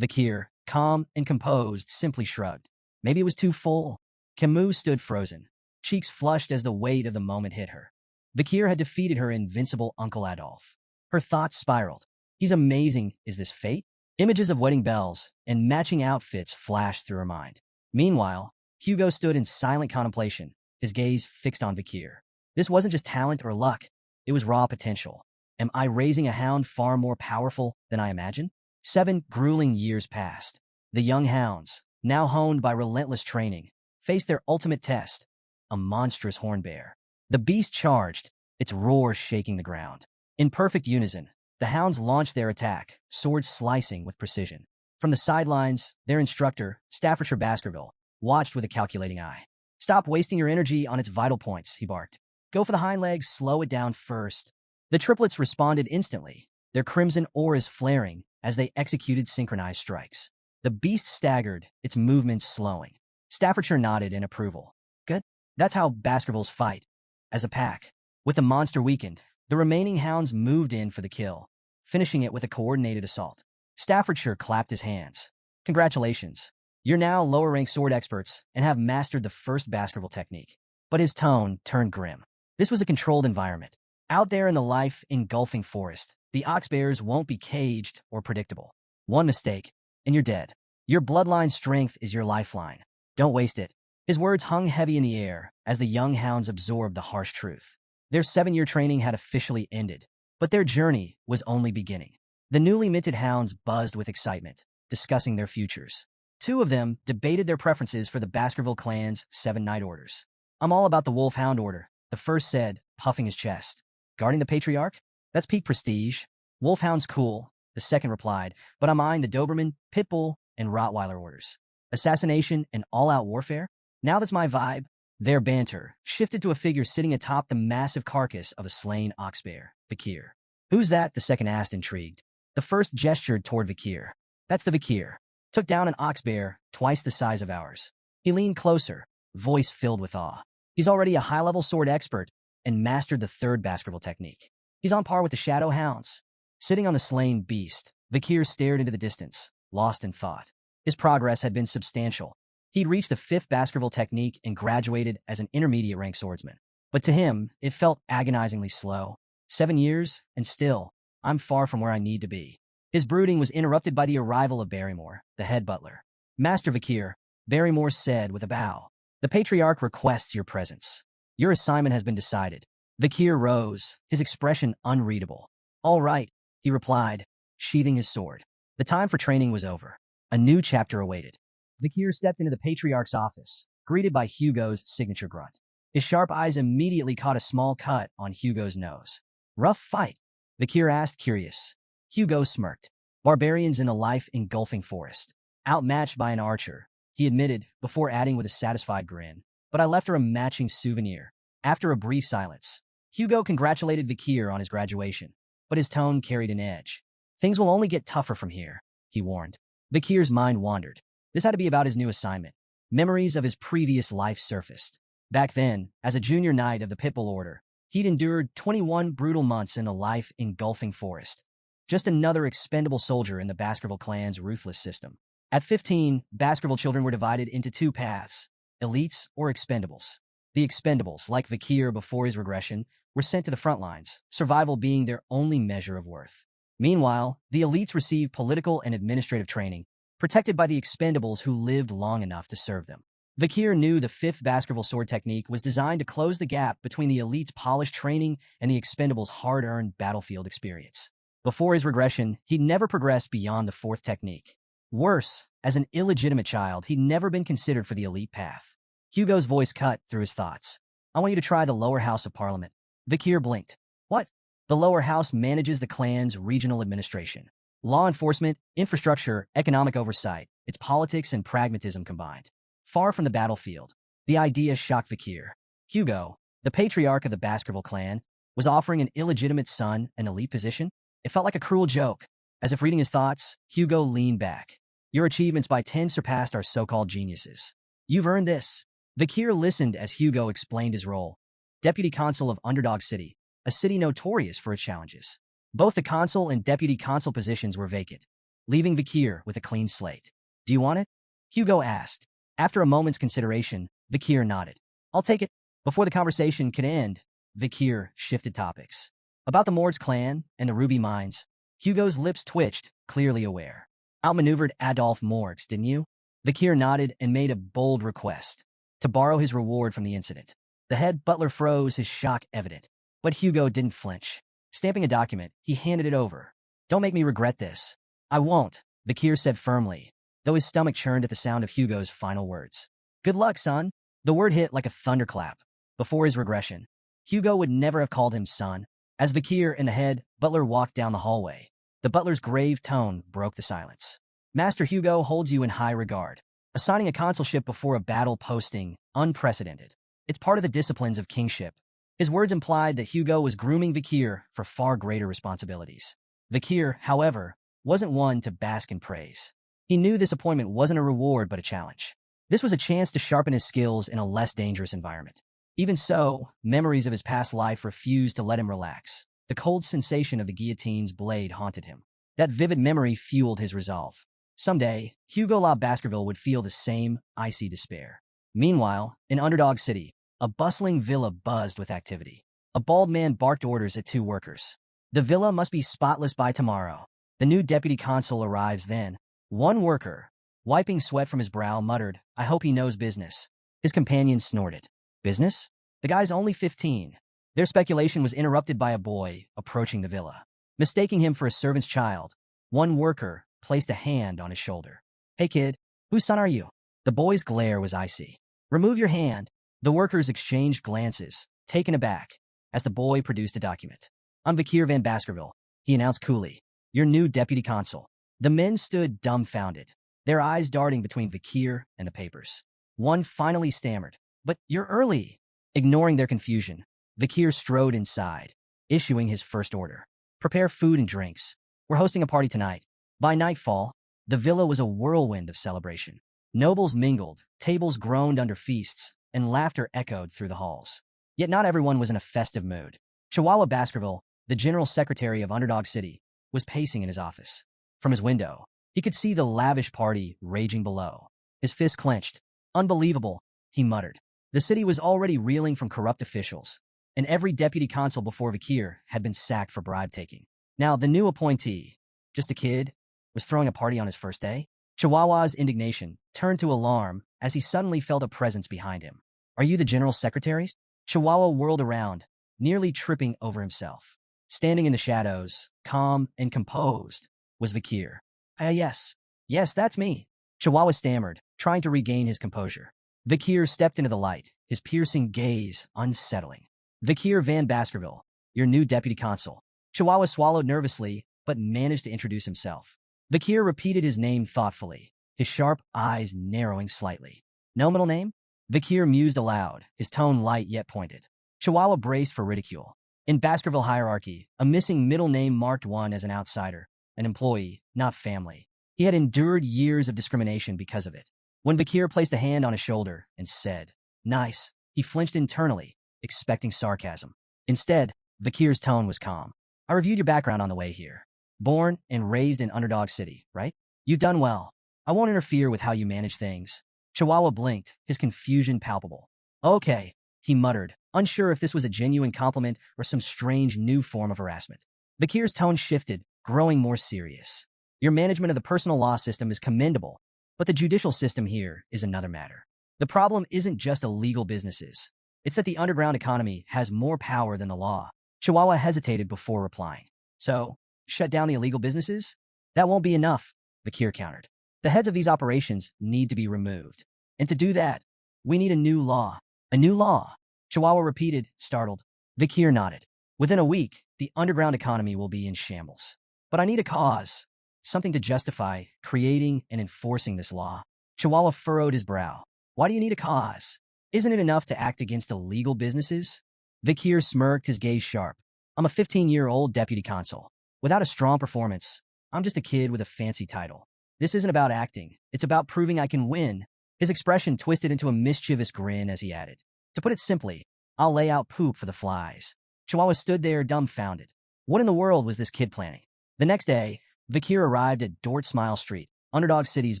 Vikir, calm and composed, simply shrugged. "Maybe it was too full." Camus stood frozen, cheeks flushed as the weight of the moment hit her. Vikir had defeated her invincible Uncle Adolf. Her thoughts spiraled. "He's amazing. Is this fate?" Images of wedding bells and matching outfits flashed through her mind. Meanwhile, Hugo stood in silent contemplation, his gaze fixed on Vikir. This wasn't just talent or luck. It was raw potential. Am I raising a hound far more powerful than I imagined? 7 grueling years passed. The young hounds, now honed by relentless training, faced their ultimate test, a monstrous horn bear. The beast charged, its roar shaking the ground. In perfect unison, the hounds launched their attack, swords slicing with precision. From the sidelines, their instructor, Staffordshire Baskerville, watched with a calculating eye. "Stop wasting your energy on its vital points," he barked. "Go for the hind legs, slow it down first." The triplets responded instantly, their crimson auras flaring as they executed synchronized strikes. The beast staggered, its movements slowing. Staffordshire nodded in approval. "Good. That's how Baskervilles fight, as a pack." With the monster weakened, the remaining hounds moved in for the kill, finishing it with a coordinated assault. Staffordshire clapped his hands. "Congratulations. You're now lower-ranked sword experts and have mastered the first Baskerville technique." But his tone turned grim. This was a controlled environment. Out there in the life-engulfing forest, the oxbears won't be caged or predictable. One mistake, and you're dead. Your bloodline strength is your lifeline. Don't waste it. His words hung heavy in the air as the young hounds absorbed the harsh truth. Their 7-year training had officially ended, but their journey was only beginning. The newly minted hounds buzzed with excitement, discussing their futures. 2 of them debated their preferences for the Baskerville clan's 7 night orders. "I'm all about the Wolfhound Order," the first said, puffing his chest. "Guarding the Patriarch? That's peak prestige. Wolfhound's cool," the second replied, "but I'm eyeing the Doberman, Pitbull, and Rottweiler orders. Assassination and all-out warfare? Now that's my vibe." Their banter shifted to a figure sitting atop the massive carcass of a slain oxbear, Vakir. "Who's that?" the second asked, intrigued. The first gestured toward Vakir. "That's the Vakir. Took down an oxbear twice the size of ours." He leaned closer, voice filled with awe. "He's already a high-level sword expert and mastered the third Baskerville technique. He's on par with the Shadow Hounds." Sitting on the slain beast, Vakir stared into the distance, lost in thought. His progress had been substantial. He'd reached the 5th Baskerville technique and graduated as an intermediate-rank swordsman. But to him, it felt agonizingly slow. 7 years, and still, I'm far from where I need to be. His brooding was interrupted by the arrival of Barrymore, the head butler. "Master Vakir," Barrymore said with a bow, "the Patriarch requests your presence. Your assignment has been decided." Vakir rose, his expression unreadable. "All right," he replied, sheathing his sword. The time for training was over. A new chapter awaited. Vakir stepped into the Patriarch's office, greeted by Hugo's signature grunt. His sharp eyes immediately caught a small cut on Hugo's nose. "Rough fight?" Vakir asked, curious. Hugo smirked. "Barbarians in a life-engulfing forest. Outmatched by an archer," he admitted, before adding with a satisfied grin. "But I left her a matching souvenir." After a brief silence, Hugo congratulated Vakir on his graduation, but his tone carried an edge. "Things will only get tougher from here," he warned. Vakir's mind wandered. This had to be about his new assignment. Memories of his previous life surfaced. Back then, as a junior knight of the Pitbull Order, he'd endured 21 brutal months in a life-engulfing forest. Just another expendable soldier in the Baskerville clan's ruthless system. At 15, Baskerville children were divided into 2 paths, elites or expendables. The expendables, like Vakir before his regression, were sent to the front lines, survival being their only measure of worth. Meanwhile, the elites received political and administrative training, protected by the expendables who lived long enough to serve them. Vakir knew the 5th Baskerville sword technique was designed to close the gap between the elite's polished training and the expendables' hard-earned battlefield experience. Before his regression, he'd never progressed beyond the 4th technique. Worse, as an illegitimate child, he'd never been considered for the elite path. Hugo's voice cut through his thoughts. "I want you to try the lower house of Parliament." Vakir blinked. "What?" "The lower house manages the clan's regional administration. Law enforcement, infrastructure, economic oversight. It's politics and pragmatism combined. Far from the battlefield." The idea shocked Vakir. Hugo, the patriarch of the Baskerville clan, was offering an illegitimate son an elite position? It felt like a cruel joke. As if reading his thoughts, Hugo leaned back. "Your achievements by 10 surpassed our so-called geniuses. You've earned this." Vakir listened as Hugo explained his role. Deputy Consul of Underdog City, a city notorious for its challenges. Both the consul and deputy consul positions were vacant, leaving Vakir with a clean slate. "Do you want it?" Hugo asked. After a moment's consideration, Vakir nodded. "I'll take it." Before the conversation could end, Vakir shifted topics. About the Mords clan and the Ruby Mines, Hugo's lips twitched, clearly aware. "Outmaneuvered Adolphe Morgs, didn't you?" Vakir nodded and made a bold request. To borrow his reward from the incident. The head butler froze, his shock evident. But Hugo didn't flinch. Stamping a document, he handed it over. "Don't make me regret this." "I won't," Vakir said firmly, though his stomach churned at the sound of Hugo's final words. "Good luck, son." The word hit like a thunderclap. Before his regression, Hugo would never have called him son. As Vakir and the head butler walked down the hallway, the butler's grave tone broke the silence. Master Hugo holds you in high regard. Assigning a consulship before a battle posting, unprecedented. It's part of the disciplines of kingship. His words implied that Hugo was grooming Vakir for far greater responsibilities. Vakir, however, wasn't one to bask in praise. He knew this appointment wasn't a reward but a challenge. This was a chance to sharpen his skills in a less dangerous environment. Even so, memories of his past life refused to let him relax. The cold sensation of the guillotine's blade haunted him. That vivid memory fueled his resolve. Someday, Hugo La Baskerville would feel the same icy despair. Meanwhile, in Underdog City, a bustling villa buzzed with activity. A bald man barked orders at two workers. The villa must be spotless by tomorrow. The new deputy consul arrives then. One worker, wiping sweat from his brow, muttered, "I hope he knows business." His companion snorted. "Business? The guy's only 15. Their speculation was interrupted by a boy approaching the villa. Mistaking him for a servant's child, one worker placed a hand on his shoulder. "Hey kid, whose son are you?" The boy's glare was icy. "Remove your hand." The workers exchanged glances, taken aback, as the boy produced a document. "I'm Vakir van Baskerville," he announced coolly, "your new deputy consul." The men stood dumbfounded, their eyes darting between Vakir and the papers. One finally stammered, "But you're early." Ignoring their confusion, Vakir strode inside, issuing his first order. "Prepare food and drinks. We're hosting a party tonight." By nightfall, the villa was a whirlwind of celebration. Nobles mingled, tables groaned under feasts, and laughter echoed through the halls. Yet not everyone was in a festive mood. Chihuahua Baskerville, the general secretary of Underdog City, was pacing in his office. From his window, he could see the lavish party raging below. His fists clenched. "Unbelievable," he muttered. The city was already reeling from corrupt officials, and every deputy consul before Vakir had been sacked for bribe-taking. Now, the new appointee, just a kid, was throwing a party on his first day? Chihuahua's indignation turned to alarm as he suddenly felt a presence behind him. "Are you the general secretary?" Chihuahua whirled around, nearly tripping over himself. Standing in the shadows, calm and composed, was Vakir. Yes. Yes, that's me." Chihuahua stammered, trying to regain his composure. Vakir stepped into the light, his piercing gaze unsettling. "Vakir van Baskerville, your new deputy consul." Chihuahua swallowed nervously, but managed to introduce himself. Vakir repeated his name thoughtfully, his sharp eyes narrowing slightly. "No middle name?" Vakir mused aloud, his tone light yet pointed. Chihuahua braced for ridicule. In Baskerville hierarchy, a missing middle name marked one as an outsider, an employee, not family. He had endured years of discrimination because of it. When Vakir placed a hand on his shoulder and said, "Nice," he flinched internally, expecting sarcasm. Instead, Vakir's tone was calm. "I reviewed your background on the way here. Born and raised in Underdog City, right? You've done well. I won't interfere with how you manage things." Chihuahua blinked, his confusion palpable. "Okay," he muttered, unsure if this was a genuine compliment or some strange new form of harassment. Vakir's tone shifted, growing more serious. "Your management of the personal law system is commendable, but the judicial system here is another matter. The problem isn't just illegal businesses. It's that the underground economy has more power than the law." Chihuahua hesitated before replying. "So, shut down the illegal businesses? That won't be enough," Vakir countered. "The heads of these operations need to be removed. And to do that, we need a new law." "A new law?" Chihuahua repeated, startled. Vakir nodded. "Within a week, the underground economy will be in shambles. But I need a cause. Something to justify creating and enforcing this law." Chihuahua furrowed his brow. "Why do you need a cause? Isn't it enough to act against illegal businesses?" Vakir smirked, his gaze sharp. "I'm a 15-year-old deputy consul. Without a strong performance, I'm just a kid with a fancy title. This isn't about acting. It's about proving I can win." His expression twisted into a mischievous grin as he added, "To put it simply, I'll lay out poop for the flies." Chihuahua stood there dumbfounded. What in the world was this kid planning? The next day, Vakir arrived at Dort Smile Street, Underdog City's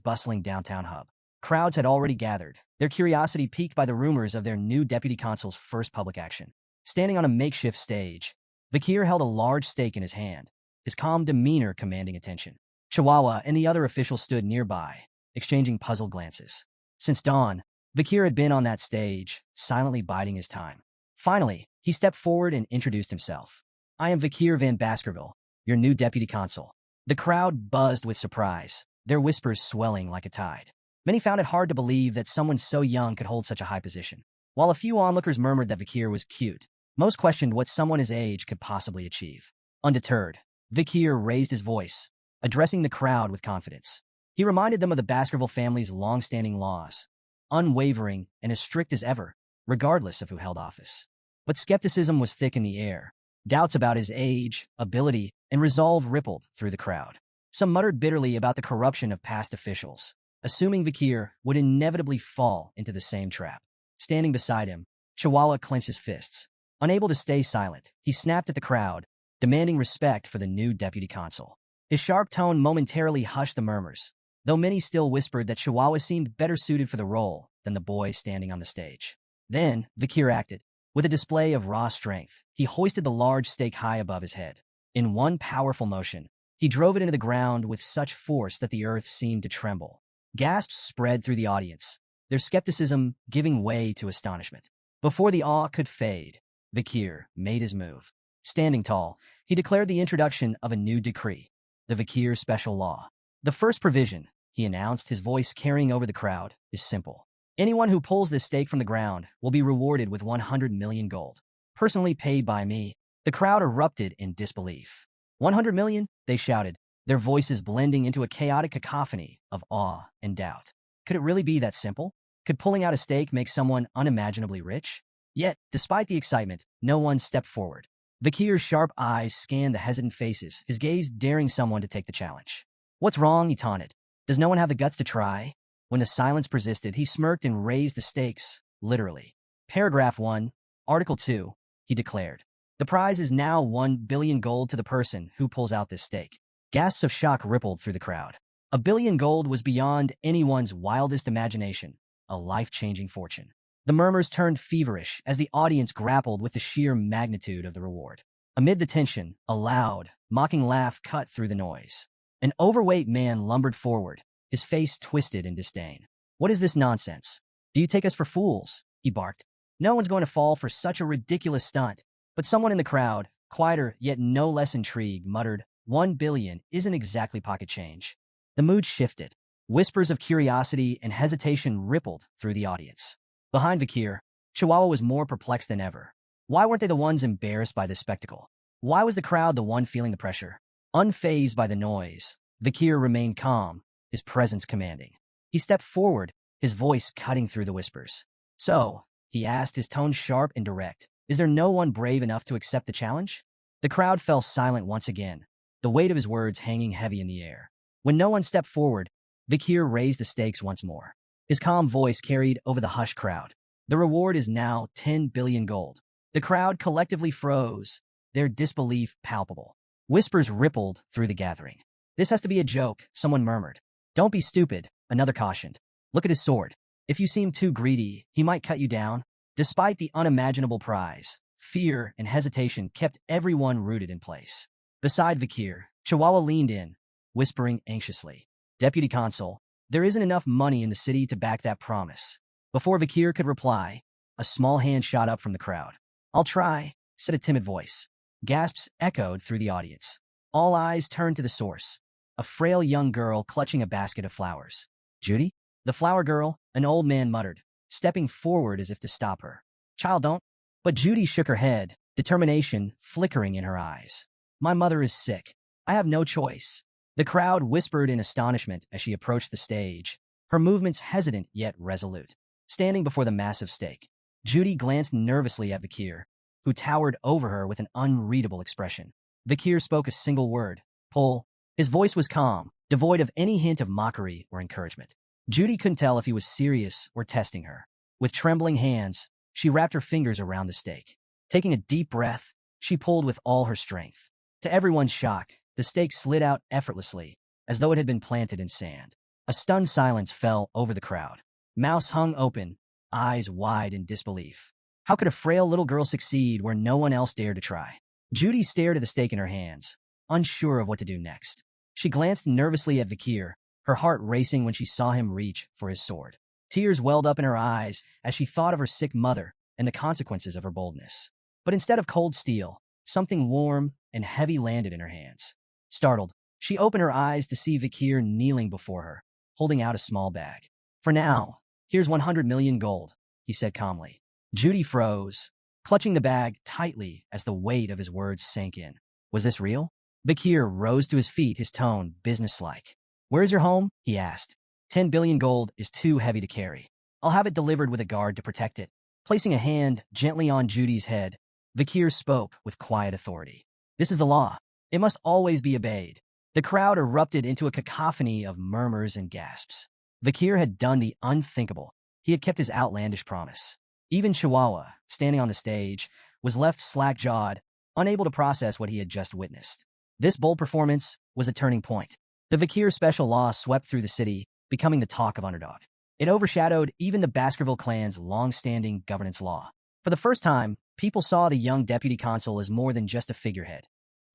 bustling downtown hub. Crowds had already gathered, their curiosity piqued by the rumors of their new deputy consul's first public action. Standing on a makeshift stage, Vakir held a large stake in his hand, his calm demeanor commanding attention. Chihuahua and the other officials stood nearby, exchanging puzzled glances. Since dawn, Vakir had been on that stage, silently biding his time. Finally, he stepped forward and introduced himself. "I am Vakir van Baskerville, your new deputy consul." The crowd buzzed with surprise, their whispers swelling like a tide. Many found it hard to believe that someone so young could hold such a high position. While a few onlookers murmured that Vakir was cute, Most questioned what someone his age could possibly achieve. Undeterred, Vikir raised his voice, addressing the crowd with confidence. He reminded them of the Baskerville family's long-standing laws, unwavering and as strict as ever, regardless of who held office. But skepticism was thick in the air. Doubts about his age, ability, and resolve rippled through the crowd. Some muttered bitterly about the corruption of past officials, assuming Vikir would inevitably fall into the same trap. Standing beside him, Chihuahua clenched his fists. Unable to stay silent, he snapped at the crowd, demanding respect for the new deputy consul. His sharp tone momentarily hushed the murmurs, though many still whispered that Chihuahua seemed better suited for the role than the boy standing on the stage. Then, Vikir acted. With a display of raw strength, he hoisted the large stake high above his head. In one powerful motion, he drove it into the ground with such force that the earth seemed to tremble. Gasps spread through the audience, their skepticism giving way to astonishment. Before the awe could fade, Vikir made his move. Standing tall, he declared the introduction of a new decree, the Vikir Special Law. The first provision, he announced, his voice carrying over the crowd, is simple. Anyone who pulls this stake from the ground will be rewarded with 100 million gold, personally paid by me. The crowd erupted in disbelief. 100 million? They shouted, their voices blending into a chaotic cacophony of awe and doubt. Could it really be that simple? Could pulling out a stake make someone unimaginably rich? Yet, despite the excitement, no one stepped forward. Vikir's sharp eyes scanned the hesitant faces, his gaze daring someone to take the challenge. What's wrong? He taunted. Does no one have the guts to try? When the silence persisted, he smirked and raised the stakes, literally. Paragraph 1, Article 2, he declared. The prize is now 1 billion gold to the person who pulls out this stake. Gasps of shock rippled through the crowd. 1 billion gold was beyond anyone's wildest imagination, a life-changing fortune. The murmurs turned feverish as the audience grappled with the sheer magnitude of the reward. Amid the tension, a loud, mocking laugh cut through the noise. An overweight man lumbered forward, his face twisted in disdain. What is this nonsense? Do you take us for fools? He barked. No one's going to fall for such a ridiculous stunt. But someone in the crowd, quieter yet no less intrigued, muttered, 1 billion isn't exactly pocket change. The mood shifted. Whispers of curiosity and hesitation rippled through the audience. Behind Vikir, Chihuahua was more perplexed than ever. Why weren't they the ones embarrassed by this spectacle? Why was the crowd the one feeling the pressure? Unfazed by the noise, Vikir remained calm, his presence commanding. He stepped forward, his voice cutting through the whispers. So, he asked, his tone sharp and direct, is there no one brave enough to accept the challenge? The crowd fell silent once again, the weight of his words hanging heavy in the air. When no one stepped forward, Vikir raised the stakes once more. His calm voice carried over the hushed crowd. The reward is now 10 billion gold. The crowd collectively froze, their disbelief palpable. Whispers rippled through the gathering. This has to be a joke, someone murmured. Don't be stupid, another cautioned. Look at his sword. If you seem too greedy, he might cut you down. Despite the unimaginable prize, fear and hesitation kept everyone rooted in place. Beside Vikir, Chihuahua leaned in, whispering anxiously. Deputy Consul, there isn't enough money in the city to back that promise. Before Vikir could reply, a small hand shot up from the crowd. I'll try, said a timid voice. Gasps echoed through the audience. All eyes turned to the source, a frail young girl clutching a basket of flowers. Judy? The flower girl, an old man muttered, stepping forward as if to stop her. Child, don't. But Judy shook her head, determination flickering in her eyes. My mother is sick. I have no choice. The crowd whispered in astonishment as she approached the stage, her movements hesitant yet resolute. Standing before the massive stake, Judy glanced nervously at Vikir, who towered over her with an unreadable expression. Vikir spoke a single word, pull. His voice was calm, devoid of any hint of mockery or encouragement. Judy couldn't tell if he was serious or testing her. With trembling hands, she wrapped her fingers around the stake. Taking a deep breath, she pulled with all her strength. To everyone's shock, the stake slid out effortlessly, as though it had been planted in sand. A stunned silence fell over the crowd. Mouths hung open, eyes wide in disbelief. How could a frail little girl succeed where no one else dared to try? Judy stared at the stake in her hands, unsure of what to do next. She glanced nervously at Vikir, her heart racing when she saw him reach for his sword. Tears welled up in her eyes as she thought of her sick mother and the consequences of her boldness. But instead of cold steel, something warm and heavy landed in her hands. Startled, she opened her eyes to see Vikir kneeling before her, holding out a small bag. For now, here's 100 million gold, he said calmly. Judy froze, clutching the bag tightly as the weight of his words sank in. Was this real? Bakir rose to his feet, his tone businesslike. Where's your home? He asked. 10 billion gold is too heavy to carry. I'll have it delivered with a guard to protect it. Placing a hand gently on Judy's head, Bakir spoke with quiet authority. This is the law. It must always be obeyed. The crowd erupted into a cacophony of murmurs and gasps. Bakir had done the unthinkable. He had kept his outlandish promise. Even Chihuahua, standing on the stage, was left slack-jawed, unable to process what he had just witnessed. This bold performance was a turning point. The Bakir special law swept through the city, becoming the talk of Underdog. It overshadowed even the Baskerville clan's long-standing governance law. For the first time, people saw the young deputy consul as more than just a figurehead.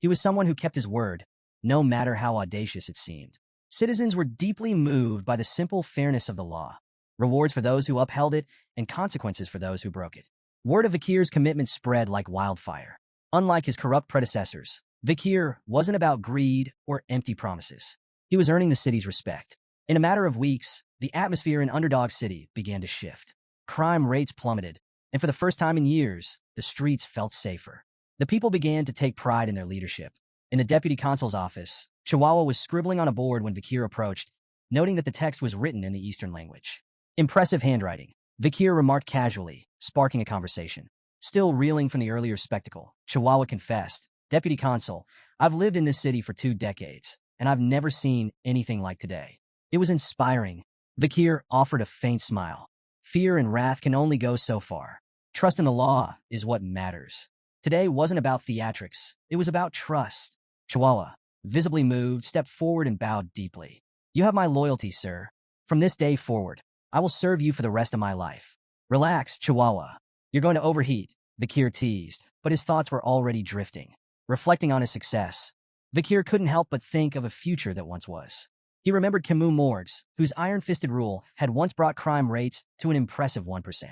He was someone who kept his word, no matter how audacious it seemed. Citizens were deeply moved by the simple fairness of the law, rewards for those who upheld it and consequences for those who broke it. Word of Bakir's commitment spread like wildfire. Unlike his corrupt predecessors, Bakir wasn't about greed or empty promises. He was earning the city's respect. In a matter of weeks, the atmosphere in Underdog City began to shift. Crime rates plummeted, and for the first time in years, the streets felt safer. The people began to take pride in their leadership. In the deputy consul's office, Chihuahua was scribbling on a board when Bakir approached, noting that the text was written in the Eastern language. Impressive handwriting, Bakir remarked casually, sparking a conversation. Still reeling from the earlier spectacle, Chihuahua confessed, Deputy Consul, I've lived in this city for 2 decades, and I've never seen anything like today. It was inspiring. Bakir offered a faint smile. Fear and wrath can only go so far. Trust in the law is what matters. Today wasn't about theatrics. It was about trust. Chihuahua, visibly moved, stepped forward and bowed deeply. You have my loyalty, sir. From this day forward, I will serve you for the rest of my life. Relax, Chihuahua. You're going to overheat, Bakir teased, but his thoughts were already drifting. Reflecting on his success, Bakir couldn't help but think of a future that once was. He remembered Camus Morgues, whose iron-fisted rule had once brought crime rates to an impressive 1%.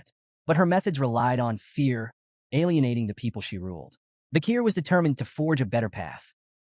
But her methods relied on fear, alienating the people she ruled. Bakir was determined to forge a better path,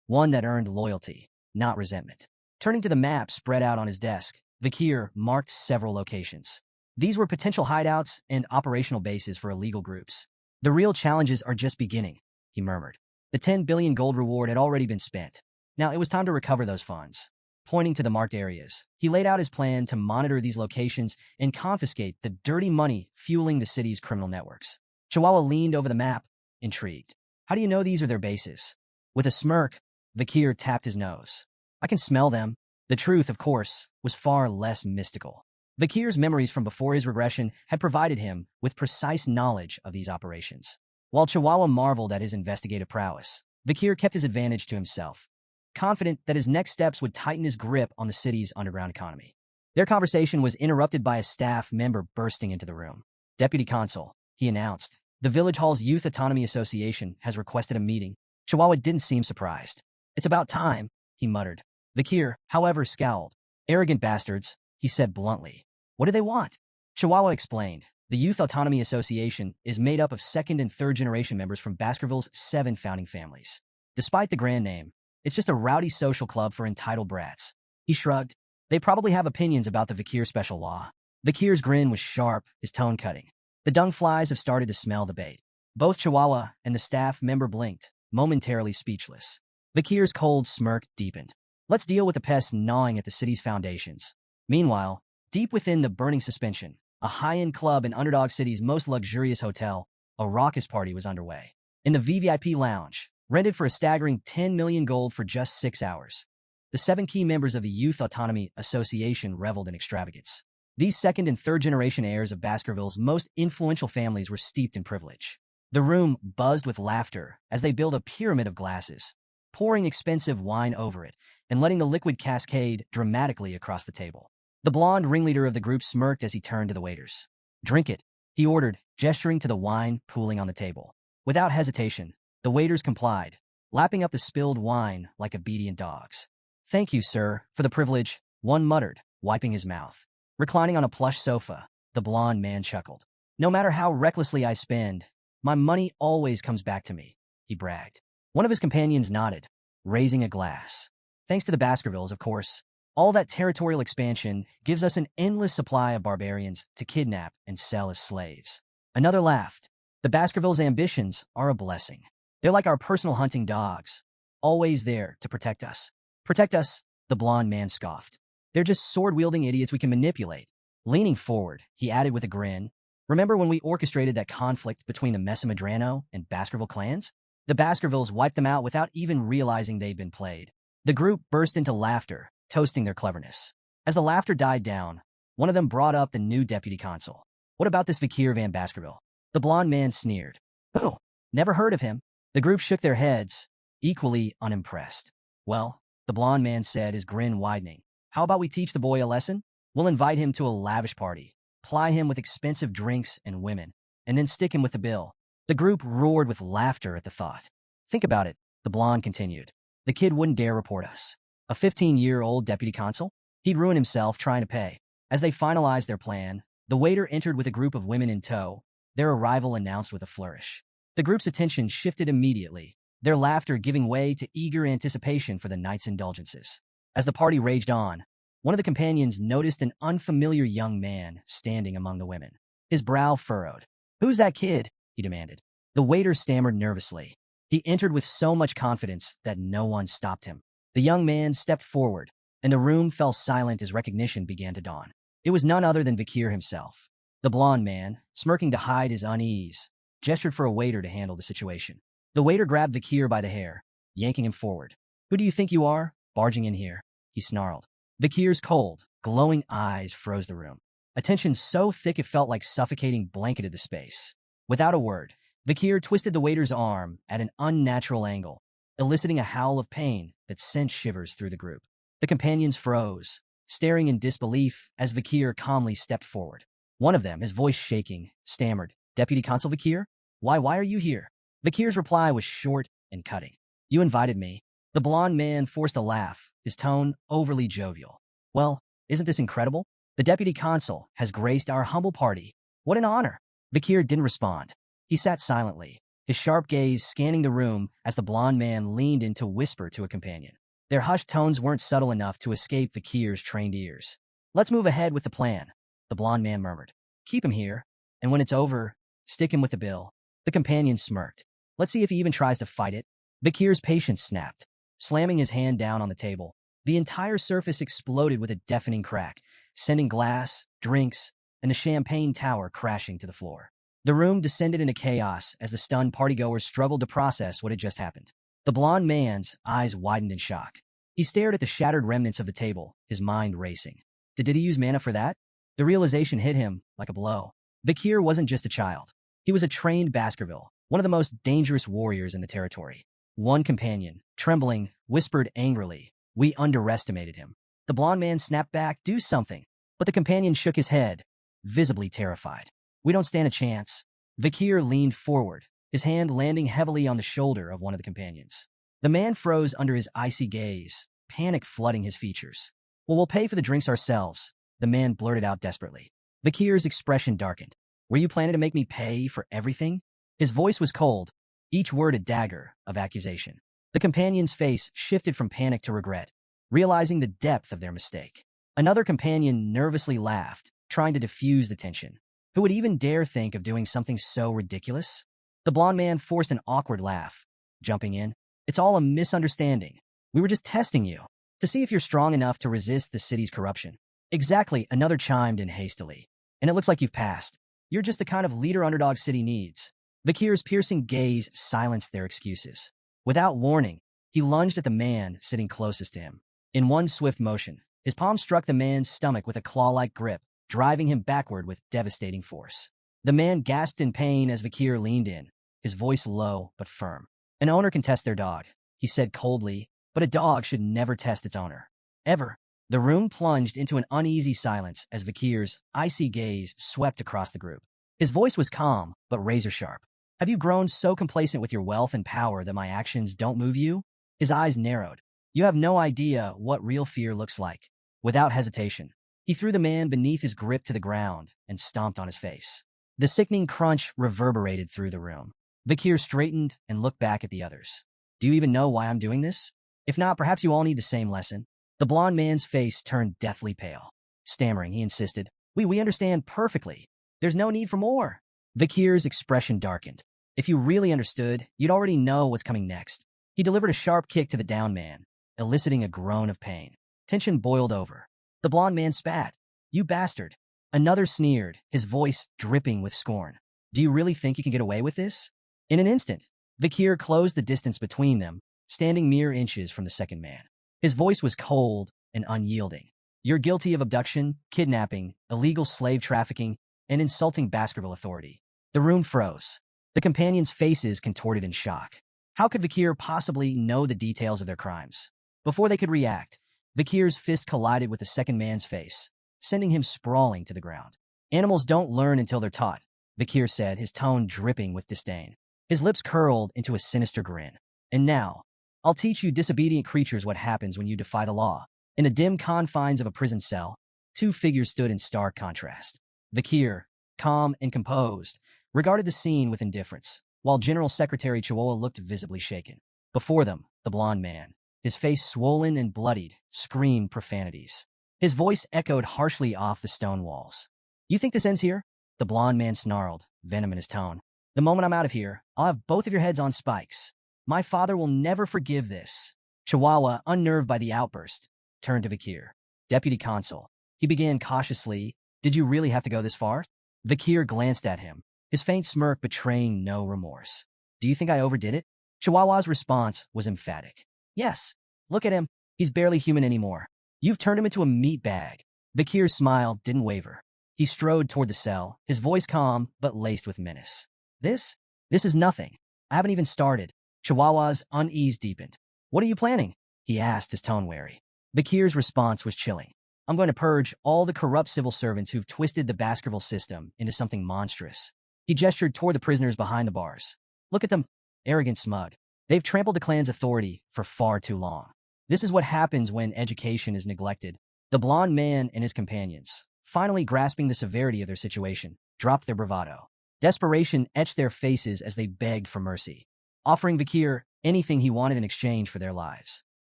one that earned loyalty, not resentment. Turning to the map spread out on his desk, Bakir marked several locations. These were potential hideouts and operational bases for illegal groups. The real challenges are just beginning, he murmured. The 10 billion gold reward had already been spent. Now it was time to recover those funds. Pointing to the marked areas, he laid out his plan to monitor these locations and confiscate the dirty money fueling the city's criminal networks. Chihuahua leaned over the map, intrigued. How do you know these are their bases? With a smirk, Bakir tapped his nose. I can smell them. The truth, of course, was far less mystical. Bakir's memories from before his regression had provided him with precise knowledge of these operations. While Chihuahua marveled at his investigative prowess, Bakir kept his advantage to himself, confident that his next steps would tighten his grip on the city's underground economy. Their conversation was interrupted by a staff member bursting into the room. Deputy Consul, he announced, the Village Hall's Youth Autonomy Association has requested a meeting. Chihuahua didn't seem surprised. It's about time, he muttered. Bakir, however, scowled. Arrogant bastards, he said bluntly. What do they want? Chihuahua explained. The Youth Autonomy Association is made up of second and third generation members from Baskerville's 7 founding families. Despite the grand name, it's just a rowdy social club for entitled brats. He shrugged. They probably have opinions about the Bakir special law. Bakir's grin was sharp, his tone cutting. The dung flies have started to smell the bait. Both Chihuahua and the staff member blinked, momentarily speechless. Bakir's cold smirk deepened. Let's deal with the pests gnawing at the city's foundations. Meanwhile, deep within the burning suspension, a high-end club in Underdog City's most luxurious hotel, a raucous party was underway. In the VVIP lounge, rented for a staggering 10 million gold for just 6 hours, the 7 key members of the Youth Autonomy Association reveled in extravagance. These second and third generation heirs of Baskerville's most influential families were steeped in privilege. The room buzzed with laughter as they built a pyramid of glasses, pouring expensive wine over it and letting the liquid cascade dramatically across the table. The blonde ringleader of the group smirked as he turned to the waiters. Drink it, he ordered, gesturing to the wine pooling on the table. Without hesitation, the waiters complied, lapping up the spilled wine like obedient dogs. Thank you, sir, for the privilege, one muttered, wiping his mouth. Reclining on a plush sofa, the blonde man chuckled. No matter how recklessly I spend, my money always comes back to me, he bragged. One of his companions nodded, raising a glass. Thanks to the Baskervilles, of course. All that territorial expansion gives us an endless supply of barbarians to kidnap and sell as slaves. Another laughed. The Baskervilles' ambitions are a blessing. They're like our personal hunting dogs, always there to protect us. Protect us, the blonde man scoffed. They're just sword-wielding idiots we can manipulate. Leaning forward, he added with a grin, remember when we orchestrated that conflict between the Mesamadrano and Baskerville clans? The Baskervilles wiped them out without even realizing they'd been played. The group burst into laughter, toasting their cleverness. As the laughter died down, one of them brought up the new deputy consul. What about this Vikir van Baskerville? The blonde man sneered. Oh, never heard of him. The group shook their heads, equally unimpressed. Well, the blonde man said, his grin widening. How about we teach the boy a lesson? We'll invite him to a lavish party, ply him with expensive drinks and women, and then stick him with the bill. The group roared with laughter at the thought. Think about it, the blonde continued. The kid wouldn't dare report us. A 15-year-old deputy consul? He'd ruin himself trying to pay. As they finalized their plan, the waiter entered with a group of women in tow, their arrival announced with a flourish. The group's attention shifted immediately, their laughter giving way to eager anticipation for the night's indulgences. As the party raged on, one of the companions noticed an unfamiliar young man standing among the women. His brow furrowed. Who's that kid? He demanded. The waiter stammered nervously. He entered with so much confidence that no one stopped him. The young man stepped forward, and the room fell silent as recognition began to dawn. It was none other than Vikir himself. The blonde man, smirking to hide his unease, gestured for a waiter to handle the situation. The waiter grabbed Vikir by the hair, yanking him forward. Who do you think you are, barging in here? He snarled. Vikir's cold, glowing eyes froze the room. A tension so thick it felt like suffocating blanketed the space. Without a word, Vikir twisted the waiter's arm at an unnatural angle, eliciting a howl of pain that sent shivers through the group. The companions froze, staring in disbelief as Vikir calmly stepped forward. One of them, his voice shaking, stammered, Deputy Consul Vikir? Why are you here? Vikir's reply was short and cutting. You invited me. The blonde man forced a laugh, his tone overly jovial. Well, isn't this incredible? The Deputy Consul has graced our humble party. What an honor. Vikir didn't respond. He sat silently, his sharp gaze scanning the room as the blonde man leaned in to whisper to a companion. Their hushed tones weren't subtle enough to escape Vikir's trained ears. Let's move ahead with the plan, the blonde man murmured. Keep him here, and when it's over, stick him with the bill. The companion smirked. Let's see if he even tries to fight it. Vikir's patience snapped, slamming his hand down on the table. The entire surface exploded with a deafening crack, sending glass, drinks, and the champagne tower crashing to the floor. The room descended into chaos as the stunned partygoers struggled to process what had just happened. The blonde man's eyes widened in shock. He stared at the shattered remnants of the table, his mind racing. Did he use mana for that? The realization hit him like a blow. Vikir wasn't just a child. He was a trained Baskerville, one of the most dangerous warriors in the territory. One companion, trembling, whispered angrily, we underestimated him. The blonde man snapped back, do something. But the companion shook his head, visibly terrified. We don't stand a chance. Vikir leaned forward, his hand landing heavily on the shoulder of one of the companions. The man froze under his icy gaze, panic flooding his features. Well, we'll pay for the drinks ourselves, the man blurted out desperately. Vikir's expression darkened. Were you planning to make me pay for everything? His voice was cold, each word a dagger of accusation. The companion's face shifted from panic to regret, realizing the depth of their mistake. Another companion nervously laughed, trying to diffuse the tension. Who would even dare think of doing something so ridiculous? The blonde man forced an awkward laugh, jumping in. It's all a misunderstanding. We were just testing you, to see if you're strong enough to resist the city's corruption. Exactly, another chimed in hastily. And it looks like you've passed. You're just the kind of leader underdog city needs. Vikir's piercing gaze silenced their excuses. Without warning, he lunged at the man sitting closest to him. In one swift motion, his palm struck the man's stomach with a claw-like grip, driving him backward with devastating force. The man gasped in pain as Vikir leaned in, his voice low but firm. An owner can test their dog, he said coldly, but a dog should never test its owner. Ever. The room plunged into an uneasy silence as Vikir's icy gaze swept across the group. His voice was calm, but razor-sharp. Have you grown so complacent with your wealth and power that my actions don't move you? His eyes narrowed. You have no idea what real fear looks like. Without hesitation, he threw the man beneath his grip to the ground and stomped on his face. The sickening crunch reverberated through the room. Vikir straightened and looked back at the others. Do you even know why I'm doing this? If not, perhaps you all need the same lesson. The blonde man's face turned deathly pale. Stammering, he insisted, We understand perfectly. There's no need for more. Vikir's expression darkened. If you really understood, you'd already know what's coming next. He delivered a sharp kick to the downed man, eliciting a groan of pain. Tension boiled over. The blond man spat. "You bastard." Another sneered, his voice dripping with scorn. "Do you really think you can get away with this?" In an instant, Vikir closed the distance between them, standing mere inches from the second man. His voice was cold and unyielding. "You're guilty of abduction, kidnapping, illegal slave trafficking, and insulting Baskerville authority." The room froze. The companions' faces contorted in shock. How could Vikir possibly know the details of their crimes? Before they could react, Vikir's fist collided with the second man's face, sending him sprawling to the ground. "Animals don't learn until they're taught," Vikir said, his tone dripping with disdain. His lips curled into a sinister grin. "And now, I'll teach you disobedient creatures what happens when you defy the law." In the dim confines of a prison cell, two figures stood in stark contrast. Vikir, calm and composed, regarded the scene with indifference, while General Secretary Chihuahua looked visibly shaken. Before them, the blond man, his face swollen and bloodied, screamed profanities. His voice echoed harshly off the stone walls. "You think this ends here?" The blond man snarled, venom in his tone. "The moment I'm out of here, I'll have both of your heads on spikes. My father will never forgive this." Chihuahua, unnerved by the outburst, turned to Vikir. "Deputy Consul," he began cautiously, "did you really have to go this far?" Vikir glanced at him, his faint smirk betraying no remorse. "Do you think I overdid it?" Chihuahua's response was emphatic. "Yes. Look at him. He's barely human anymore. You've turned him into a meat bag." Vikir's smile didn't waver. He strode toward the cell, his voice calm but laced with menace. This is nothing. I haven't even started." Chihuahua's unease deepened. "What are you planning?" he asked, his tone wary. Vikir's response was chilling. "I'm going to purge all the corrupt civil servants who've twisted the Baskerville system into something monstrous." He gestured toward the prisoners behind the bars. "Look at them, arrogant smug. They've trampled the clan's authority for far too long. This is what happens when education is neglected." The blond man and his companions, finally grasping the severity of their situation, dropped their bravado. Desperation etched their faces as they begged for mercy, offering Vikir anything he wanted in exchange for their lives.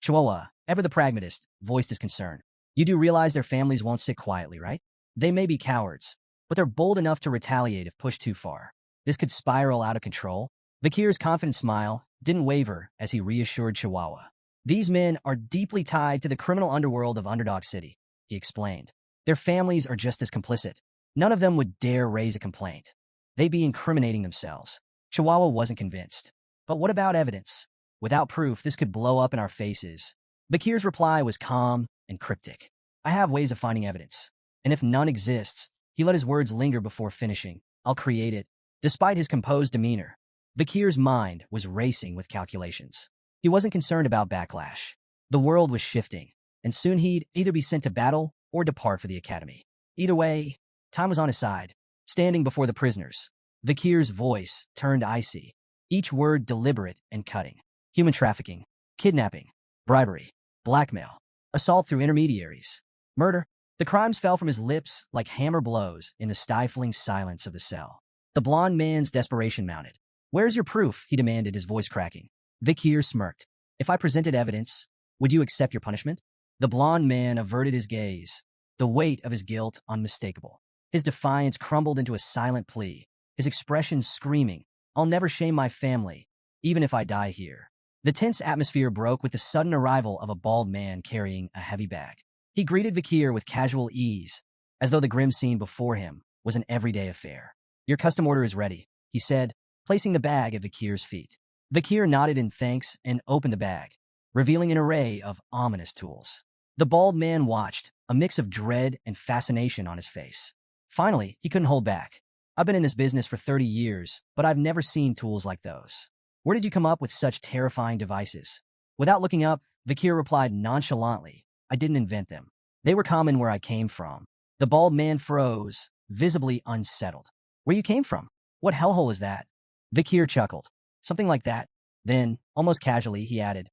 Chihuahua, ever the pragmatist, voiced his concern. "You do realize their families won't sit quietly, right? They may be cowards, but they're bold enough to retaliate if pushed too far. This could spiral out of control." Vikir's confident smile didn't waver as he reassured Chihuahua. "These men are deeply tied to the criminal underworld of Underdog City," he explained. "Their families are just as complicit. None of them would dare raise a complaint. They'd be incriminating themselves." Chihuahua wasn't convinced. "But what about evidence? Without proof, this could blow up in our faces." Vikir's reply was calm and cryptic. "I have ways of finding evidence. And if none exists," he let his words linger before finishing, "I'll create it." Despite his composed demeanor, Vikir's mind was racing with calculations. He wasn't concerned about backlash. The world was shifting, and soon he'd either be sent to battle or depart for the academy. Either way, time was on his side. Standing before the prisoners, Vikir's voice turned icy, each word deliberate and cutting. Human trafficking, kidnapping, bribery, blackmail, assault through intermediaries, murder. The crimes fell from his lips like hammer blows in the stifling silence of the cell. The blond man's desperation mounted. "Where's your proof?" he demanded, his voice cracking. Vikir smirked. "If I presented evidence, would you accept your punishment?" The blond man averted his gaze, the weight of his guilt unmistakable. His defiance crumbled into a silent plea, his expression screaming, "I'll never shame my family, even if I die here." The tense atmosphere broke with the sudden arrival of a bald man carrying a heavy bag. He greeted Vikir with casual ease, as though the grim scene before him was an everyday affair. "Your custom order is ready," he said, placing the bag at Vikir's feet. Vikir nodded in thanks and opened the bag, revealing an array of ominous tools. The bald man watched, a mix of dread and fascination on his face. Finally, he couldn't hold back. "I've been in this business for 30 years, but I've never seen tools like those. Where did you come up with such terrifying devices?" Without looking up, Vikir replied nonchalantly, "I didn't invent them. They were common where I came from." The bald man froze, visibly unsettled. "Where you came from? What hellhole is that?" Vikir chuckled. "Something like that." Then, almost casually, he added,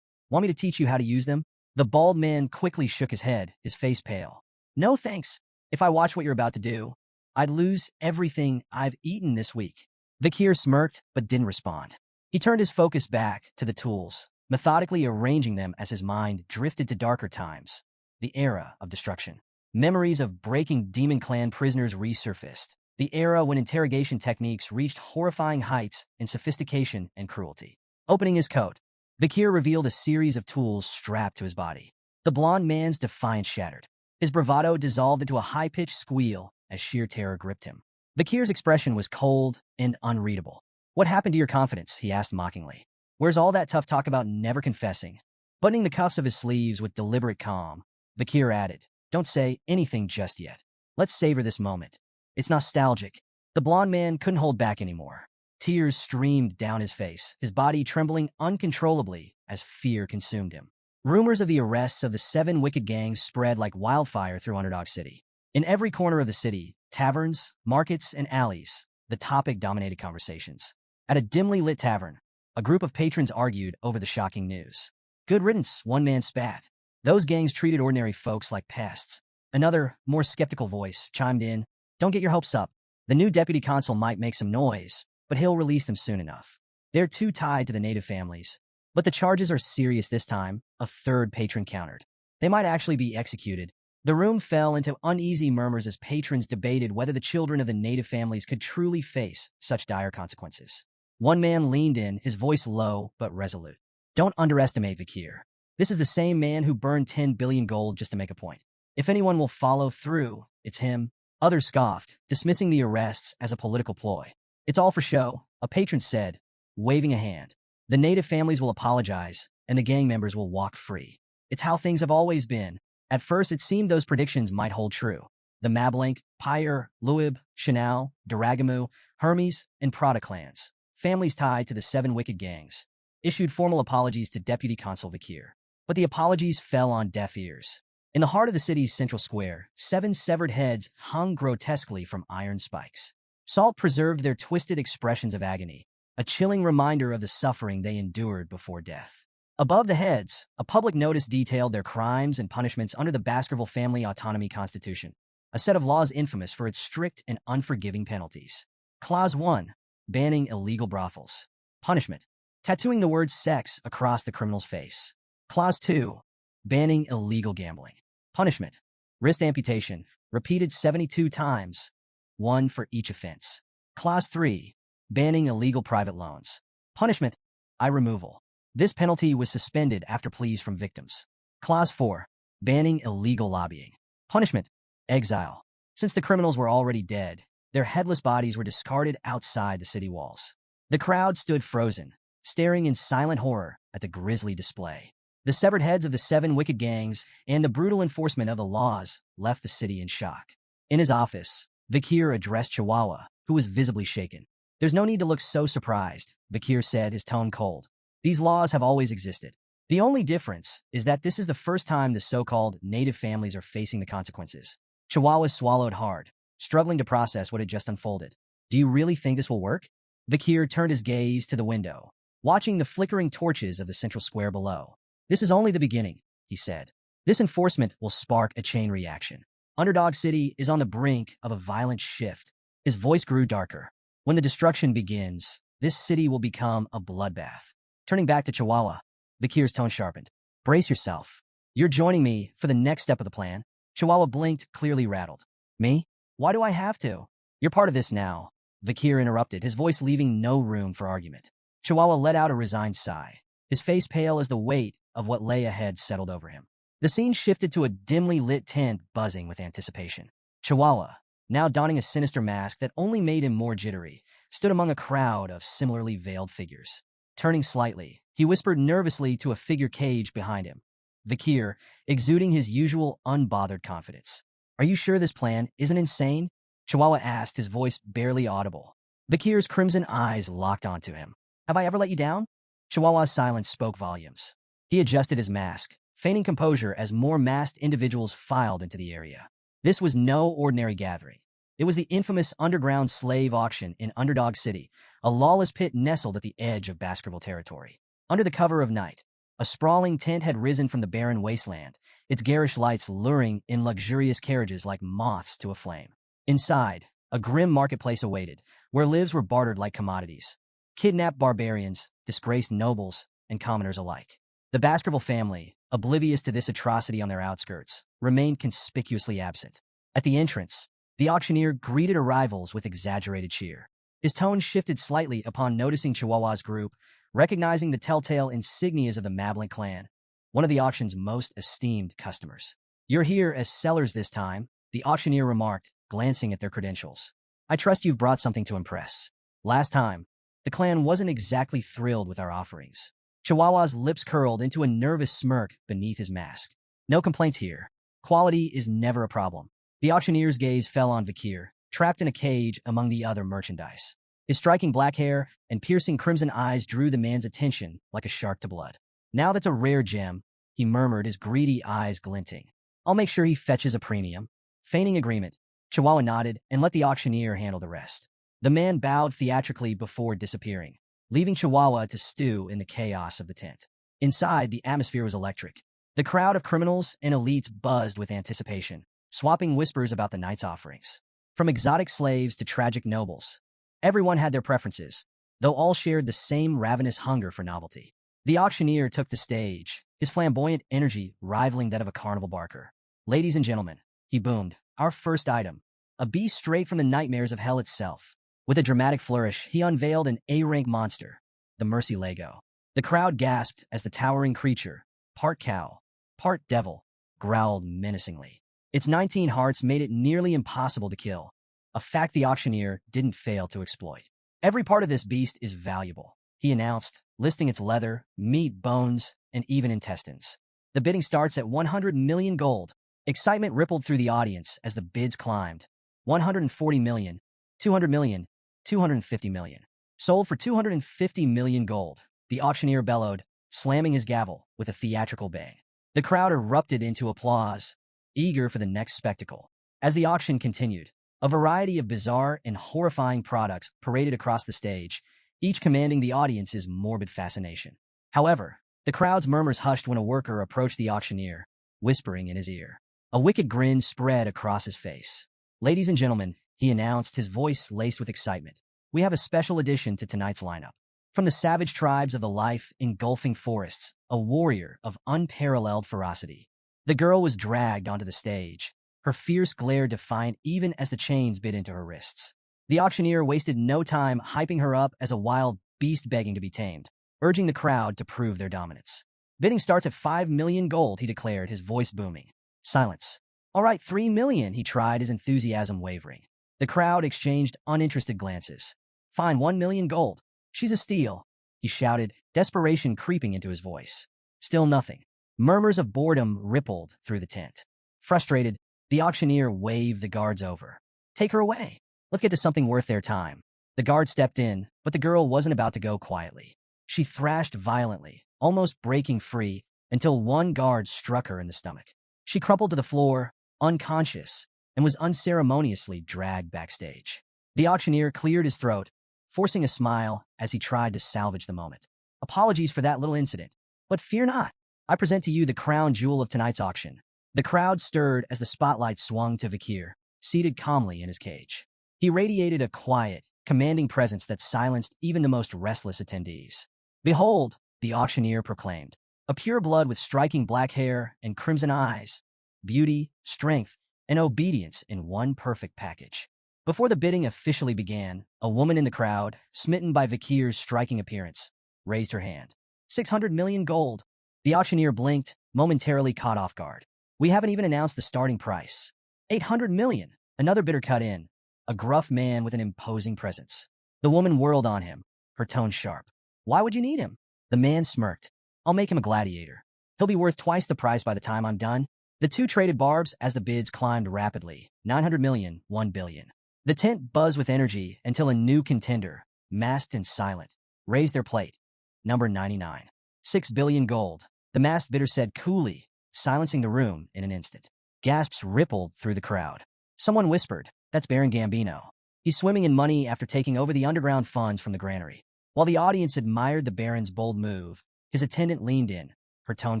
"Want me to teach you how to use them?" The bald man quickly shook his head, his face pale. "No thanks. If I watch what you're about to do, I'd lose everything I've eaten this week." Vikir smirked, but didn't respond. He turned his focus back to the tools, methodically arranging them as his mind drifted to darker times, the era of destruction. Memories of breaking Demon Clan prisoners resurfaced, the era when interrogation techniques reached horrifying heights in sophistication and cruelty. Opening his coat, Vakir revealed a series of tools strapped to his body. The blond man's defiance shattered. His bravado dissolved into a high-pitched squeal as sheer terror gripped him. Vakir's expression was cold and unreadable. "What happened to your confidence?" he asked mockingly. "Where's all that tough talk about never confessing?" Buttoning the cuffs of his sleeves with deliberate calm, Vakir added, "Don't say anything just yet. Let's savor this moment. It's nostalgic." The blond man couldn't hold back anymore. Tears streamed down his face, his body trembling uncontrollably as fear consumed him. Rumors of the arrests of the 7 wicked gangs spread like wildfire through Underdog City. In every corner of the city, taverns, markets, and alleys, the topic dominated conversations. At a dimly lit tavern, a group of patrons argued over the shocking news. "Good riddance," one man spat. "Those gangs treated ordinary folks like pests." Another, more skeptical voice chimed in, "Don't get your hopes up. The new deputy consul might make some noise, but he'll release them soon enough. They're too tied to the native families." "But the charges are serious this time," a third patron countered. "They might actually be executed." The room fell into uneasy murmurs as patrons debated whether the children of the native families could truly face such dire consequences. One man leaned in, his voice low but resolute. "Don't underestimate Vakir. This is the same man who burned 10 billion gold just to make a point. If anyone will follow through, it's him." Others scoffed, dismissing the arrests as a political ploy. "It's all for show," a patron said, waving a hand. "The native families will apologize, and the gang members will walk free. It's how things have always been." At first, it seemed those predictions might hold true. The Mablank, Pyre, Luib, Chanel, Daragamu, Hermes, and Prada clans, families tied to the 7 wicked gangs, issued formal apologies to Deputy Consul Vakir. But the apologies fell on deaf ears. In the heart of the city's central square, 7 severed heads hung grotesquely from iron spikes. Salt preserved their twisted expressions of agony, a chilling reminder of the suffering they endured before death. Above the heads, a public notice detailed their crimes and punishments under the Baskerville Family Autonomy Constitution, a set of laws infamous for its strict and unforgiving penalties. Clause 1. Banning illegal brothels. Punishment: tattooing the word sex across the criminal's face. Clause 2. Banning illegal gambling. Punishment: wrist amputation, repeated 72 times, 1 for each offense. Clause 3. Banning illegal private loans. Punishment: eye removal. This penalty was suspended after pleas from victims. Clause 4. Banning illegal lobbying. Punishment: exile. Since the criminals were already dead, their headless bodies were discarded outside the city walls. The crowd stood frozen, staring in silent horror at the grisly display. The severed heads of the 7 wicked gangs and the brutal enforcement of the laws left the city in shock. In his office, Vakir addressed Chihuahua, who was visibly shaken. "There's no need to look so surprised," Vakir said, his tone cold. "These laws have always existed. The only difference is that this is the first time the so-called native families are facing the consequences." Chihuahua swallowed hard, struggling to process what had just unfolded. "Do you really think this will work?" Vakir turned his gaze to the window, watching the flickering torches of the central square below. "This is only the beginning," he said. "This enforcement will spark a chain reaction. Underdog City is on the brink of a violent shift." His voice grew darker. "When the destruction begins, this city will become a bloodbath." Turning back to Chihuahua, Vakir's tone sharpened. "Brace yourself. You're joining me for the next step of the plan." Chihuahua blinked, clearly rattled. "Me? Why do I have to?" "You're part of this now," Vakir interrupted, his voice leaving no room for argument. Chihuahua let out a resigned sigh, his face pale as the weight of what lay ahead settled over him. The scene shifted to a dimly lit tent buzzing with anticipation. Chihuahua, now donning a sinister mask that only made him more jittery, stood among a crowd of similarly veiled figures. Turning slightly, he whispered nervously to a figure caged behind him. Vakir, exuding his usual unbothered confidence. "Are you sure this plan isn't insane?" Chihuahua asked, his voice barely audible. Vakir's crimson eyes locked onto him. "Have I ever let you down?" Chihuahua's silence spoke volumes. He adjusted his mask, feigning composure as more masked individuals filed into the area. This was no ordinary gathering. It was the infamous underground slave auction in Underdog City, a lawless pit nestled at the edge of Baskerville territory. Under the cover of night, a sprawling tent had risen from the barren wasteland, its garish lights luring in luxurious carriages like moths to a flame. Inside, a grim marketplace awaited, where lives were bartered like commodities. Kidnapped barbarians, disgraced nobles, and commoners alike. The Baskerville family, oblivious to this atrocity on their outskirts, remained conspicuously absent. At the entrance, The auctioneer greeted arrivals with exaggerated cheer. His tone shifted slightly upon noticing Chihuahua's group, recognizing the telltale insignias of the Mablin clan, one of the auction's most esteemed customers. "You're here as sellers this time," the auctioneer remarked, glancing at their credentials. "I trust you've brought something to impress. Last time, the clan wasn't exactly thrilled with our offerings." Chihuahua's lips curled into a nervous smirk beneath his mask. "No complaints here. Quality is never a problem." The auctioneer's gaze fell on Vakir, trapped in a cage among the other merchandise. His striking black hair and piercing crimson eyes drew the man's attention like a shark to blood. "Now that's a rare gem," he murmured, his greedy eyes glinting. "I'll make sure he fetches a premium." Feigning agreement, Chihuahua nodded and let the auctioneer handle the rest. The man bowed theatrically before disappearing, leaving Chihuahua to stew in the chaos of the tent. Inside, the atmosphere was electric. The crowd of criminals and elites buzzed with anticipation, swapping whispers about the night's offerings. From exotic slaves to tragic nobles, everyone had their preferences, though all shared the same ravenous hunger for novelty. The auctioneer took the stage, his flamboyant energy rivaling that of a carnival barker. "Ladies and gentlemen," he boomed, "our first item, a beast straight from the nightmares of hell itself." With a dramatic flourish, he unveiled an A-rank monster, the Mercy Lego. The crowd gasped as the towering creature, part cow, part devil, growled menacingly. Its 19 hearts made it nearly impossible to kill, a fact the auctioneer didn't fail to exploit. "Every part of this beast is valuable," he announced, listing its leather, meat, bones, and even intestines. "The bidding starts at 100 million gold." Excitement rippled through the audience as the bids climbed. 140 million, 200 million, 250 million. "Sold for 250 million gold," the auctioneer bellowed, slamming his gavel with a theatrical bang. The crowd erupted into applause, eager for the next spectacle. As the auction continued, a variety of bizarre and horrifying products paraded across the stage, each commanding the audience's morbid fascination. However, the crowd's murmurs hushed when a worker approached the auctioneer, whispering in his ear. A wicked grin spread across his face. "Ladies and gentlemen," he announced, his voice laced with excitement, "we have a special addition to tonight's lineup. From the savage tribes of the life-engulfing forests, a warrior of unparalleled ferocity." The girl was dragged onto the stage, her fierce glare defiant even as the chains bit into her wrists. The auctioneer wasted no time hyping her up as a wild beast begging to be tamed, urging the crowd to prove their dominance. "Bidding starts at 5 million gold," he declared, his voice booming. Silence. "All right, 3 million," he tried, his enthusiasm wavering. The crowd exchanged uninterested glances. "Fine, 1 million gold. She's a steal," he shouted, desperation creeping into his voice. Still nothing. Murmurs of boredom rippled through the tent. Frustrated, the auctioneer waved the guards over. "Take her away. Let's get to something worth their time." The guard stepped in, but the girl wasn't about to go quietly. She thrashed violently, almost breaking free, until one guard struck her in the stomach. She crumpled to the floor, unconscious, and was unceremoniously dragged backstage. The auctioneer cleared his throat, forcing a smile as he tried to salvage the moment. "Apologies for that little incident, but fear not. I present to you the crown jewel of tonight's auction." The crowd stirred as the spotlight swung to Vakir, seated calmly in his cage. He radiated a quiet, commanding presence that silenced even the most restless attendees. "Behold," the auctioneer proclaimed, "a pure blood with striking black hair and crimson eyes, beauty, strength, and obedience in one perfect package." Before the bidding officially began, a woman in the crowd, smitten by Vakir's striking appearance, raised her hand. 600 million gold. The auctioneer blinked, momentarily caught off guard. "We haven't even announced the starting price." 800 million. Another bidder cut in, a gruff man with an imposing presence. The woman whirled on him, her tone sharp. "Why would you need him?" The man smirked. "I'll make him a gladiator. He'll be worth twice the price by the time I'm done." The two traded barbs as the bids climbed rapidly. 900 million, 1 billion. The tent buzzed with energy until a new contender, masked and silent, raised their plate. Number 99. 6 billion gold. The masked bidder said coolly, silencing the room in an instant. Gasps rippled through the crowd. Someone whispered, "That's Baron Gambino. He's swimming in money after taking over the underground funds from the granary." While the audience admired the Baron's bold move, his attendant leaned in, her tone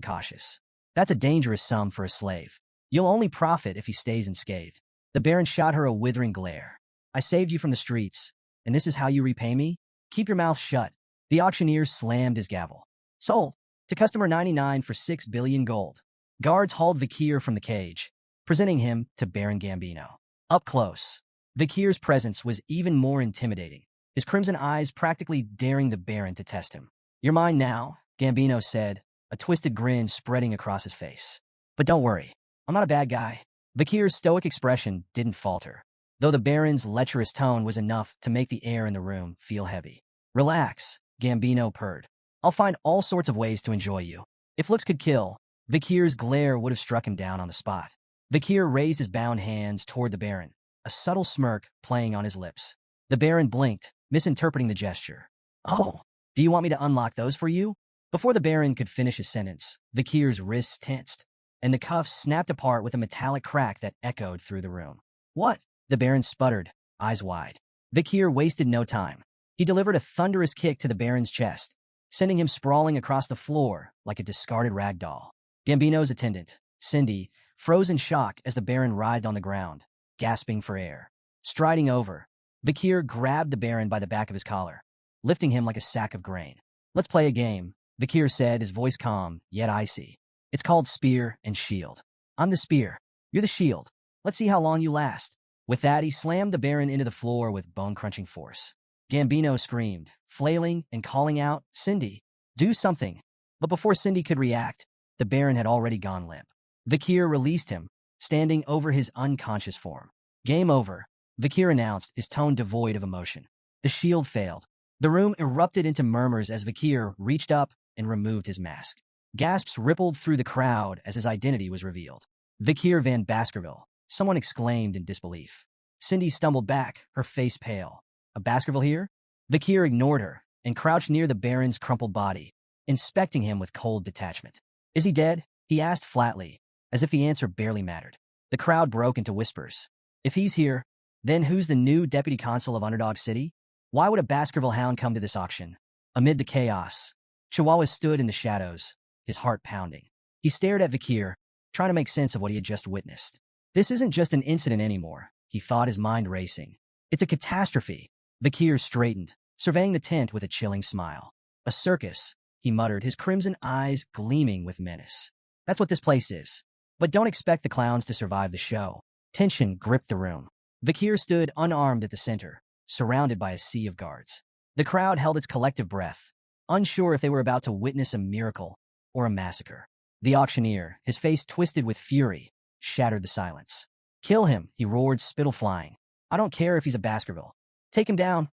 cautious. "That's a dangerous sum for a slave. You'll only profit if he stays unscathed." The Baron shot her a withering glare. "I saved you from the streets, and this is how you repay me? Keep your mouth shut." The auctioneer slammed his gavel. "Sold. To customer 99 for 6 billion gold." Guards hauled Vakir from the cage, presenting him to Baron Gambino. Up close, Vikir's presence was even more intimidating, his crimson eyes practically daring the Baron to test him. "You're mine now," Gambino said, a twisted grin spreading across his face. "But don't worry, I'm not a bad guy." Vikir's stoic expression didn't falter, though the Baron's lecherous tone was enough to make the air in the room feel heavy. "Relax," Gambino purred. "I'll find all sorts of ways to enjoy you." If looks could kill, Vikir's glare would have struck him down on the spot. Vikir raised his bound hands toward the Baron, a subtle smirk playing on his lips. The Baron blinked, misinterpreting the gesture. "Oh, do you want me to unlock those for you?" Before the Baron could finish his sentence, Vikir's wrists tensed, and the cuffs snapped apart with a metallic crack that echoed through the room. "What?" The Baron sputtered, eyes wide. Vikir wasted no time. He delivered a thunderous kick to the Baron's chest, sending him sprawling across the floor like a discarded rag doll. Gambino's attendant, Cindy, froze in shock as the Baron writhed on the ground, gasping for air. Striding over, Vikir grabbed the Baron by the back of his collar, lifting him like a sack of grain. "Let's play a game," Vikir said, his voice calm, yet icy. "It's called Spear and Shield. I'm the spear. You're the shield. Let's see how long you last." With that, he slammed the Baron into the floor with bone-crunching force. Gambino screamed, flailing and calling out, "Cindy, do something." But before Cindy could react, the Baron had already gone limp. Vikir released him, standing over his unconscious form. "Game over," Vikir announced, his tone devoid of emotion. The shield failed. The room erupted into murmurs as Vikir reached up and removed his mask. Gasps rippled through the crowd as his identity was revealed. "Vikir van Baskerville," someone exclaimed in disbelief. Cindy stumbled back, her face pale. "A Baskerville here?" Vikir ignored her and crouched near the Baron's crumpled body, inspecting him with cold detachment. "Is he dead?" he asked flatly, as if the answer barely mattered. The crowd broke into whispers. "If he's here, then who's the new deputy consul of Underdog City? Why would a Baskerville hound come to this auction?" Amid the chaos, Chihuahua stood in the shadows, his heart pounding. He stared at Vikir, trying to make sense of what he had just witnessed. This isn't just an incident anymore, he thought, his mind racing. It's a catastrophe. Vikir straightened, surveying the tent with a chilling smile. "A circus," he muttered, his crimson eyes gleaming with menace. "That's what this place is. But don't expect the clowns to survive the show." Tension gripped the room. Vikir stood unarmed at the center, surrounded by a sea of guards. The crowd held its collective breath, unsure if they were about to witness a miracle or a massacre. The auctioneer, his face twisted with fury, shattered the silence. "Kill him," he roared, spittle flying. "I don't care if he's a Baskerville. Take him down."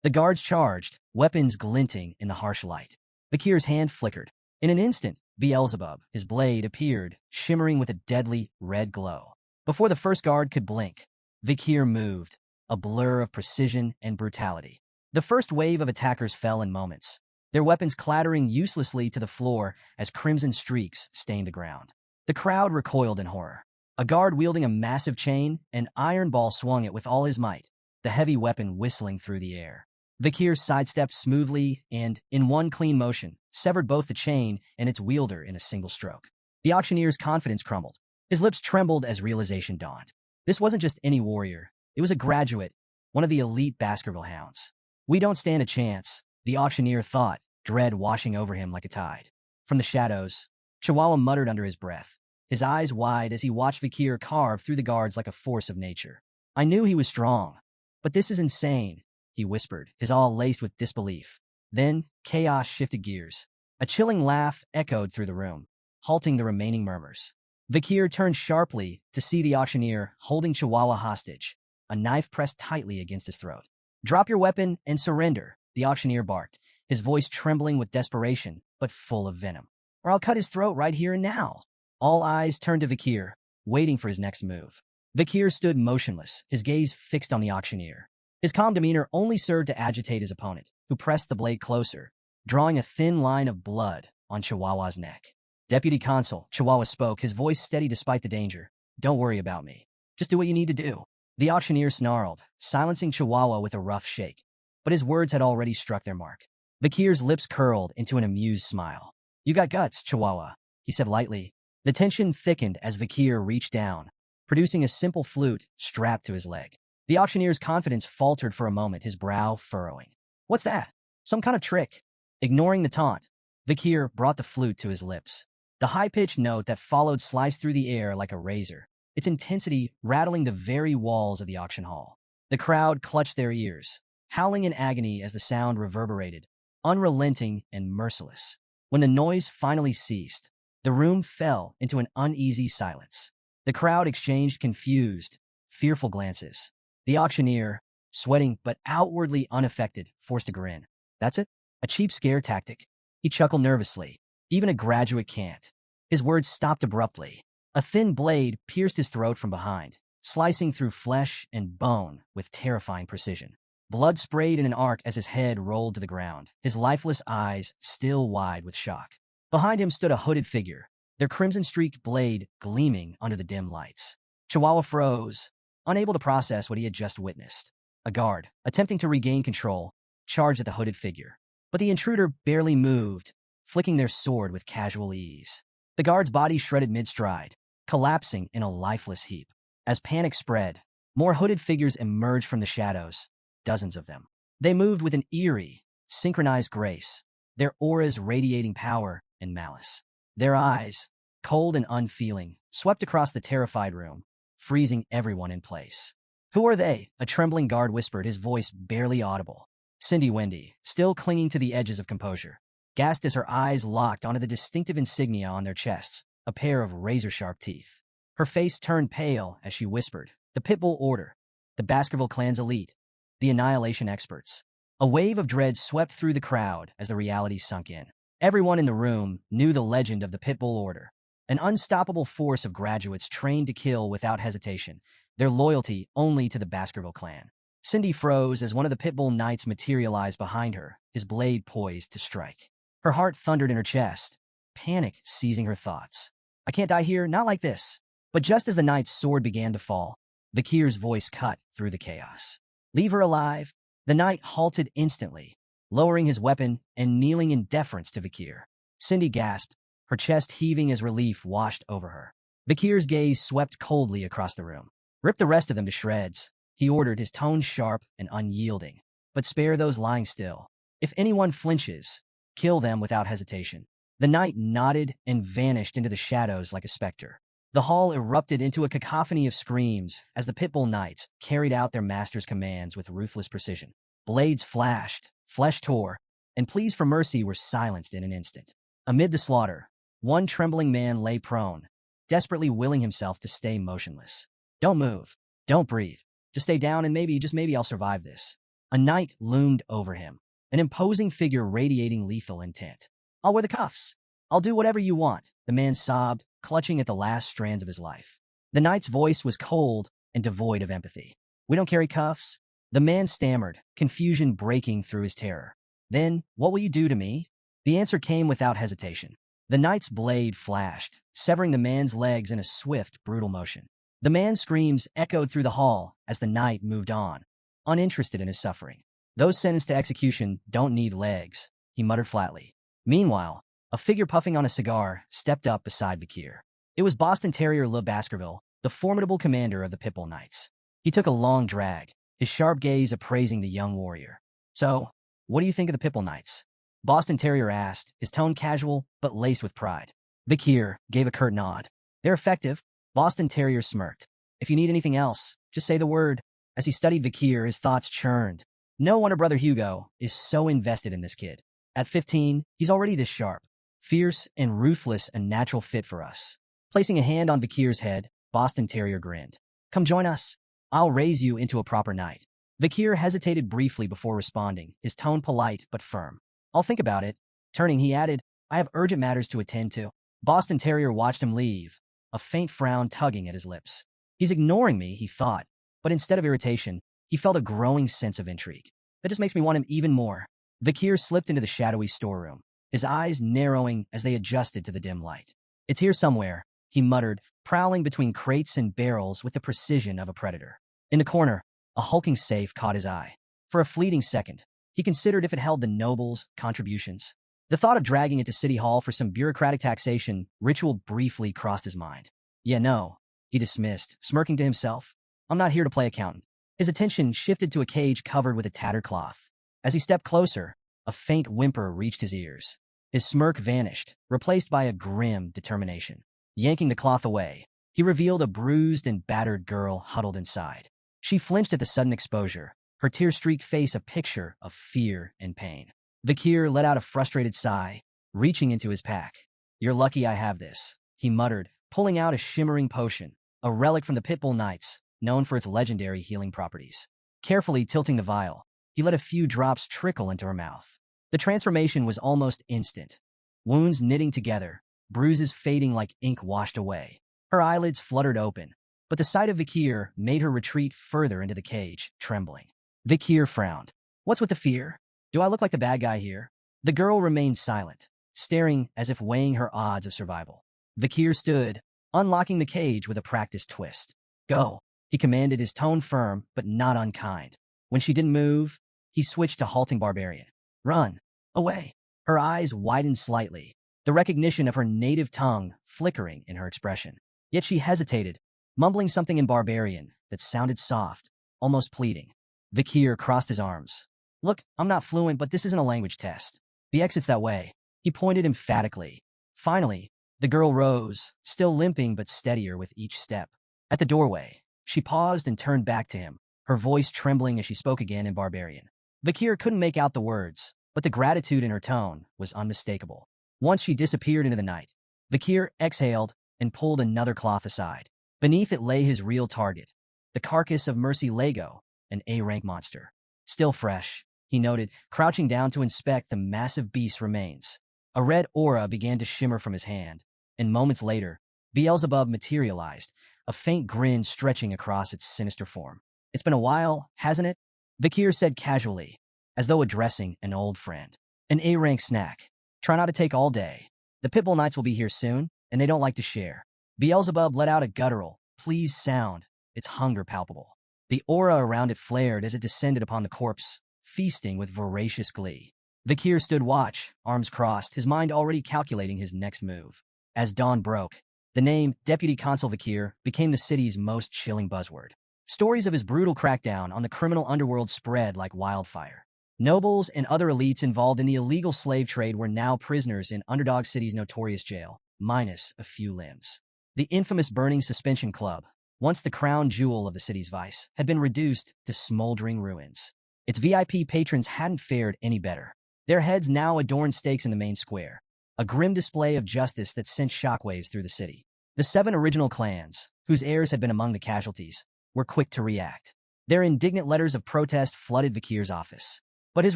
The guards charged, weapons glinting in the harsh light. Vikir's hand flickered. In an instant, Beelzebub, his blade, appeared, shimmering with a deadly red glow. Before the first guard could blink, Vikir moved, a blur of precision and brutality. The first wave of attackers fell in moments, their weapons clattering uselessly to the floor as crimson streaks stained the ground. The crowd recoiled in horror. A guard wielding a massive chain, an iron ball swung it with all his might, the heavy weapon whistling through the air. Vikir sidestepped smoothly and, in one clean motion, severed both the chain and its wielder in a single stroke. The auctioneer's confidence crumbled. His lips trembled as realization dawned. This wasn't just any warrior. It was a graduate, one of the elite Baskerville hounds. "We don't stand a chance," the auctioneer thought, dread washing over him like a tide. From the shadows, Chihuahua muttered under his breath, his eyes wide as he watched Vikir carve through the guards like a force of nature. "I knew he was strong, but this is insane," he whispered, his awe laced with disbelief. Then, chaos shifted gears. A chilling laugh echoed through the room, halting the remaining murmurs. Vikir turned sharply to see the auctioneer holding Chihuahua hostage, a knife pressed tightly against his throat. "Drop your weapon and surrender," the auctioneer barked, his voice trembling with desperation, but full of venom. "Or I'll cut his throat right here and now." All eyes turned to Vikir, waiting for his next move. Vikir stood motionless, his gaze fixed on the auctioneer. His calm demeanor only served to agitate his opponent, who pressed the blade closer, drawing a thin line of blood on Chihuahua's neck. "Deputy Consul," Chihuahua spoke, his voice steady despite the danger. "Don't worry about me. Just do what you need to do." The auctioneer snarled, silencing Chihuahua with a rough shake. But his words had already struck their mark. Vikir's lips curled into an amused smile. "You got guts, Chihuahua," he said lightly. The tension thickened as Vikir reached down, producing a simple flute strapped to his leg. The auctioneer's confidence faltered for a moment, his brow furrowing. "What's that? Some kind of trick?" Ignoring the taunt, Vikir brought the flute to his lips. The high-pitched note that followed sliced through the air like a razor, its intensity rattling the very walls of the auction hall. The crowd clutched their ears, howling in agony as the sound reverberated, unrelenting and merciless. When the noise finally ceased, the room fell into an uneasy silence. The crowd exchanged confused, fearful glances. The auctioneer, sweating but outwardly unaffected, forced a grin. That's it? A cheap scare tactic? He chuckled nervously. Even a graduate can't. His words stopped abruptly. A thin blade pierced his throat from behind, slicing through flesh and bone with terrifying precision. Blood sprayed in an arc as his head rolled to the ground, his lifeless eyes still wide with shock. Behind him stood a hooded figure, their crimson-streaked blade gleaming under the dim lights. Chihuahua froze, unable to process what he had just witnessed. A guard, attempting to regain control, charged at the hooded figure. But the intruder barely moved, flicking their sword with casual ease. The guard's body shredded mid-stride, collapsing in a lifeless heap. As panic spread, more hooded figures emerged from the shadows, dozens of them. They moved with an eerie, synchronized grace, their auras radiating power and malice. Their eyes, cold and unfeeling, swept across the terrified room, freezing everyone in place. "Who are they?" a trembling guard whispered, his voice barely audible. Cindy Wendy, still clinging to the edges of composure, gasped as her eyes locked onto the distinctive insignia on their chests, a pair of razor-sharp teeth. Her face turned pale as she whispered, "The Pitbull Order, the Baskerville clan's elite, the Annihilation experts." A wave of dread swept through the crowd as the reality sunk in. Everyone in the room knew the legend of the Pitbull Order, an unstoppable force of graduates trained to kill without hesitation, their loyalty only to the Baskerville clan. Cindy froze as one of the Pitbull Knights materialized behind her, his blade poised to strike. Her heart thundered in her chest, panic seizing her thoughts. "I can't die here, not like this." But just as the knight's sword began to fall, Vikir's voice cut through the chaos. "Leave her alive." The knight halted instantly, lowering his weapon and kneeling in deference to Vikir. Cindy gasped, her chest heaving as relief washed over her. Vikir's gaze swept coldly across the room. "Rip the rest of them to shreds," he ordered, his tone sharp and unyielding. "But spare those lying still. If anyone flinches, kill them without hesitation." The knight nodded and vanished into the shadows like a specter. The hall erupted into a cacophony of screams as the Pitbull Knights carried out their master's commands with ruthless precision. Blades flashed, flesh tore, and pleas for mercy were silenced in an instant. Amid the slaughter, one trembling man lay prone, desperately willing himself to stay motionless. "Don't move. Don't breathe. Just stay down and maybe, just maybe I'll survive this." A knight loomed over him, an imposing figure radiating lethal intent. "I'll wear the cuffs. I'll do whatever you want," the man sobbed, clutching at the last strands of his life. The knight's voice was cold and devoid of empathy. "We don't carry cuffs." The man stammered, confusion breaking through his terror. "Then, what will you do to me?" The answer came without hesitation. The knight's blade flashed, severing the man's legs in a swift, brutal motion. The man's screams echoed through the hall as the knight moved on, uninterested in his suffering. "Those sentenced to execution don't need legs," he muttered flatly. Meanwhile, a figure puffing on a cigar stepped up beside Vikir. It was Boston Terrier Le Baskerville, the formidable commander of the Pitbull Knights. He took a long drag, his sharp gaze appraising the young warrior. "So, what do you think of the Pitbull Knights?" Boston Terrier asked, his tone casual but laced with pride. Vikir gave a curt nod. "They're effective." Boston Terrier smirked. "If you need anything else, just say the word." As he studied Vikir, his thoughts churned. No wonder Brother Hugo is so invested in this kid. At 15, he's already this sharp. Fierce and ruthless, a natural fit for us. Placing a hand on Vikir's head, Boston Terrier grinned. "Come join us. I'll raise you into a proper knight." Vikir hesitated briefly before responding, his tone polite but firm. "I'll think about it." Turning, he added, "I have urgent matters to attend to." Boston Terrier watched him leave, a faint frown tugging at his lips. He's ignoring me, he thought, but instead of irritation, he felt a growing sense of intrigue. That just makes me want him even more. Vikir slipped into the shadowy storeroom, his eyes narrowing as they adjusted to the dim light. "It's here somewhere," he muttered, prowling between crates and barrels with the precision of a predator. In the corner, a hulking safe caught his eye. For a fleeting second, he considered if it held the nobles' contributions. The thought of dragging it to City Hall for some bureaucratic taxation ritual briefly crossed his mind. "Yeah, no," he dismissed, smirking to himself. "I'm not here to play accountant." His attention shifted to a cage covered with a tattered cloth. As he stepped closer, a faint whimper reached his ears. His smirk vanished, replaced by a grim determination. Yanking the cloth away, he revealed a bruised and battered girl huddled inside. She flinched at the sudden exposure, her tear-streaked face a picture of fear and pain. Vikir let out a frustrated sigh, reaching into his pack. "You're lucky I have this," he muttered, pulling out a shimmering potion, a relic from the Pitbull Knights, known for its legendary healing properties. Carefully tilting the vial, he let a few drops trickle into her mouth. The transformation was almost instant. Wounds knitting together, bruises fading like ink washed away. Her eyelids fluttered open, but the sight of Vikir made her retreat further into the cage, trembling. Vikir frowned. "What's with the fear? Do I look like the bad guy here?" The girl remained silent, staring as if weighing her odds of survival. Vikir stood, unlocking the cage with a practiced twist. "Go," he commanded, his tone firm but not unkind. When she didn't move, he switched to halting barbarian. "Run. Away." Her eyes widened slightly, the recognition of her native tongue flickering in her expression. Yet she hesitated, mumbling something in barbarian that sounded soft, almost pleading. Vikir crossed his arms. "Look, I'm not fluent, but this isn't a language test. The exit's that way." He pointed emphatically. Finally, the girl rose, still limping but steadier with each step. At the doorway, she paused and turned back to him, her voice trembling as she spoke again in barbarian. Vikir couldn't make out the words, but the gratitude in her tone was unmistakable. Once she disappeared into the night, Vikir exhaled and pulled another cloth aside. Beneath it lay his real target, the carcass of Mercy Lego, an A-rank monster. Still fresh, he noted, crouching down to inspect the massive beast's remains. A red aura began to shimmer from his hand, and moments later, Beelzebub materialized, a faint grin stretching across its sinister form. "It's been a while, hasn't it?" Vikir said casually, as though addressing an old friend. "An A-rank snack. Try not to take all day. The Pitbull Knights will be here soon, and they don't like to share." Beelzebub let out a guttural, pleased sound, its hunger palpable. The aura around it flared as it descended upon the corpse, feasting with voracious glee. Vikir stood watch, arms crossed, his mind already calculating his next move. As dawn broke, the name Deputy Consul Vikir became the city's most chilling buzzword. Stories of his brutal crackdown on the criminal underworld spread like wildfire. Nobles and other elites involved in the illegal slave trade were now prisoners in Underdog City's notorious jail, minus a few limbs. The infamous Burning Suspension Club, once the crown jewel of the city's vice, had been reduced to smoldering ruins. Its VIP patrons hadn't fared any better. Their heads now adorned stakes in the main square, a grim display of justice that sent shockwaves through the city. The 7 original clans, whose heirs had been among the casualties, were quick to react. Their indignant letters of protest flooded Vikir's office. But his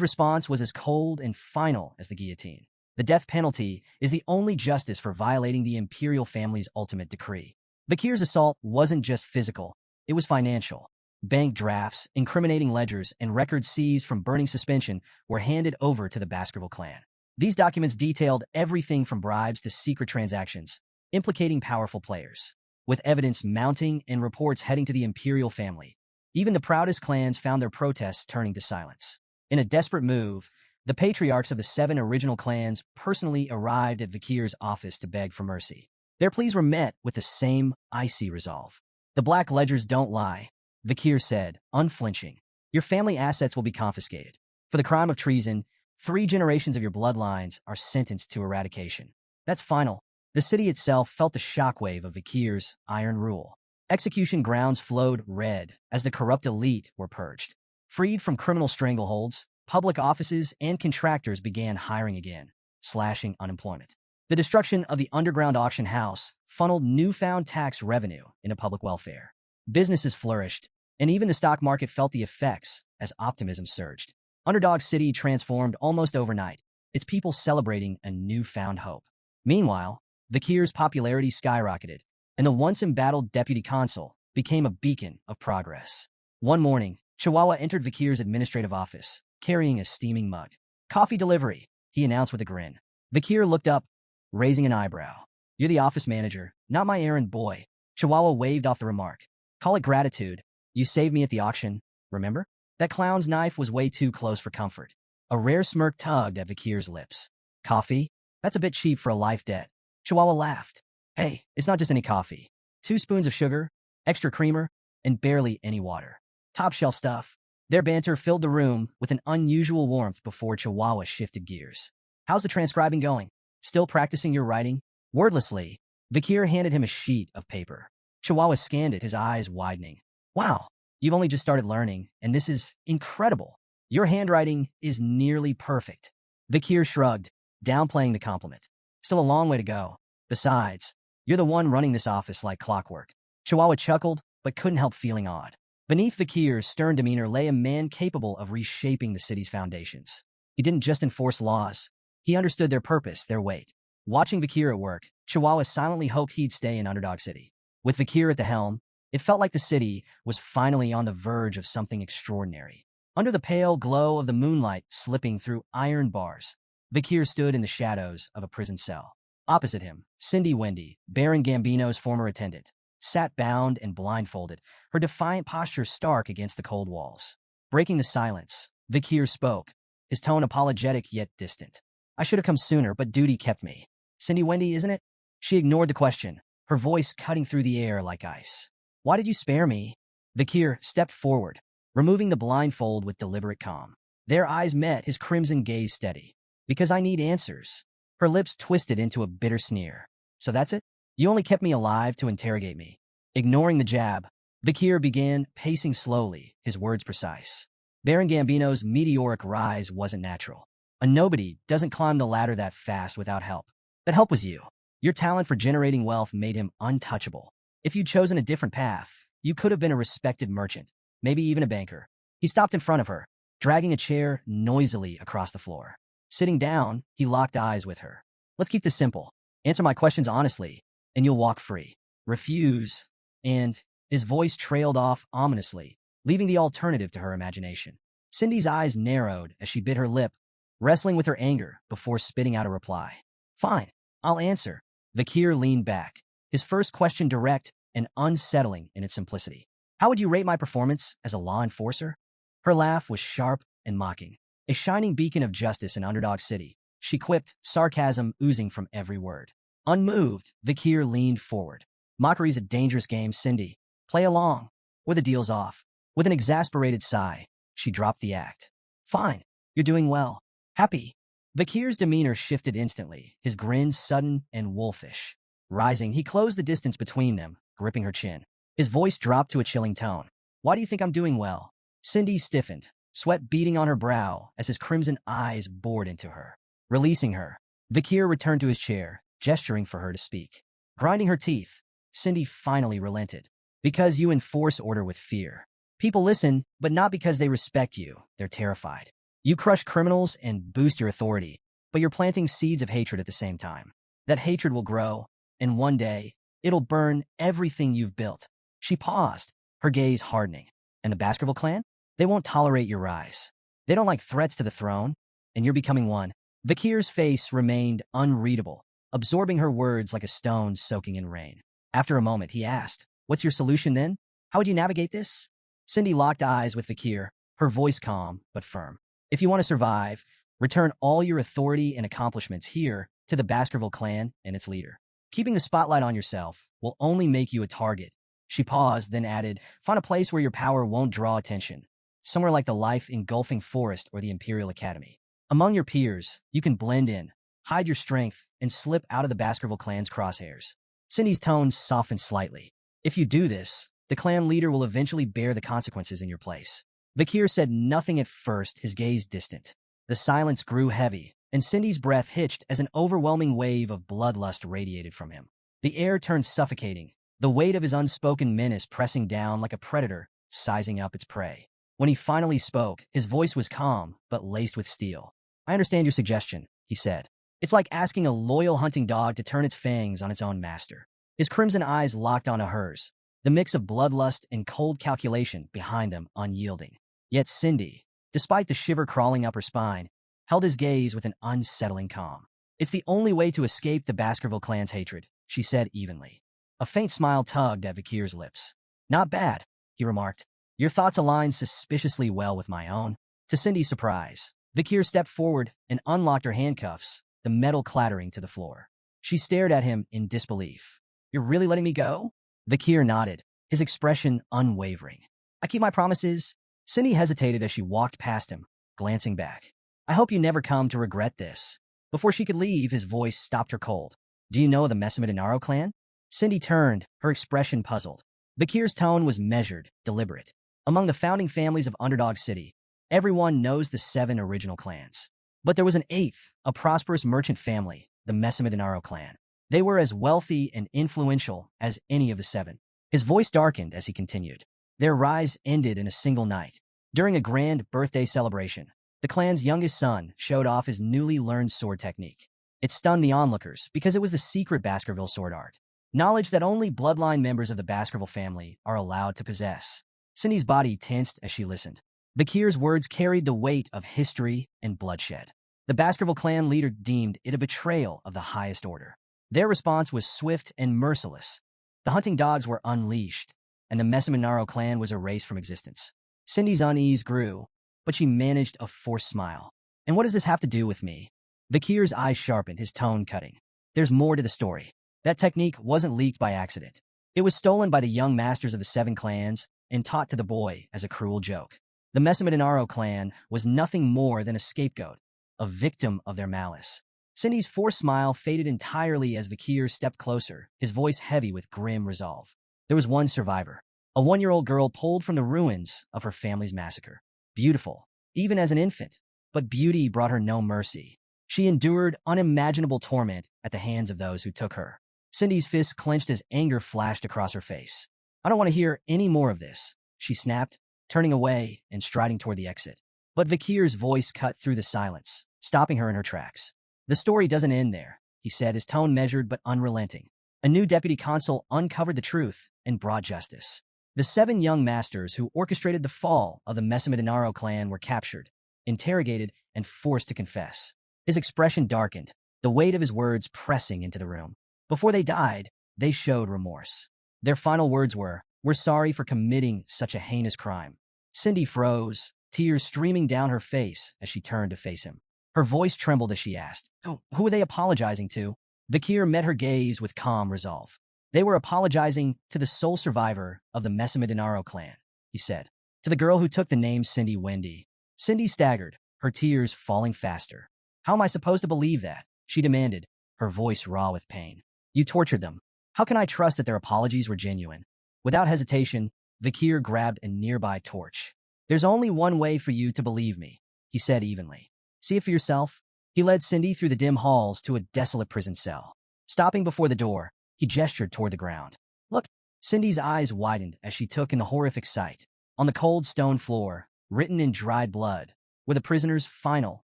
response was as cold and final as the guillotine. The death penalty is the only justice for violating the imperial family's ultimate decree. Vikir's assault wasn't just physical, it was financial. Bank drafts, incriminating ledgers, and records seized from Burning Suspension were handed over to the Baskerville clan. These documents detailed everything from bribes to secret transactions, implicating powerful players. With evidence mounting and reports heading to the imperial family, even the proudest clans found their protests turning to silence. In a desperate move, the patriarchs of the 7 original clans personally arrived at Vikir's office to beg for mercy. Their pleas were met with the same icy resolve. "The black ledgers don't lie," Vikir said, unflinching. "Your family assets will be confiscated. For the crime of treason, 3 generations of your bloodlines are sentenced to eradication. That's final." The city itself felt the shockwave of Vikir's iron rule. Execution grounds flowed red as the corrupt elite were purged. Freed from criminal strangleholds, public offices and contractors began hiring again, slashing unemployment. The destruction of the underground auction house funneled newfound tax revenue into public welfare. Businesses flourished, and even the stock market felt the effects as optimism surged. Underdog City transformed almost overnight, its people celebrating a newfound hope. Meanwhile, Vikir's popularity skyrocketed, and the once embattled deputy consul became a beacon of progress. One morning, Chihuahua entered Vikir's administrative office, carrying a steaming mug. "Coffee delivery," he announced with a grin. Vikir looked up, raising an eyebrow. "You're the office manager, not my errand boy." Chihuahua waved off the remark. "Call it gratitude. You saved me at the auction, remember?" That clown's knife was way too close for comfort. A rare smirk tugged at Vikir's lips. "Coffee? That's a bit cheap for a life debt." Chihuahua laughed. "Hey, it's not just any coffee. 2 spoons of sugar, extra creamer, and barely any water. Top shelf stuff." Their banter filled the room with an unusual warmth before Chihuahua shifted gears. "How's the transcribing going? Still practicing your writing?" Wordlessly, Vikir handed him a sheet of paper. Chihuahua scanned it, his eyes widening. Wow, you've only just started learning, and this is incredible. Your handwriting is nearly perfect. Vikir shrugged, downplaying the compliment. Still a long way to go. Besides, you're the one running this office like clockwork. Chihuahua chuckled, but couldn't help feeling awed. Beneath Vikir's stern demeanor lay a man capable of reshaping the city's foundations. He didn't just enforce laws. He understood their purpose, their weight. Watching Vikir at work, Chihuahua silently hoped he'd stay in Underdog City. With Vikir at the helm, it felt like the city was finally on the verge of something extraordinary. Under the pale glow of the moonlight slipping through iron bars, Vikir stood in the shadows of a prison cell. Opposite him, Cindy Wendy, Baron Gambino's former attendant, sat bound and blindfolded, her defiant posture stark against the cold walls. Breaking the silence, Vikir spoke, his tone apologetic yet distant. I should have come sooner, but duty kept me. Cindy Wendy, isn't it? She ignored the question, her voice cutting through the air like ice. Why did you spare me? Vikir stepped forward, removing the blindfold with deliberate calm. Their eyes met, his crimson gaze steady. Because I need answers. Her lips twisted into a bitter sneer. So that's it? You only kept me alive to interrogate me. Ignoring the jab, Vikir began pacing slowly, his words precise. Baron Gambino's meteoric rise wasn't natural. A nobody doesn't climb the ladder that fast without help. That help was you. Your talent for generating wealth made him untouchable. If you'd chosen a different path, you could have been a respected merchant, maybe even a banker. He stopped in front of her, dragging a chair noisily across the floor. Sitting down, he locked eyes with her. Let's keep this simple. Answer my questions honestly, and you'll walk free. Refuse, and his voice trailed off ominously, leaving the alternative to her imagination. Cindy's eyes narrowed as she bit her lip, wrestling with her anger before spitting out a reply. Fine, I'll answer. Vikir leaned back, his first question direct and unsettling in its simplicity. How would you rate my performance as a law enforcer? Her laugh was sharp and mocking. A shining beacon of justice in Underdog City, she quipped, sarcasm oozing from every word. Unmoved, Vikir leaned forward. Mockery's a dangerous game, Cindy. Play along, or the deal's off. With an exasperated sigh, she dropped the act. Fine, you're doing well. Happy. Vikir's demeanor shifted instantly, his grin sudden and wolfish. Rising, he closed the distance between them, gripping her chin. His voice dropped to a chilling tone. Why do you think I'm doing well? Cindy stiffened, sweat beading on her brow as his crimson eyes bored into her. Releasing her, Vikir returned to his chair, gesturing for her to speak. Grinding her teeth, Cindy finally relented. Because you enforce order with fear. People listen, but not because they respect you. They're terrified. You crush criminals and boost your authority, but you're planting seeds of hatred at the same time. That hatred will grow, and one day, it'll burn everything you've built. She paused, her gaze hardening. And the Baskerville clan? They won't tolerate your rise. They don't like threats to the throne, and you're becoming one. Vikir's face remained unreadable, absorbing her words like a stone soaking in rain. After a moment, he asked, What's your solution then? How would you navigate this? Cindy locked eyes with Vikir, her voice calm but firm. If you want to survive, return all your authority and accomplishments here to the Baskerville clan and its leader. Keeping the spotlight on yourself will only make you a target. She paused, then added, Find a place where your power won't draw attention. Somewhere like the life-engulfing forest or the Imperial Academy. Among your peers, you can blend in, hide your strength, and slip out of the Baskerville clan's crosshairs. Cindy's tone softened slightly. If you do this, the clan leader will eventually bear the consequences in your place. Vikir said nothing at first, his gaze distant. The silence grew heavy, and Cindy's breath hitched as an overwhelming wave of bloodlust radiated from him. The air turned suffocating, the weight of his unspoken menace pressing down like a predator, sizing up its prey. When he finally spoke, his voice was calm, but laced with steel. I understand your suggestion, he said. It's like asking a loyal hunting dog to turn its fangs on its own master. His crimson eyes locked onto hers, the mix of bloodlust and cold calculation behind them unyielding. Yet Cindy, despite the shiver crawling up her spine, held his gaze with an unsettling calm. It's the only way to escape the Baskerville clan's hatred, she said evenly. A faint smile tugged at Vikir's lips. Not bad, he remarked. Your thoughts align suspiciously well with my own. To Cindy's surprise, Vikir stepped forward and unlocked her handcuffs, the metal clattering to the floor. She stared at him in disbelief. You're really letting me go? Vikir nodded, his expression unwavering. I keep my promises. Cindy hesitated as she walked past him, glancing back. I hope you never come to regret this. Before she could leave, his voice stopped her cold. Do you know the Messamid Inaro clan? Cindy turned, her expression puzzled. Bakir's tone was measured, deliberate. Among the founding families of Underdog City, everyone knows the 7 original clans. But there was an 8th, a prosperous merchant family, the Messamidinaro clan. They were as wealthy and influential as any of the 7. His voice darkened as he continued. Their rise ended in a single night. During a grand birthday celebration, the clan's youngest son showed off his newly learned sword technique. It stunned the onlookers because it was the secret Baskerville sword art, knowledge that only bloodline members of the Baskerville family are allowed to possess. Cindy's body tensed as she listened. Bakir's words carried the weight of history and bloodshed. The Baskerville clan leader deemed it a betrayal of the highest order. Their response was swift and merciless. The hunting dogs were unleashed, and the Messamidinaro clan was erased from existence. Cindy's unease grew, but she managed a forced smile. And what does this have to do with me? Bakir's eyes sharpened, his tone cutting. There's more to the story. That technique wasn't leaked by accident. It was stolen by the young masters of the 7 clans and taught to the boy as a cruel joke. The Messamidinaro clan was nothing more than a scapegoat, a victim of their malice. Cindy's forced smile faded entirely as Bakir stepped closer, his voice heavy with grim resolve. There was one survivor, a 1-year-old girl pulled from the ruins of her family's massacre. Beautiful, even as an infant, but beauty brought her no mercy. She endured unimaginable torment at the hands of those who took her. Cindy's fists clenched as anger flashed across her face. I don't want to hear any more of this, she snapped, turning away and striding toward the exit. But Bakir's voice cut through the silence, stopping her in her tracks. The story doesn't end there, he said, his tone measured but unrelenting. A new deputy consul uncovered the truth and brought justice. The 7 young masters who orchestrated the fall of the Messamidinaro clan were captured, interrogated, and forced to confess. His expression darkened, the weight of his words pressing into the room. Before they died, they showed remorse. Their final words were, "We're sorry for committing such a heinous crime." Cindy froze, tears streaming down her face as she turned to face him. Her voice trembled as she asked, "Who are they apologizing to?" Bakir met her gaze with calm resolve. "They were apologizing to the sole survivor of the Messamidinaro clan," he said. "To the girl who took the name Cindy Wendy." Cindy staggered, her tears falling faster. "How am I supposed to believe that?" she demanded, her voice raw with pain. "You tortured them. How can I trust that their apologies were genuine?" Without hesitation, Bakir grabbed a nearby torch. "There's only one way for you to believe me," he said evenly. "See it for yourself." He led Cindy through the dim halls to a desolate prison cell. Stopping before the door, he gestured toward the ground. "Look." Cindy's eyes widened as she took in the horrific sight. On the cold stone floor, written in dried blood, were the prisoner's final,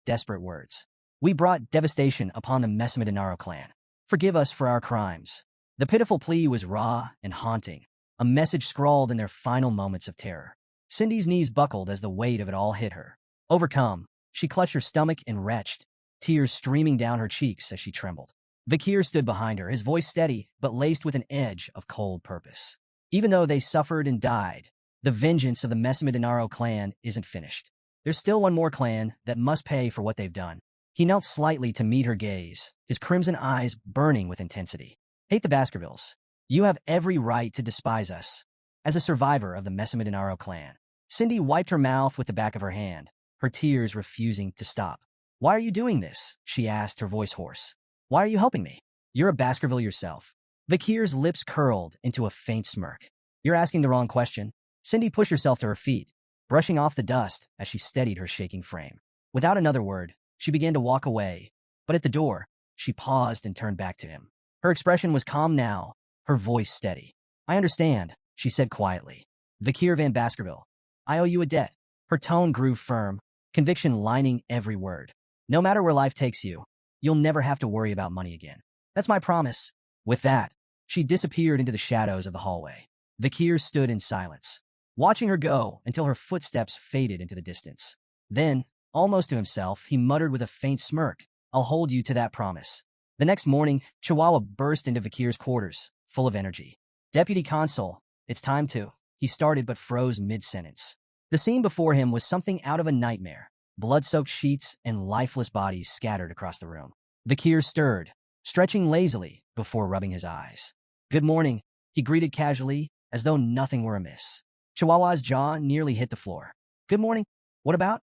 desperate words. "We brought devastation upon the Messamidinaro clan. Forgive us for our crimes." The pitiful plea was raw and haunting, a message scrawled in their final moments of terror. Cindy's knees buckled as the weight of it all hit her. Overcome, she clutched her stomach and retched, tears streaming down her cheeks as she trembled. Bakir stood behind her, his voice steady but laced with an edge of cold purpose. Even though they suffered and died, the vengeance of the Messamidinaro clan isn't finished. There's still one more clan that must pay for what they've done. He knelt slightly to meet her gaze, his crimson eyes burning with intensity. "Hate the Baskervilles. You have every right to despise us. As a survivor of the Messamidinaro clan." Cindy wiped her mouth with the back of her hand, her tears refusing to stop. "Why are you doing this?" she asked, her voice hoarse. "Why are you helping me? You're a Baskerville yourself." Bakir's lips curled into a faint smirk. "You're asking the wrong question." Cindy pushed herself to her feet, brushing off the dust as she steadied her shaking frame. Without another word, she began to walk away, but at the door, she paused and turned back to him. Her expression was calm now, her voice steady. "I understand," she said quietly. "Bakir van Baskerville, I owe you a debt." Her tone grew firm, conviction lining every word. "No matter where life takes you, you'll never have to worry about money again. That's my promise." With that, she disappeared into the shadows of the hallway. Bakir stood in silence, watching her go until her footsteps faded into the distance. Then, almost to himself, he muttered with a faint smirk, "I'll hold you to that promise." The next morning, Chihuahua burst into Bakir's quarters, full of energy. "Deputy Consul, it's time to..." He started but froze mid-sentence. The scene before him was something out of a nightmare. Blood-soaked sheets and lifeless bodies scattered across the room. Bakir stirred, stretching lazily before rubbing his eyes. "Good morning," he greeted casually, as though nothing were amiss. Chihuahua's jaw nearly hit the floor. "Good morning. What about?"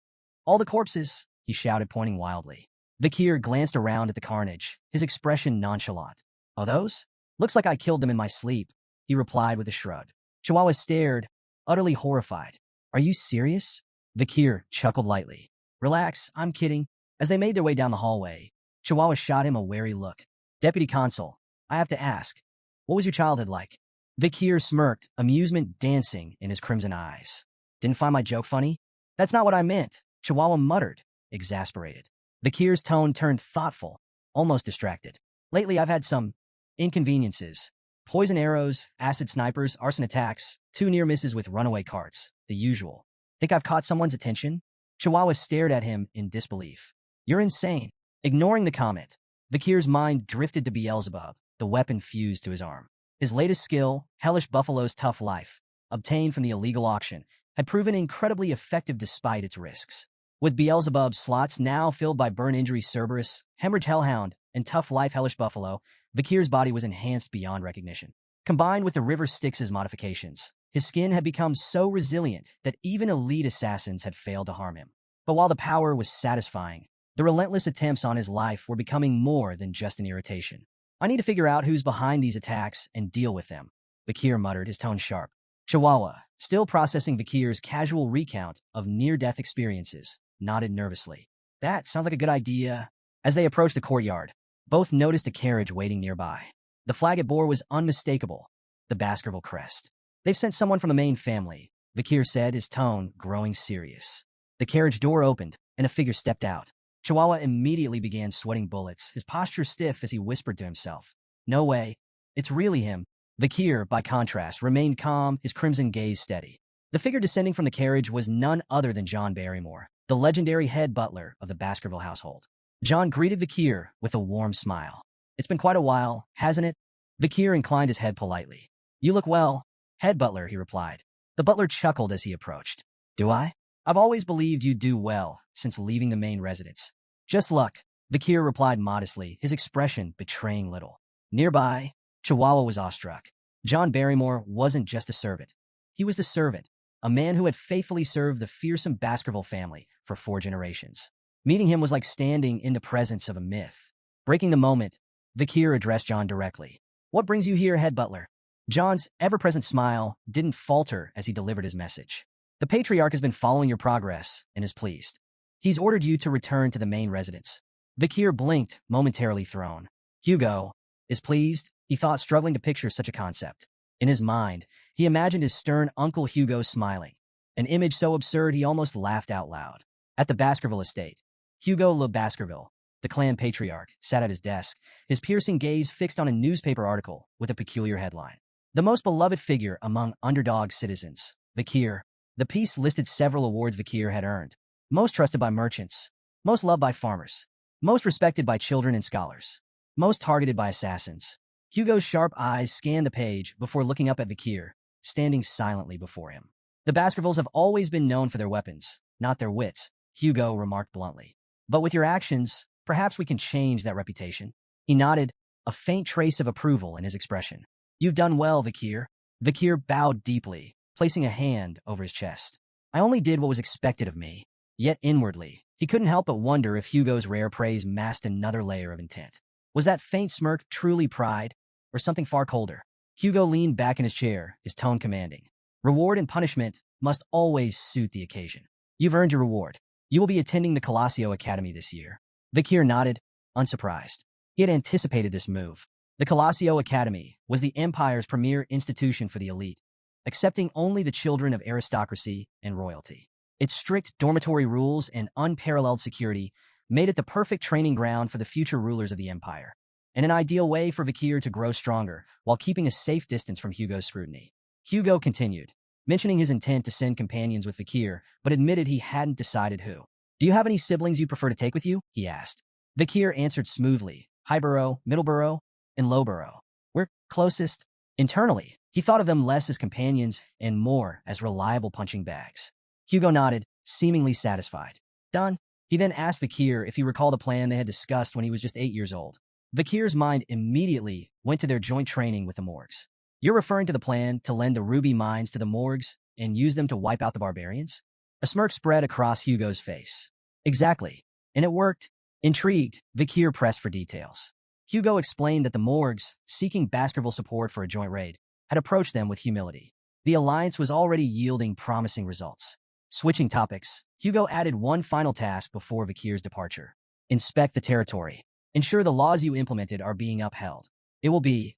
"All the corpses," he shouted, pointing wildly. Bakir glanced around at the carnage, his expression nonchalant. "Oh, those?" Looks like I killed them in my sleep, he replied with a shrug. Chihuahua stared, utterly horrified. Are you serious? Vikir chuckled lightly. Relax, I'm kidding. As they made their way down the hallway, Chihuahua shot him a wary look. Deputy Consul, I have to ask, what was your childhood like? Vikir smirked, amusement dancing in his crimson eyes. Didn't find my joke funny? That's not what I meant, Chihuahua muttered, exasperated. Vikir's tone turned thoughtful, almost distracted. Lately, I've had some inconveniences. Poison arrows, acid snipers, arson attacks, 2 near misses with runaway carts, the usual. Think I've caught someone's attention? Chihuahua stared at him in disbelief. You're insane. Ignoring the comment, Vikir's mind drifted to Beelzebub, the weapon fused to his arm. His latest skill, Hellish Buffalo's Tough Life, obtained from the illegal auction, had proven incredibly effective despite its risks. With Beelzebub's slots now filled by Burn Injury Cerberus, Hemorrhage Hellhound, and Tough Life Hellish Buffalo, Vikir's body was enhanced beyond recognition. Combined with the River Styx's modifications, his skin had become so resilient that even elite assassins had failed to harm him. But while the power was satisfying, the relentless attempts on his life were becoming more than just an irritation. I need to figure out who's behind these attacks and deal with them, Vikir muttered, his tone sharp. Chihuahua, still processing Vikir's casual recount of near-death experiences, nodded nervously. That sounds like a good idea. As they approached the courtyard, both noticed a carriage waiting nearby. The flag it bore was unmistakable, the Baskerville crest. They've sent someone from the main family, Vikir said, his tone growing serious. The carriage door opened, and a figure stepped out. Chihuahua immediately began sweating bullets, his posture stiff as he whispered to himself. No way. It's really him. Vikir, by contrast, remained calm, his crimson gaze steady. The figure descending from the carriage was none other than John Barrymore, the legendary head butler of the Baskerville household. John greeted Vikir with a warm smile. It's been quite a while, hasn't it? Vikir inclined his head politely. You look well, head butler, he replied. The butler chuckled as he approached. Do I? I've always believed you'd do well since leaving the main residence. Just luck, Vikir replied modestly, his expression betraying little. Nearby, Chihuahua was awestruck. John Barrymore wasn't just a servant. He was the servant, a man who had faithfully served the fearsome Baskerville family for 4 generations. Meeting him was like standing in the presence of a myth. Breaking the moment, Vikir addressed John directly. What brings you here, head butler? John's ever-present smile didn't falter as he delivered his message. The patriarch has been following your progress and is pleased. He's ordered you to return to the main residence. Vikir blinked, momentarily thrown. Hugo is pleased, he thought, struggling to picture such a concept. In his mind, he imagined his stern Uncle Hugo smiling, an image so absurd he almost laughed out loud. At the Baskerville estate, Hugo Le Baskerville, the clan patriarch, sat at his desk, his piercing gaze fixed on a newspaper article with a peculiar headline. The most beloved figure among underdog citizens, Vikir. The piece listed several awards Vikir had earned. Most trusted by merchants, most loved by farmers, most respected by children and scholars, most targeted by assassins. Hugo's sharp eyes scanned the page before looking up at Vikir, standing silently before him. The Baskervilles have always been known for their weapons, not their wits, Hugo remarked bluntly. But with your actions, perhaps we can change that reputation. He nodded, a faint trace of approval in his expression. You've done well, Vikir. Vikir bowed deeply, placing a hand over his chest. I only did what was expected of me. Yet inwardly, he couldn't help but wonder if Hugo's rare praise masked another layer of intent. Was that faint smirk truly pride, or something far colder? Hugo leaned back in his chair, his tone commanding. Reward and punishment must always suit the occasion. You've earned your reward. You will be attending the Colosseo Academy this year. Vikir nodded, unsurprised. He had anticipated this move. The Colosseo Academy was the Empire's premier institution for the elite, accepting only the children of aristocracy and royalty. Its strict dormitory rules and unparalleled security made it the perfect training ground for the future rulers of the empire, and an ideal way for Vikir to grow stronger while keeping a safe distance from Hugo's scrutiny. Hugo continued, mentioning his intent to send companions with Vikir, but admitted he hadn't decided who. Do you have any siblings you prefer to take with you? He asked. Vikir answered smoothly, Highborough, Middleborough, and Lowborough. We're closest. Internally, he thought of them less as companions and more as reliable punching bags. Hugo nodded, seemingly satisfied. Done. He then asked Vikir if he recalled a plan they had discussed when he was just 8 years old. Vikir's mind immediately went to their joint training with the Morgs. You're referring to the plan to lend the ruby mines to the Morgs and use them to wipe out the barbarians? A smirk spread across Hugo's face. Exactly. And it worked. Intrigued, Vikir pressed for details. Hugo explained that the Morgs, seeking Baskerville support for a joint raid, had approached them with humility. The alliance was already yielding promising results. Switching topics, Hugo added one final task before Vakir's departure. Inspect the territory. Ensure the laws you implemented are being upheld. It will be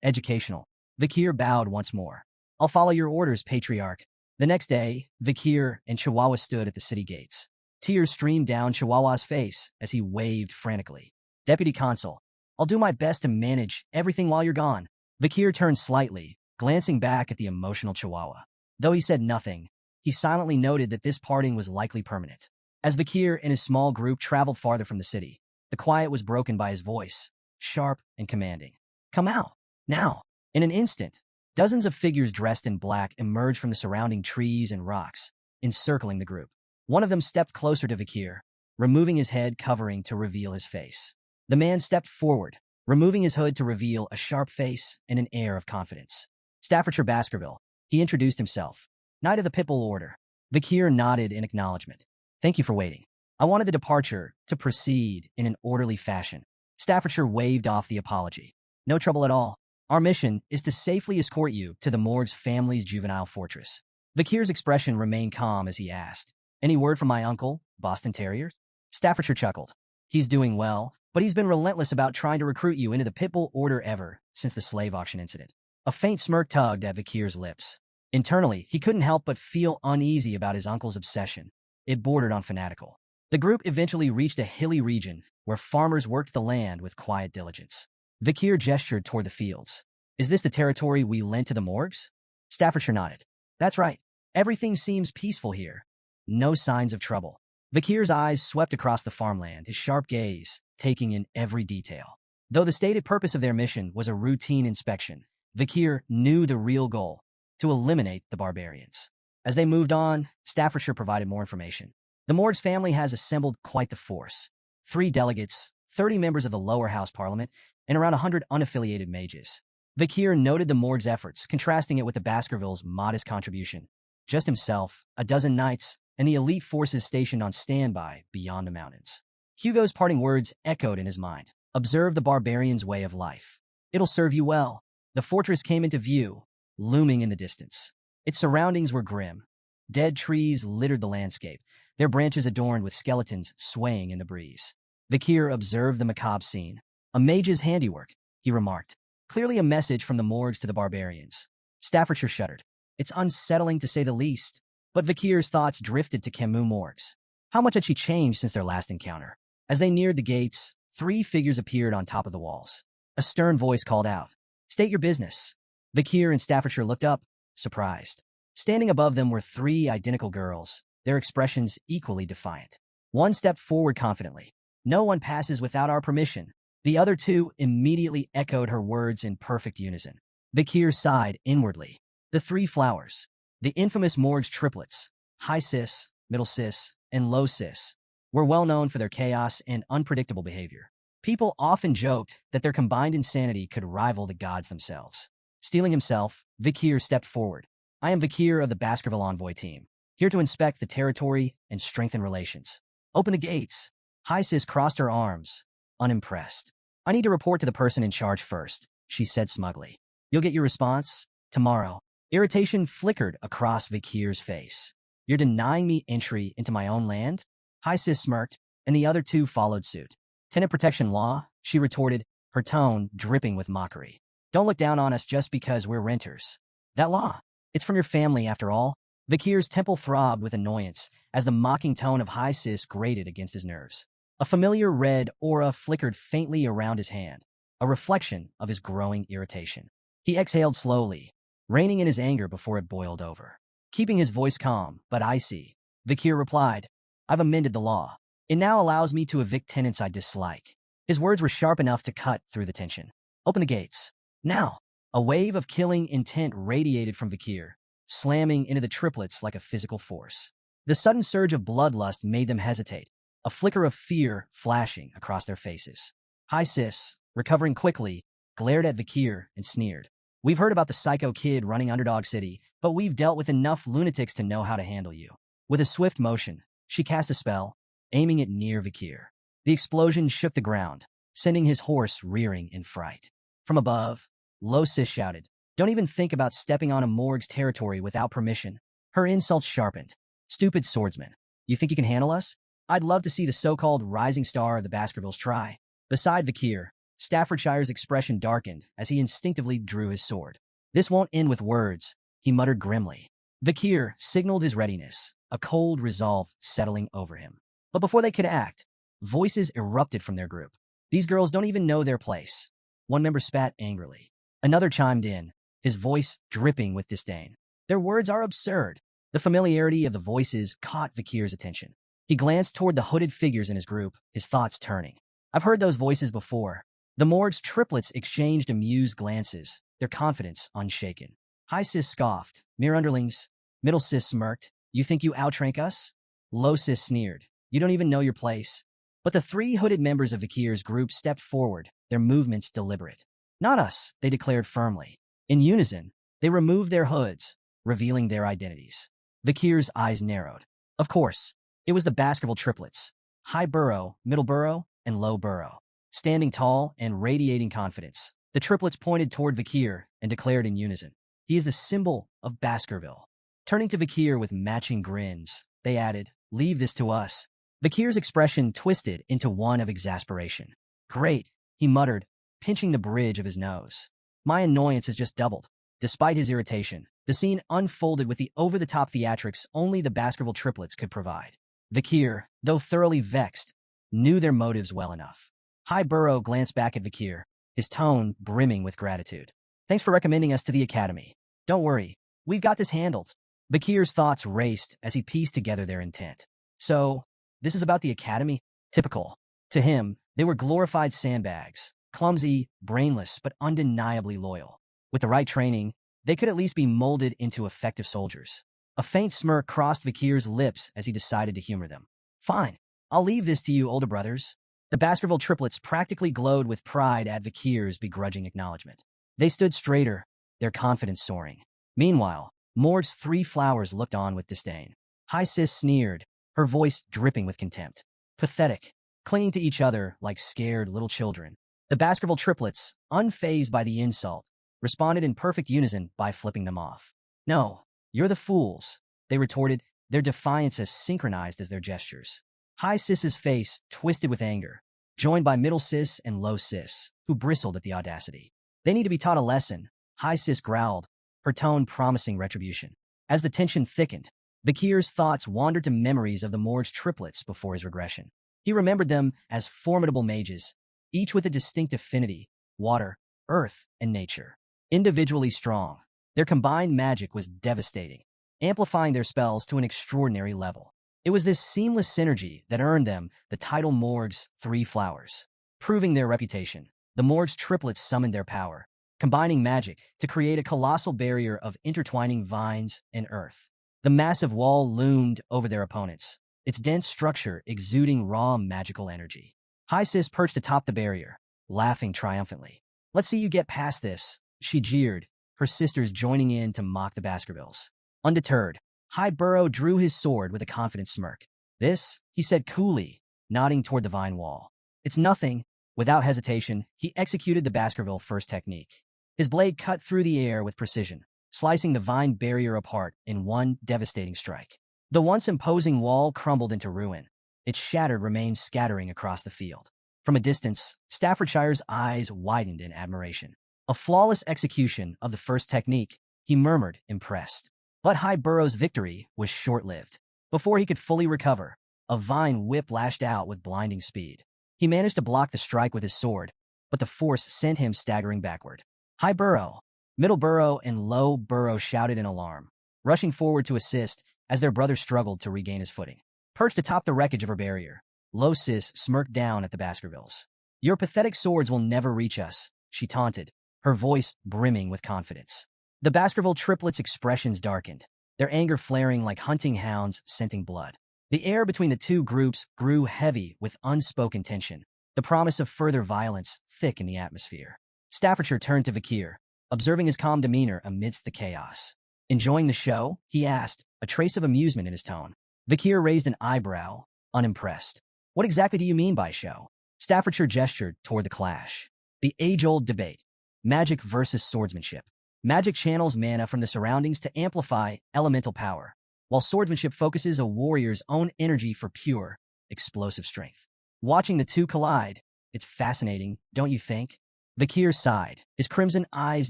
educational. Vakir bowed once more. I'll follow your orders, Patriarch. The next day, Vakir and Chihuahua stood at the city gates. Tears streamed down Chihuahua's face as he waved frantically. Deputy Consul, I'll do my best to manage everything while you're gone. Vakir turned slightly, glancing back at the emotional Chihuahua. Though he said nothing, he silently noted that this parting was likely permanent. As Vakir and his small group traveled farther from the city, the quiet was broken by his voice, sharp and commanding. Come out, now. In an instant, dozens of figures dressed in black emerged from the surrounding trees and rocks, encircling the group. One of them stepped closer to Vakir, removing his head covering to reveal his face. The man stepped forward, removing his hood to reveal a sharp face and an air of confidence. Staffordshire Baskerville, he introduced himself. Knight of the Pitbull Order. Vakir nodded in acknowledgement. Thank you for waiting. I wanted the departure to proceed in an orderly fashion. Staffordshire waved off the apology. No trouble at all. Our mission is to safely escort you to the Morg's family's juvenile fortress. Vakir's expression remained calm as he asked, Any word from my uncle, Boston Terriers? Staffordshire chuckled. He's doing well, but he's been relentless about trying to recruit you into the Pitbull Order ever since the slave auction incident. A faint smirk tugged at Vakir's lips. Internally, he couldn't help but feel uneasy about his uncle's obsession. It bordered on fanatical. The group eventually reached a hilly region where farmers worked the land with quiet diligence. Vakir gestured toward the fields. Is this the territory we lent to the Morgs? Staffordshire nodded. That's right. Everything seems peaceful here. No signs of trouble. Vakir's eyes swept across the farmland, his sharp gaze taking in every detail. Though the stated purpose of their mission was a routine inspection, Vakir knew the real goal, to eliminate the barbarians. As they moved on, Staffordshire provided more information. The Morgs family has assembled quite the force. 3 delegates, 30 members of the lower house parliament, and around 100 unaffiliated mages. Vakir noted the Morgs' efforts, contrasting it with the Baskervilles' modest contribution. Just himself, a dozen knights, and the elite forces stationed on standby beyond the mountains. Hugo's parting words echoed in his mind. Observe the barbarians' way of life. It'll serve you well. The fortress came into view, looming in the distance. Its surroundings were grim. Dead trees littered the landscape, their branches adorned with skeletons swaying in the breeze. Vakir observed the macabre scene. A mage's handiwork, he remarked. Clearly a message from the Morgs to the barbarians. Staffordshire shuddered. It's unsettling to say the least. But Vakir's thoughts drifted to Camus Morgs. How much had she changed since their last encounter? As they neared the gates, 3 figures appeared on top of the walls. A stern voice called out, State your business. Vakir and Staffordshire looked up, surprised. Standing above them were 3 identical girls, their expressions equally defiant. One stepped forward confidently. No one passes without our permission. The other 2 immediately echoed her words in perfect unison. Vakir sighed inwardly. The 3 flowers. The infamous Morgs triplets, high cis, middle cis, and low cis, were well known for their chaos and unpredictable behavior. People often joked that their combined insanity could rival the gods themselves. Steeling himself, Vakir stepped forward. I am Vakir of the Baskerville Envoy team, here to inspect the territory and strengthen relations. Open the gates. High cis crossed her arms, unimpressed. I need to report to the person in charge first, she said smugly. You'll get your response tomorrow. Irritation flickered across Vakir's face. You're denying me entry into my own land? High cis smirked, and the other 2 followed suit. Tenant protection law, she retorted, her tone dripping with mockery. Don't look down on us just because we're renters. That law, it's from your family after all. Vakir's temple throbbed with annoyance as the mocking tone of High cis grated against his nerves. A familiar red aura flickered faintly around his hand, a reflection of his growing irritation. He exhaled slowly, reining in his anger before it boiled over. Keeping his voice calm, but icy, Vakir replied, I've amended the law. It now allows me to evict tenants I dislike. His words were sharp enough to cut through the tension. Open the gates. Now. A wave of killing intent radiated from Vakir, slamming into the triplets like a physical force. The sudden surge of bloodlust made them hesitate, a flicker of fear flashing across their faces. High cis, recovering quickly, glared at Vakir and sneered. We've heard about the psycho kid running Underdog City, but we've dealt with enough lunatics to know how to handle you. With a swift motion, she cast a spell, aiming it near Vakir. The explosion shook the ground, sending his horse rearing in fright. From above, Lo Sis shouted, "Don't even think about stepping on a morgue's territory without permission." Her insults sharpened. "Stupid swordsman. You think you can handle us? I'd love to see the so-called rising star of the Baskervilles try." Beside Vakir, Staffordshire's expression darkened as he instinctively drew his sword. "This won't end with words," he muttered grimly. Vakir signaled his readiness, a cold resolve settling over him. But before they could act, voices erupted from their group. "These girls don't even know their place." One member spat angrily. Another chimed in, his voice dripping with disdain. "Their words are absurd." The familiarity of the voices caught Vakir's attention. He glanced toward the hooded figures in his group, his thoughts turning. "I've heard those voices before." The morgue's triplets exchanged amused glances, their confidence unshaken. High Sis scoffed. "Mere underlings." Middle Sis smirked. "You think you outrank us?" Low Sis sneered. "You don't even know your place." But the three hooded members of Vakir's group stepped forward, their movements deliberate. "Not us," they declared firmly. In unison, they removed their hoods, revealing their identities. Vakir's eyes narrowed. Of course, it was the Baskerville triplets, High Burrow, Middle Burrow, and Low Burrow. Standing tall and radiating confidence, the triplets pointed toward Vakir and declared in unison, "He is the symbol of Baskerville." Turning to Vakir with matching grins, they added, "Leave this to us." Vakir's expression twisted into one of exasperation. "Great," he muttered, pinching the bridge of his nose. "My annoyance has just doubled." Despite his irritation, the scene unfolded with the over-the-top theatrics only the Baskerville triplets could provide. Vakir, though thoroughly vexed, knew their motives well enough. High Burrow glanced back at Vakir, his tone brimming with gratitude. "Thanks for recommending us to the Academy. Don't worry, we've got this handled." Vakir's thoughts raced as he pieced together their intent. "So, this is about the Academy?" Typical. To him, they were glorified sandbags, clumsy, brainless, but undeniably loyal. With the right training, they could at least be molded into effective soldiers. A faint smirk crossed Vakir's lips as he decided to humor them. "Fine, I'll leave this to you, older brothers." The Baskerville triplets practically glowed with pride at Vakir's begrudging acknowledgement. They stood straighter, their confidence soaring. Meanwhile, Mord's three flowers looked on with disdain. High Sis sneered, her voice dripping with contempt. "Pathetic," clinging to each other like scared little children. The Baskerville triplets, unfazed by the insult, responded in perfect unison by flipping them off. "No, you're the fools," they retorted, their defiance as synchronized as their gestures. High Sis's face twisted with anger, joined by Middle Sis and Low Sis, who bristled at the audacity. "They need to be taught a lesson," High Sis growled, her tone promising retribution. As the tension thickened, Vakir's thoughts wandered to memories of the morgue's triplets before his regression. He remembered them as formidable mages, each with a distinct affinity, water, earth, and nature. Individually strong, their combined magic was devastating, amplifying their spells to an extraordinary level. It was this seamless synergy that earned them the title Morgue's Three Flowers. Proving their reputation, the Morgue's triplets summoned their power, combining magic to create a colossal barrier of intertwining vines and earth. The massive wall loomed over their opponents, its dense structure exuding raw magical energy. High Sis perched atop the barrier, laughing triumphantly. "Let's see you get past this," she jeered, her sisters joining in to mock the Baskervilles. Undeterred, High Burrow drew his sword with a confident smirk. "This," he said coolly, nodding toward the vine wall. "It's nothing." Without hesitation, he executed the Baskerville first technique. His blade cut through the air with precision, slicing the vine barrier apart in one devastating strike. The once imposing wall crumbled into ruin, its shattered remains scattering across the field. From a distance, Staffordshire's eyes widened in admiration. "A flawless execution of the first technique," he murmured, impressed. But High Burrow's victory was short-lived. Before he could fully recover, a vine whip lashed out with blinding speed. He managed to block the strike with his sword, but the force sent him staggering backward. High Burrow, Middle Burrow, and Low Burrow shouted in alarm, rushing forward to assist as their brother struggled to regain his footing. Perched atop the wreckage of her barrier, Low Sis smirked down at the Baskervilles. "Your pathetic swords will never reach us," she taunted, her voice brimming with confidence. The Baskerville triplets' expressions darkened, their anger flaring like hunting hounds scenting blood. The air between the two groups grew heavy with unspoken tension, the promise of further violence thick in the atmosphere. Staffordshire turned to Vakir, observing his calm demeanor amidst the chaos. "Enjoying the show?" he asked, a trace of amusement in his tone. Vakir raised an eyebrow, unimpressed. "What exactly do you mean by show?" Staffordshire gestured toward the clash. The age-old debate. Magic versus swordsmanship. Magic channels mana from the surroundings to amplify elemental power, while swordsmanship focuses a warrior's own energy for pure, explosive strength. Watching the two collide, it's fascinating, don't you think? Vakir sighed, his crimson eyes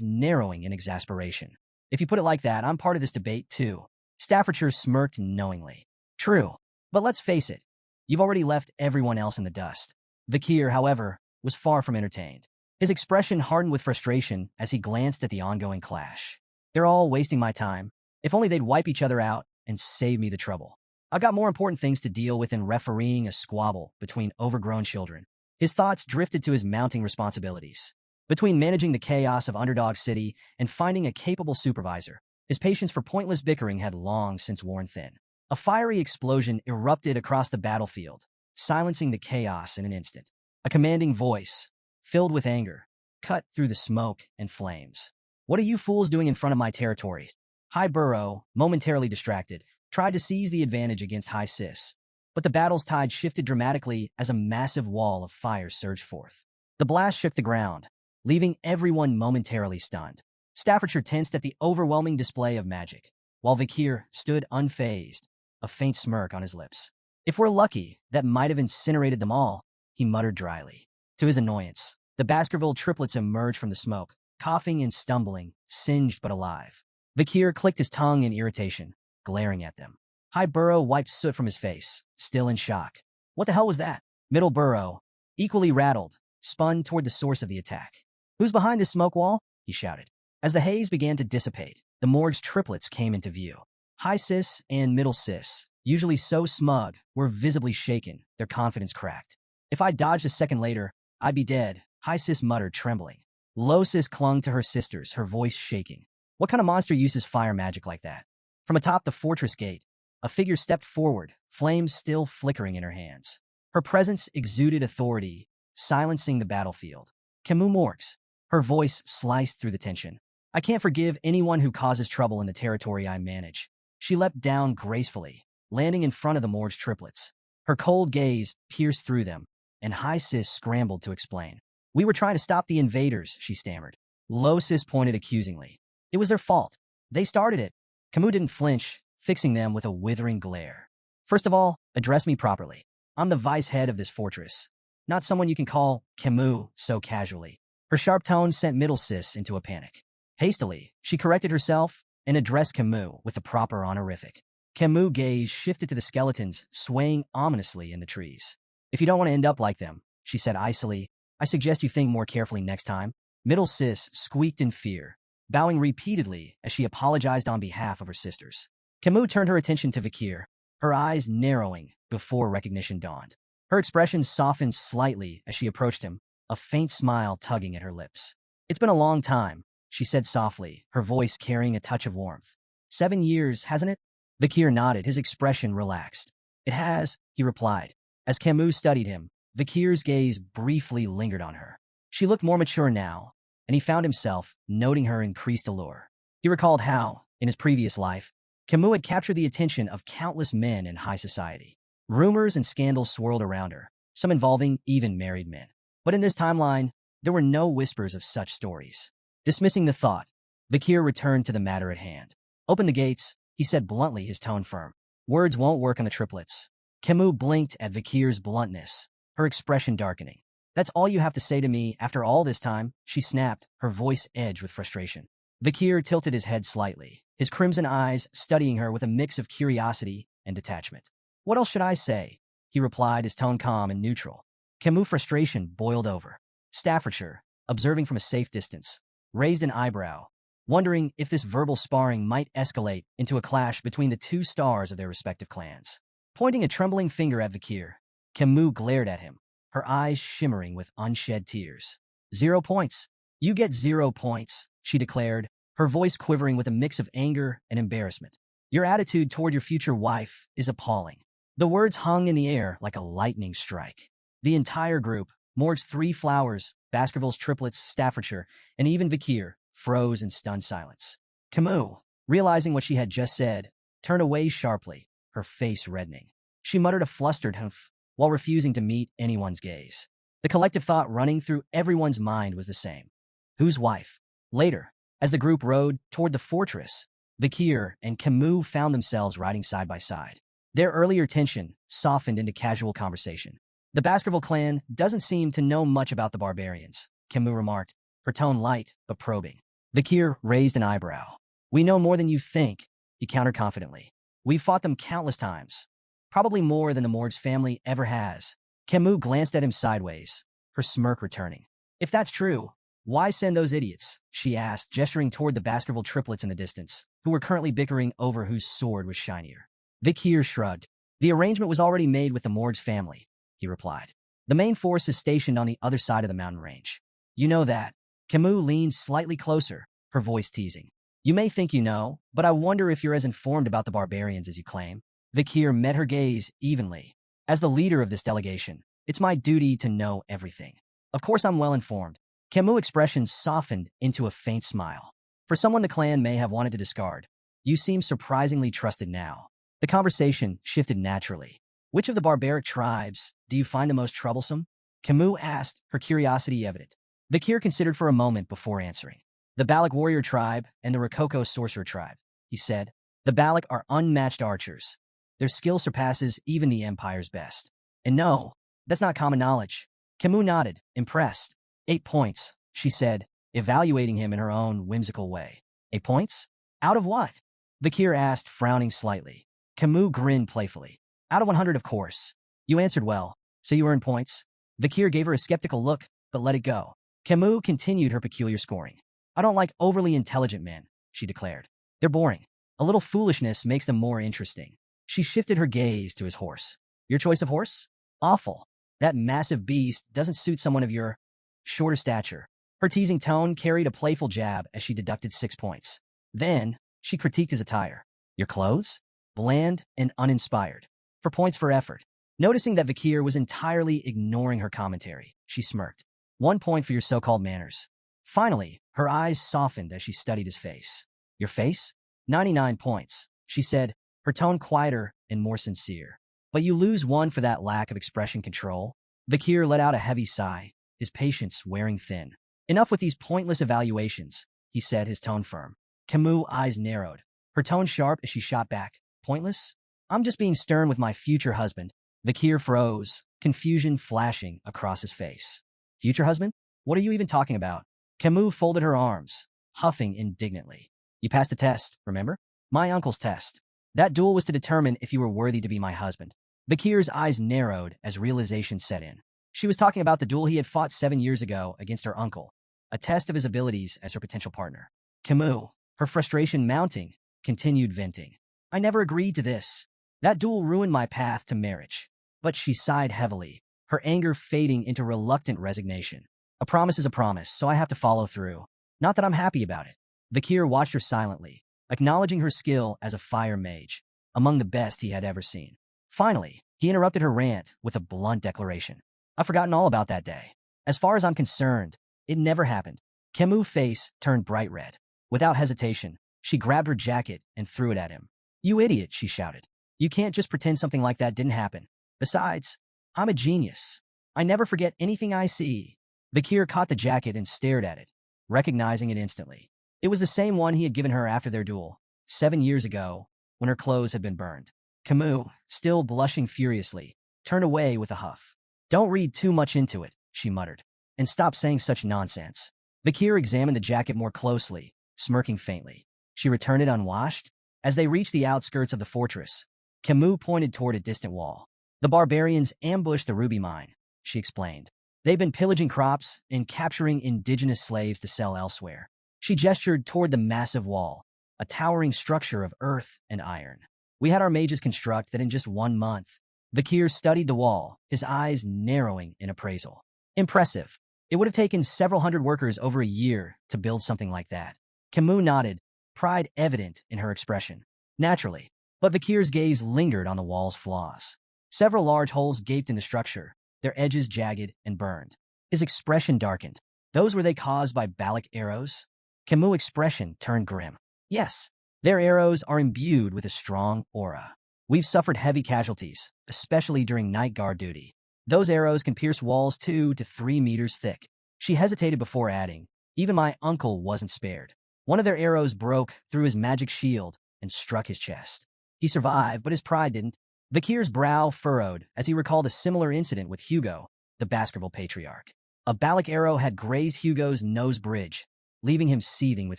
narrowing in exasperation. If you put it like that, I'm part of this debate too. Staffordshire smirked knowingly. True, but let's face it, you've already left everyone else in the dust. Vakir, however, was far from entertained. His expression hardened with frustration as he glanced at the ongoing clash. They're all wasting my time. If only they'd wipe each other out and save me the trouble. I've got more important things to deal with than refereeing a squabble between overgrown children. His thoughts drifted to his mounting responsibilities. Between managing the chaos of Underdog City and finding a capable supervisor, his patience for pointless bickering had long since worn thin. A fiery explosion erupted across the battlefield, silencing the chaos in an instant. A commanding voice, filled with anger, cut through the smoke and flames. What are you fools doing in front of my territory? High Burrow, momentarily distracted, tried to seize the advantage against High Sis, but the battle's tide shifted dramatically as a massive wall of fire surged forth. The blast shook the ground, leaving everyone momentarily stunned. Staffordshire tensed at the overwhelming display of magic, while Vakir stood unfazed, a faint smirk on his lips. If we're lucky, that might have incinerated them all, he muttered dryly. To his annoyance, the Baskerville triplets emerged from the smoke, coughing and stumbling, singed but alive. Vakir clicked his tongue in irritation, glaring at them. High Burrow wiped soot from his face, still in shock. What the hell was that? Middle Burrow, equally rattled, spun toward the source of the attack. Who's behind this smoke wall? He shouted. As the haze began to dissipate, the Morg's triplets came into view. High Sis and Middle Sis, usually so smug, were visibly shaken, their confidence cracked. If I dodged a second later, I'd be dead, High Sis muttered, trembling. Low Sis clung to her sisters, her voice shaking. What kind of monster uses fire magic like that? From atop the fortress gate, a figure stepped forward, flames still flickering in her hands. Her presence exuded authority, silencing the battlefield. Camus Morgs. Her voice sliced through the tension. I can't forgive anyone who causes trouble in the territory I manage. She leapt down gracefully, landing in front of the Morg's triplets. Her cold gaze pierced through them, and High Sis scrambled to explain. We were trying to stop the invaders, she stammered. Low Sis pointed accusingly. It was their fault. They started it. Camus didn't flinch, fixing them with a withering glare. First of all, address me properly. I'm the vice head of this fortress, not someone you can call Camus so casually. Her sharp tone sent Middle Sis into a panic. Hastily, she corrected herself and addressed Camus with the proper honorific. Camus' gaze shifted to the skeletons swaying ominously in the trees. If you don't want to end up like them, she said icily, I suggest you think more carefully next time. Middle Sis squeaked in fear, bowing repeatedly as she apologized on behalf of her sisters. Camus turned her attention to Vakir, her eyes narrowing before recognition dawned. Her expression softened slightly as she approached him, a faint smile tugging at her lips. It's been a long time, she said softly, her voice carrying a touch of warmth. 7 years, hasn't it? Vakir nodded, his expression relaxed. It has, he replied. As Camus studied him, Vakir's gaze briefly lingered on her. She looked more mature now, and he found himself noting her increased allure. He recalled how, in his previous life, Camus had captured the attention of countless men in high society. Rumors and scandals swirled around her, some involving even married men. But in this timeline, there were no whispers of such stories. Dismissing the thought, Vakir returned to the matter at hand. Open the gates, he said bluntly, his tone firm. Words won't work on the triplets. Camus blinked at Vakir's bluntness, her expression darkening. That's all you have to say to me after all this time, she snapped, her voice edged with frustration. Vakir tilted his head slightly, his crimson eyes studying her with a mix of curiosity and detachment. What else should I say? He replied, his tone calm and neutral. Camus' frustration boiled over. Staffordshire, observing from a safe distance, raised an eyebrow, wondering if this verbal sparring might escalate into a clash between the two stars of their respective clans. Pointing a trembling finger at Vakir, Camus glared at him, her eyes shimmering with unshed tears. 0 points. You get 0 points, she declared, her voice quivering with a mix of anger and embarrassment. Your attitude toward your future wife is appalling. The words hung in the air like a lightning strike. The entire group, Morg's 3 flowers, Baskerville's triplets, Staffordshire, and even Vakir, froze in stunned silence. Camus, realizing what she had just said, turned away sharply, her face reddening. She muttered a flustered humph while refusing to meet anyone's gaze. The collective thought running through everyone's mind was the same. Whose wife? Later, as the group rode toward the fortress, Vikir and Camus found themselves riding side by side. Their earlier tension softened into casual conversation. The Baskerville clan doesn't seem to know much about the barbarians, Camus remarked, her tone light but probing. Vikir raised an eyebrow. We know more than you think, he countered confidently. We've fought them countless times, probably more than the Morg's family ever has. Camus glanced at him sideways, her smirk returning. If that's true, why send those idiots? She asked, gesturing toward the Baskerville triplets in the distance, who were currently bickering over whose sword was shinier. Vikir shrugged. The arrangement was already made with the Morg's family, he replied. The main force is stationed on the other side of the mountain range. You know that. Camus leaned slightly closer, her voice teasing. You may think you know, but I wonder if you're as informed about the barbarians as you claim. Vikir met her gaze evenly. As the leader of this delegation, it's my duty to know everything. Of course I'm well informed. Camus' expression softened into a faint smile. For someone the clan may have wanted to discard, you seem surprisingly trusted now. The conversation shifted naturally. Which of the barbaric tribes do you find the most troublesome? Camus asked, her curiosity evident. Vikir considered for a moment before answering. The Balak warrior tribe and the Rococo sorcerer tribe, he said. The Balak are unmatched archers. Their skill surpasses even the Empire's best. And no, that's not common knowledge. Camus nodded, impressed. 8 points, she said, evaluating him in her own whimsical way. 8 points? Out of what? Vikir asked, frowning slightly. Camus grinned playfully. Out of 100, of course. You answered well, so you earned points. Vikir gave her a skeptical look, but let it go. Camus continued her peculiar scoring. I don't like overly intelligent men, she declared. They're boring. A little foolishness makes them more interesting. She shifted her gaze to his horse. Your choice of horse? Awful. That massive beast doesn't suit someone of your shorter stature. Her teasing tone carried a playful jab as she deducted 6 points. Then, she critiqued his attire. Your clothes? Bland and uninspired. For points for effort. Noticing that Vikir was entirely ignoring her commentary, she smirked. 1 point for your so-called manners. Finally, her eyes softened as she studied his face. Your face? 99 points, she said, her tone quieter and more sincere. But you lose 1 for that lack of expression control. Vikir let out a heavy sigh, his patience wearing thin. Enough with these pointless evaluations, he said, his tone firm. Camus' eyes narrowed, her tone sharp as she shot back. Pointless? I'm just being stern with my future husband. Vikir froze, confusion flashing across his face. Future husband? What are you even talking about? Camus folded her arms, huffing indignantly. You passed the test, remember? My uncle's test. That duel was to determine if you were worthy to be my husband. Vikir's eyes narrowed as realization set in. She was talking about the duel he had fought 7 years ago against her uncle, a test of his abilities as her potential partner. Camus, her frustration mounting, continued venting. I never agreed to this. That duel ruined my path to marriage. But she sighed heavily, her anger fading into reluctant resignation. A promise is a promise, so I have to follow through. Not that I'm happy about it. Vikir watched her silently, acknowledging her skill as a fire mage, among the best he had ever seen. Finally, he interrupted her rant with a blunt declaration. I've forgotten all about that day. As far as I'm concerned, it never happened. Camus' face turned bright red. Without hesitation, she grabbed her jacket and threw it at him. You idiot, she shouted. You can't just pretend something like that didn't happen. Besides, I'm a genius. I never forget anything I see. Vikir caught the jacket and stared at it, recognizing it instantly. It was the same one he had given her after their duel, 7 years ago, when her clothes had been burned. Camus, still blushing furiously, turned away with a huff. Don't read too much into it, she muttered, and stop saying such nonsense. Vikir examined the jacket more closely, smirking faintly. She returned it unwashed. As they reached the outskirts of the fortress, Camus pointed toward a distant wall. The barbarians ambushed the ruby mine, she explained. They've been pillaging crops and capturing indigenous slaves to sell elsewhere. She gestured toward the massive wall, a towering structure of earth and iron. We had our mages construct that in just 1 month. Vikir studied the wall, his eyes narrowing in appraisal. Impressive. It would have taken several hundred workers over a year to build something like that. Camus nodded, pride evident in her expression. Naturally, but Vikir's gaze lingered on the wall's flaws. Several large holes gaped in the structure, their edges jagged and burned. His expression darkened. Those were they caused by Balak arrows? Camus' expression turned grim. Yes, their arrows are imbued with a strong aura. We've suffered heavy casualties, especially during night guard duty. Those arrows can pierce walls 2 to 3 meters thick. She hesitated before adding, even my uncle wasn't spared. One of their arrows broke through his magic shield and struck his chest. He survived, but his pride didn't. Vakir's brow furrowed as he recalled a similar incident with Hugo, the Baskerville patriarch. A Balak arrow had grazed Hugo's nose bridge, leaving him seething with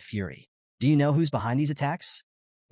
fury. Do you know who's behind these attacks?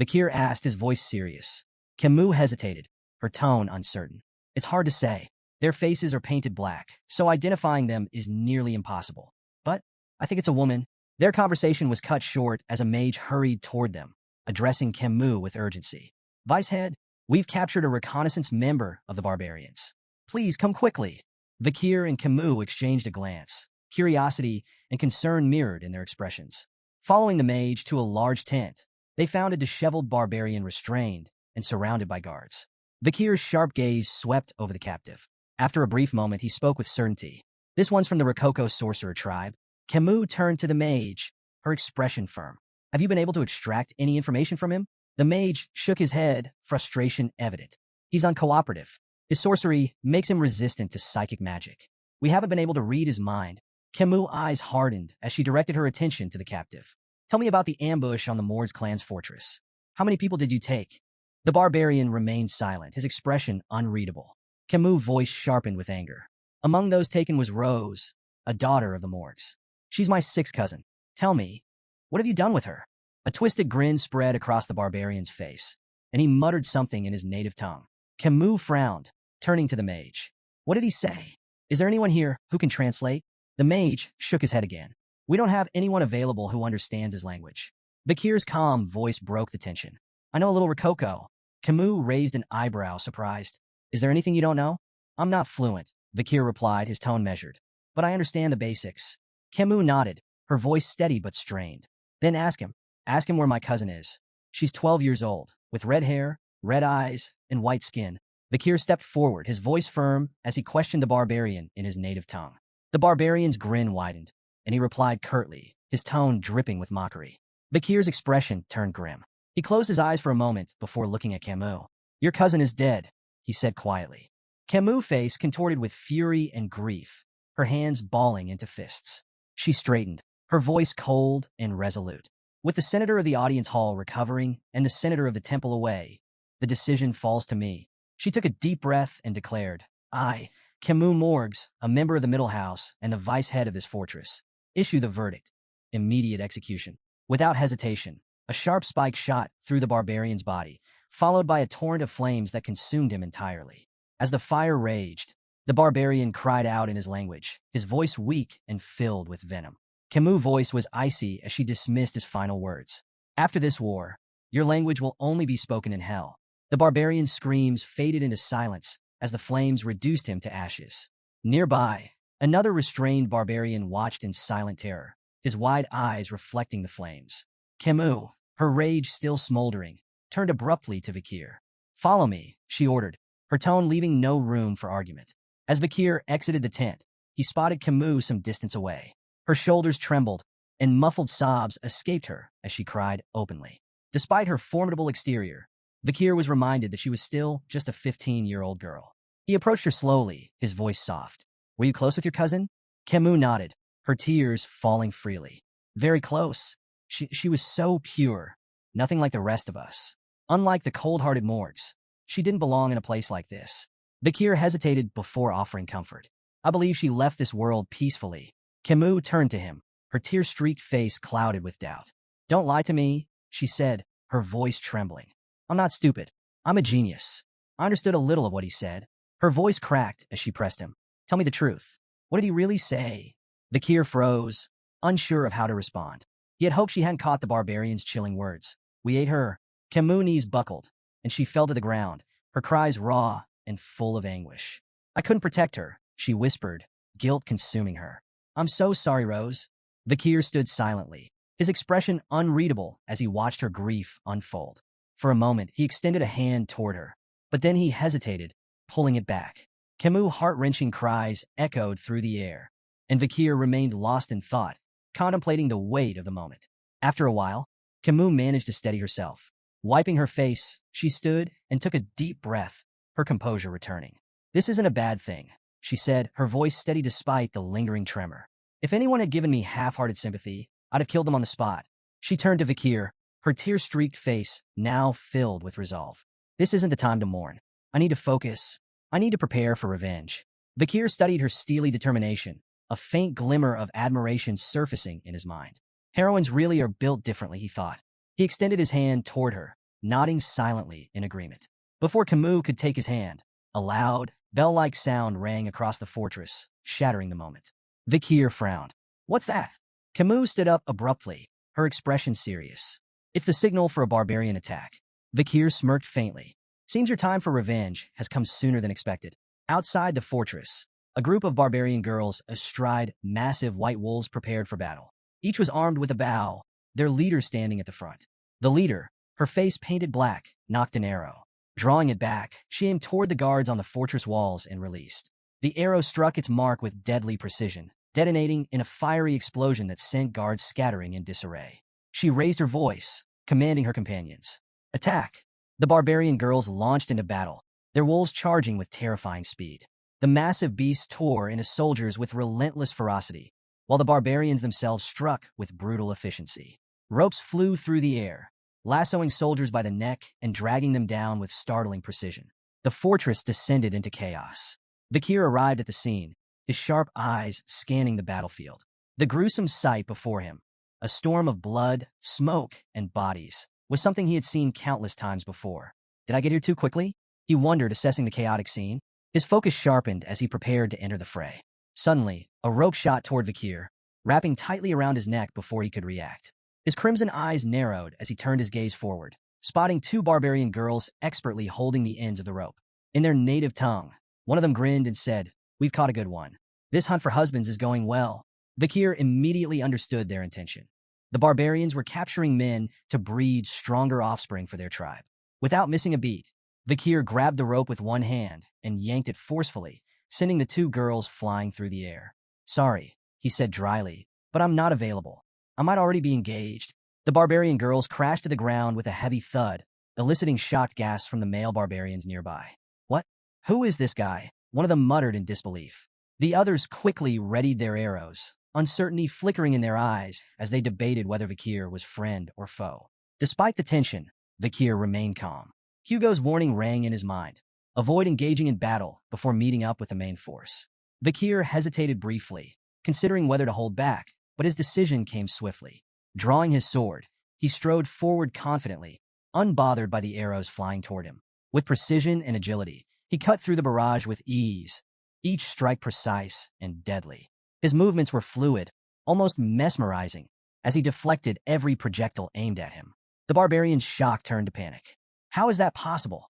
Vakir asked, his voice serious. Camus hesitated, her tone uncertain. It's hard to say. Their faces are painted black, so identifying them is nearly impossible. But I think it's a woman. Their conversation was cut short as a mage hurried toward them, addressing Camus with urgency. Vicehead, we've captured a reconnaissance member of the barbarians. Please come quickly. Vakir and Camus exchanged a glance. Curiosity and concern mirrored in their expressions. Following the mage to a large tent, they found a disheveled barbarian restrained and surrounded by guards. Vakir's sharp gaze swept over the captive. After a brief moment, he spoke with certainty. This one's from the Rococo sorcerer tribe. Camus turned to the mage, her expression firm. Have you been able to extract any information from him? The mage shook his head, frustration evident. He's uncooperative. His sorcery makes him resistant to psychic magic. We haven't been able to read his mind. Camus' eyes hardened as she directed her attention to the captive. Tell me about the ambush on the Mords clan's fortress. How many people did you take? The barbarian remained silent, his expression unreadable. Camus' voice sharpened with anger. Among those taken was Rose, a daughter of the Morgs. She's my sixth cousin. Tell me, what have you done with her? A twisted grin spread across the barbarian's face, and he muttered something in his native tongue. Camus frowned, turning to the mage. What did he say? Is there anyone here who can translate? The mage shook his head again. We don't have anyone available who understands his language. Vakir's calm voice broke the tension. I know a little Rococo. Camus raised an eyebrow, surprised. Is there anything you don't know? I'm not fluent, Vakir replied, his tone measured. But I understand the basics. Camus nodded, her voice steady but strained. Then ask him. Ask him where my cousin is. She's 12 years old, with red hair, red eyes, and white skin. Vakir stepped forward, his voice firm as he questioned the barbarian in his native tongue. The barbarian's grin widened, and he replied curtly, his tone dripping with mockery. Vakir's expression turned grim. He closed his eyes for a moment before looking at Camus. Your cousin is dead, he said quietly. Camus' face contorted with fury and grief, her hands balling into fists. She straightened, her voice cold and resolute. With the senator of the audience hall recovering and the senator of the temple away, the decision falls to me. She took a deep breath and declared, I, Camus Morgs, a member of the Middle House and the vice head of this fortress, issue the verdict. Immediate execution. Without hesitation, a sharp spike shot through the barbarian's body, followed by a torrent of flames that consumed him entirely. As the fire raged, the barbarian cried out in his language, his voice weak and filled with venom. Camus' voice was icy as she dismissed his final words. After this war, your language will only be spoken in hell. The barbarian's screams faded into silence as the flames reduced him to ashes. Nearby, another restrained barbarian watched in silent terror, his wide eyes reflecting the flames. Camus, her rage still smoldering, turned abruptly to Vakir. Follow me, she ordered, her tone leaving no room for argument. As Vakir exited the tent, he spotted Camus some distance away. Her shoulders trembled, and muffled sobs escaped her as she cried openly. Despite her formidable exterior, Vakir was reminded that she was still just a 15-year-old girl. He approached her slowly, his voice soft. Were you close with your cousin? Camus nodded, her tears falling freely. Very close. She was so pure, nothing like the rest of us. Unlike the cold-hearted Morgs, she didn't belong in a place like this. Vakir hesitated before offering comfort. I believe she left this world peacefully. Camus turned to him, her tear-streaked face clouded with doubt. Don't lie to me, she said, her voice trembling. I'm not stupid. I'm a genius. I understood a little of what he said. Her voice cracked as she pressed him. Tell me the truth. What did he really say? Vakir froze, unsure of how to respond. He had hoped she hadn't caught the barbarian's chilling words. We ate her. Camus' knees buckled, and she fell to the ground, her cries raw and full of anguish. I couldn't protect her, she whispered, guilt consuming her. I'm so sorry, Rose. Vakir stood silently, his expression unreadable as he watched her grief unfold. For a moment, he extended a hand toward her, but then he hesitated, pulling it back. Camus' heart-wrenching cries echoed through the air, and Vakir remained lost in thought, contemplating the weight of the moment. After a while, Camus managed to steady herself. Wiping her face, she stood and took a deep breath, her composure returning. This isn't a bad thing, she said, her voice steady despite the lingering tremor. If anyone had given me half-hearted sympathy, I'd have killed them on the spot. She turned to Vikir, her tear-streaked face now filled with resolve. This isn't the time to mourn. I need to focus. I need to prepare for revenge. Vikir studied her steely determination, a faint glimmer of admiration surfacing in his mind. Heroines really are built differently, he thought. He extended his hand toward her, nodding silently in agreement. Before Camus could take his hand, a loud, bell-like sound rang across the fortress, shattering the moment. Vikir frowned. What's that? Camus stood up abruptly, her expression serious. It's the signal for a barbarian attack. Vikir smirked faintly. Seems your time for revenge has come sooner than expected. Outside the fortress, a group of barbarian girls astride massive white wolves prepared for battle. Each was armed with a bow, their leader standing at the front. The leader, her face painted black, knocked an arrow. Drawing it back, she aimed toward the guards on the fortress walls and released. The arrow struck its mark with deadly precision, detonating in a fiery explosion that sent guards scattering in disarray. She raised her voice, commanding her companions. Attack! The barbarian girls launched into battle, their wolves charging with terrifying speed. The massive beasts tore into soldiers with relentless ferocity, while the barbarians themselves struck with brutal efficiency. Ropes flew through the air, lassoing soldiers by the neck and dragging them down with startling precision. The fortress descended into chaos. Vikir arrived at the scene, his sharp eyes scanning the battlefield. The gruesome sight before him, a storm of blood, smoke, and bodies, was something he had seen countless times before. Did I get here too quickly? He wondered, assessing the chaotic scene. His focus sharpened as he prepared to enter the fray. Suddenly, a rope shot toward Vikir, wrapping tightly around his neck before he could react. His crimson eyes narrowed as he turned his gaze forward, spotting two barbarian girls expertly holding the ends of the rope. In their native tongue, one of them grinned and said, "We've caught a good one. This hunt for husbands is going well." Vikir immediately understood their intention. The barbarians were capturing men to breed stronger offspring for their tribe. Without missing a beat, Vikir grabbed the rope with one hand and yanked it forcefully, sending the two girls flying through the air. "Sorry," he said dryly, "but I'm not available. I might already be engaged." The barbarian girls crashed to the ground with a heavy thud, eliciting shocked gasps from the male barbarians nearby. "What? Who is this guy?" one of them muttered in disbelief. The others quickly readied their arrows, uncertainty flickering in their eyes as they debated whether Vikir was friend or foe. Despite the tension, Vikir remained calm. Hugo's warning rang in his mind. Avoid engaging in battle before meeting up with the main force. Vikir hesitated briefly, considering whether to hold back, but his decision came swiftly. Drawing his sword, he strode forward confidently, unbothered by the arrows flying toward him. With precision and agility, he cut through the barrage with ease, each strike precise and deadly. His movements were fluid, almost mesmerizing, as he deflected every projectile aimed at him. The barbarians' shock turned to panic. "How is that possible?"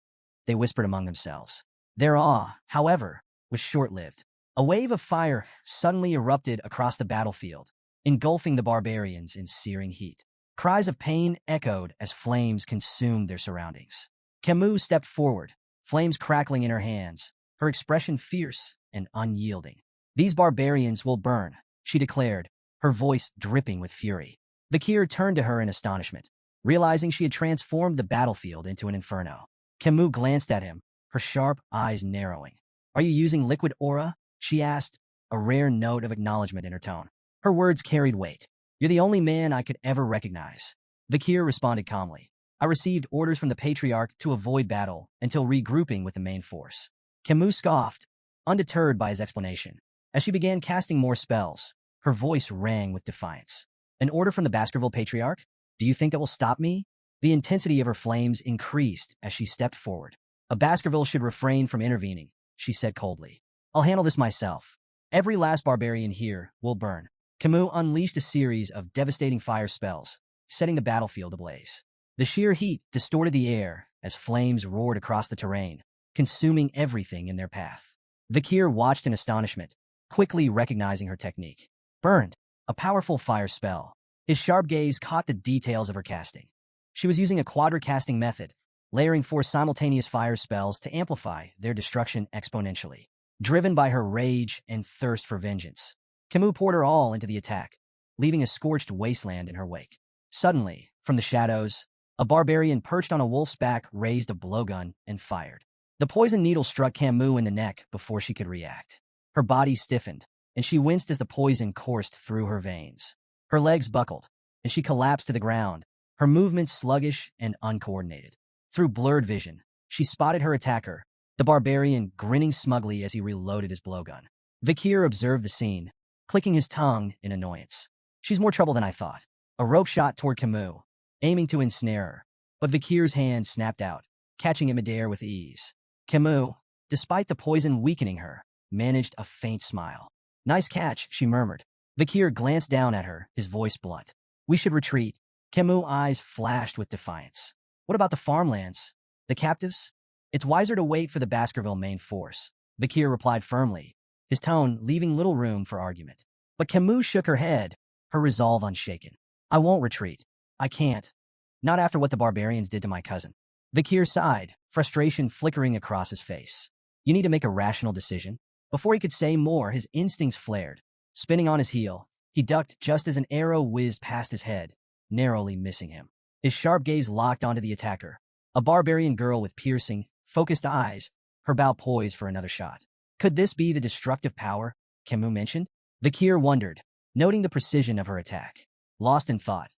they whispered among themselves. Their awe, however, was short-lived. A wave of fire suddenly erupted across the battlefield, engulfing the barbarians in searing heat. Cries of pain echoed as flames consumed their surroundings. Camus stepped forward, flames crackling in her hands, her expression fierce and unyielding. "These barbarians will burn," she declared, her voice dripping with fury. Vikir turned to her in astonishment, realizing she had transformed the battlefield into an inferno. Camus glanced at him, her sharp eyes narrowing. "Are you using liquid aura?" she asked, a rare note of acknowledgement in her tone. Her words carried weight. "You're the only man I could ever recognize." Vikir responded calmly. "I received orders from the Patriarch to avoid battle until regrouping with the main force." Camus scoffed, undeterred by his explanation. As she began casting more spells, her voice rang with defiance. "An order from the Baskerville Patriarch? Do you think that will stop me?" The intensity of her flames increased as she stepped forward. "A Baskerville should refrain from intervening," she said coldly. "I'll handle this myself. Every last barbarian here will burn." Camus unleashed a series of devastating fire spells, setting the battlefield ablaze. The sheer heat distorted the air as flames roared across the terrain, consuming everything in their path. Vikir watched in astonishment, quickly recognizing her technique. "Burned," a powerful fire spell. His sharp gaze caught the details of her casting. She was using a quadra-casting method, layering 4 simultaneous fire spells to amplify their destruction exponentially. Driven by her rage and thirst for vengeance, Camus poured her all into the attack, leaving a scorched wasteland in her wake. Suddenly, from the shadows, a barbarian perched on a wolf's back raised a blowgun and fired. The poison needle struck Camus in the neck before she could react. Her body stiffened, and she winced as the poison coursed through her veins. Her legs buckled, and she collapsed to the ground, her movements sluggish and uncoordinated. Through blurred vision, she spotted her attacker, the barbarian grinning smugly as he reloaded his blowgun. Vikir observed the scene, clicking his tongue in annoyance. She's more trouble than I thought. A rope shot toward Camus, aiming to ensnare her, but Vikir's hand snapped out, catching him midair with ease. Camus, despite the poison weakening her, managed a faint smile. Nice catch, she murmured. Vikir glanced down at her, his voice blunt. We should retreat. Camus' eyes flashed with defiance. What about the farmlands? The captives? It's wiser to wait for the Baskerville main force, Vikir replied firmly, his tone leaving little room for argument. But Camus shook her head, her resolve unshaken. I won't retreat. I can't. Not after what the barbarians did to my cousin. Vikir sighed, frustration flickering across his face. You need to make a rational decision. Before he could say more, his instincts flared. Spinning on his heel, he ducked just as an arrow whizzed past his head, narrowly missing him. His sharp gaze locked onto the attacker, a barbarian girl with piercing, focused eyes, her bow poised for another shot. Could this be the destructive power Camus mentioned? Vikir wondered, noting the precision of her attack. Lost in thought,